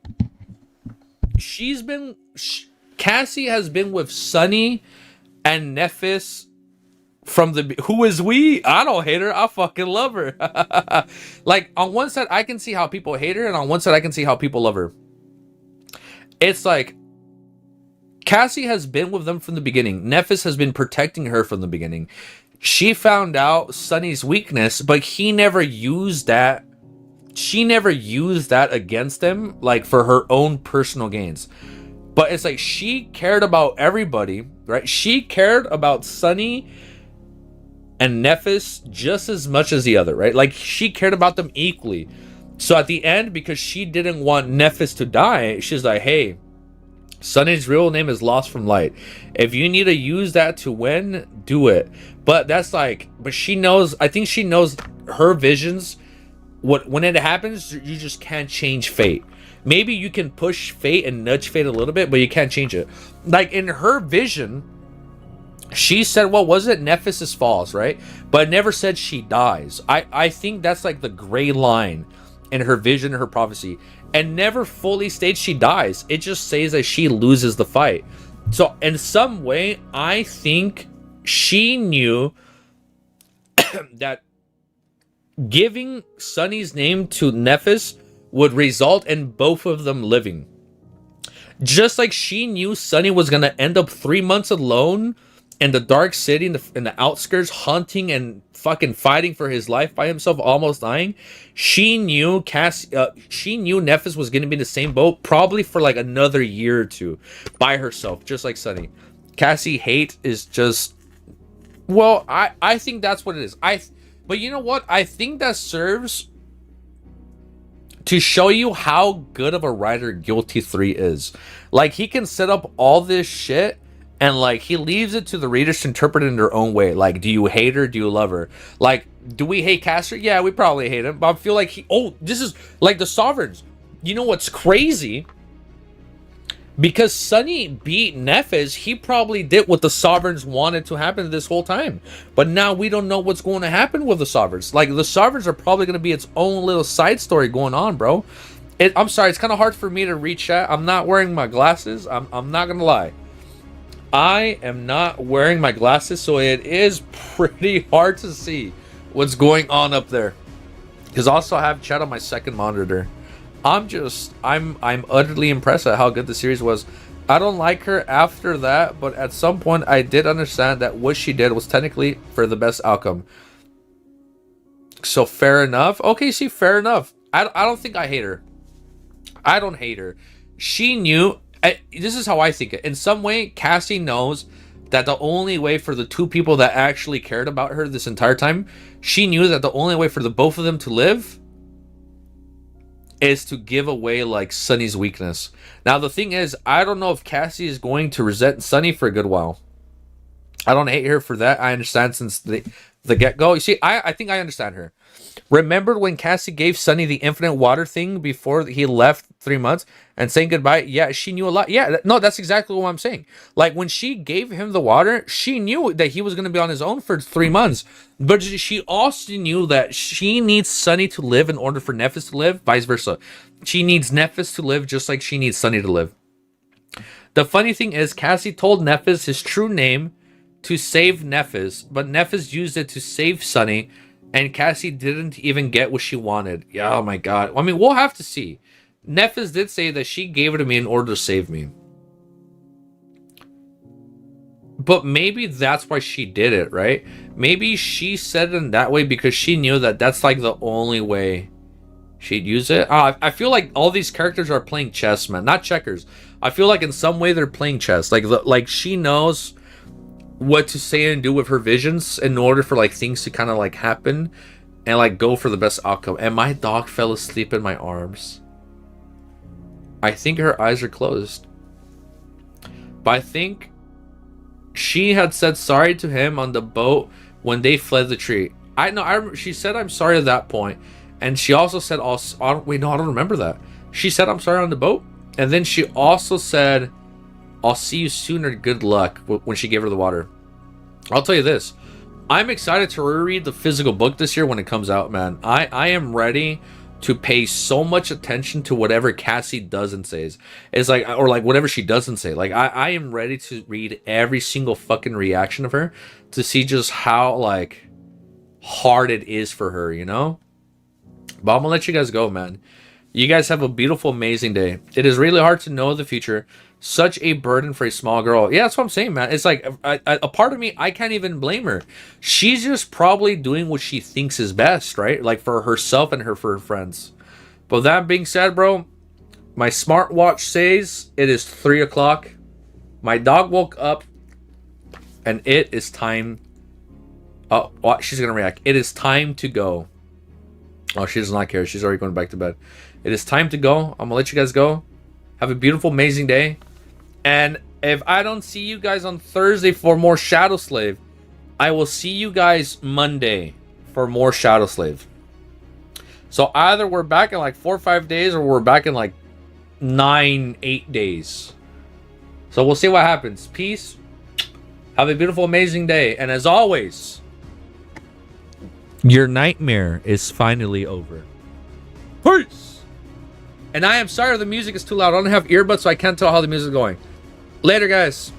Cassie has been with Sunny and Nephis from the who is we? I don't hate her. I fucking love her. Like on one side, I can see how people hate her, and on one side, I can see how people love her. It's like Cassie has been with them from the beginning. Nephis has been protecting her from the beginning. She found out Sunny's weakness, but he never used that. She never used that against him, like for her own personal gains. But it's like she cared about everybody, right? She cared about Sunny and Nephis just as much as the other, right? Like she cared about them equally. So at the end, because she didn't want Nephis to die, she's like, hey, Sunny's real name is Lost from Light. If you need to use that to win, do it. But that's like, but she knows, I think she knows her visions. When it happens, you just can't change fate. Maybe you can push fate and nudge fate a little bit, but you can't change it. Like in her vision, she said, what was it? Nephis is false, right? But never said she dies. I think that's like the gray line in her vision, her prophecy. And never fully states she dies. It just says that she loses the fight. So in some way, I think she knew that giving Sunny's name to Nephis would result in both of them living. Just like she knew Sunny was going to end up 3 months alone in the dark city, in the outskirts, hunting and fucking fighting for his life by himself, almost dying. She knew Nephis was going to be in the same boat, probably for like another year or two by herself, just like Sunny. Cassie hate is just, well, I think that's what it is. But you know what? I think that serves to show you how good of a writer Guilty 3 is. Like, he can set up all this shit, and like he leaves it to the readers to interpret it in their own way. Like, do you hate her? Do you love her? Like, do we hate Castor? Yeah, we probably hate him. But I feel like this is like the Sovereigns. You know what's crazy? Because Sunny beat Nephis, he probably did what the Sovereigns wanted to happen this whole time. But now we don't know what's going to happen with the Sovereigns. Like, the Sovereigns are probably going to be its own little side story going on, bro. I'm sorry, it's kind of hard for me to read chat. I'm not wearing my glasses. I'm not going to lie. I am not wearing my glasses, so it is pretty hard to see what's going on up there. Because also I have chat on my second monitor. I'm utterly impressed at how good the series was. I don't like her after that, but at some point I did understand that what she did was technically for the best outcome. So fair enough. Okay, see, fair enough. I don't think I hate her. I don't hate her. She knew. This is how I think it. In some way, Cassie knows that the only way for the two people that actually cared about her this entire time, she knew that the only way for the both of them to live is to give away like Sunny's weakness. Now the thing is, I don't know if Cassie is going to resent Sunny for a good while. I don't hate her for that. I understand since the get-go. You see, I think I understand her. Remember when Cassie gave Sunny the infinite water thing before he left 3 months and saying goodbye? Yeah, she knew a lot. Yeah, no, that's exactly what I'm saying. Like when she gave him the water, she knew that he was going to be on his own for 3 months. But she also knew that she needs Sunny to live in order for Nephis to live, vice versa. She needs Nephis to live just like she needs Sunny to live. The funny thing is, Cassie told Nephis his true name to save Nephis, but Nephis used it to save Sunny, and Cassie didn't even get what she wanted. Yeah, oh my god. I mean, we'll have to see. Nephis did say that she gave it to me in order to save me. But maybe that's why she did it, right? Maybe she said it in that way because she knew that that's like the only way she'd use it. I feel like all these characters are playing chess, man. Not checkers. I feel like in some way they're playing chess. Like she knows what to say and do with her visions in order for like things to kind of like happen and like go for the best outcome. And my dog fell asleep in my arms. I think her eyes are closed. But I think she had said sorry to him on the boat when they fled the tree. I know. She said I'm sorry at that point, and she also said, wait, no, I don't remember that. She said I'm sorry on the boat, and then she also said, I'll see you soon or good luck when she gave her the water. I'll tell you this. I'm excited to reread the physical book this year when it comes out, man. I am ready to pay so much attention to whatever Cassie does and says. It's like, or like whatever she doesn't say. Like I am ready to read every single fucking reaction of her to see just how like hard it is for her, you know? But I'm gonna let you guys go, man. You guys have a beautiful, amazing day. It is really hard to know the future. Such a burden for a small girl. Yeah, that's what I'm saying, man. It's like a part of me, I can't even blame her. She's just probably doing what she thinks is best, right? Like for herself and for her friends. But that being said, bro, my smartwatch says it is 3 o'clock. My dog woke up and it is time. Oh, she's going to react. It is time to go. Oh, she does not care. She's already going back to bed. It is time to go. I'm going to let you guys go. Have a beautiful, amazing day. And if I don't see you guys on Thursday for more Shadow Slave, I will see you guys Monday for more Shadow Slave. So either we're back in like 4 or 5 days, or we're back in like 8 days. So we'll see what happens. Peace. Have a beautiful, amazing day. And as always, your nightmare is finally over. Peace. And I am sorry the music is too loud. I don't have earbuds, so I can't tell how the music is going. Later, guys.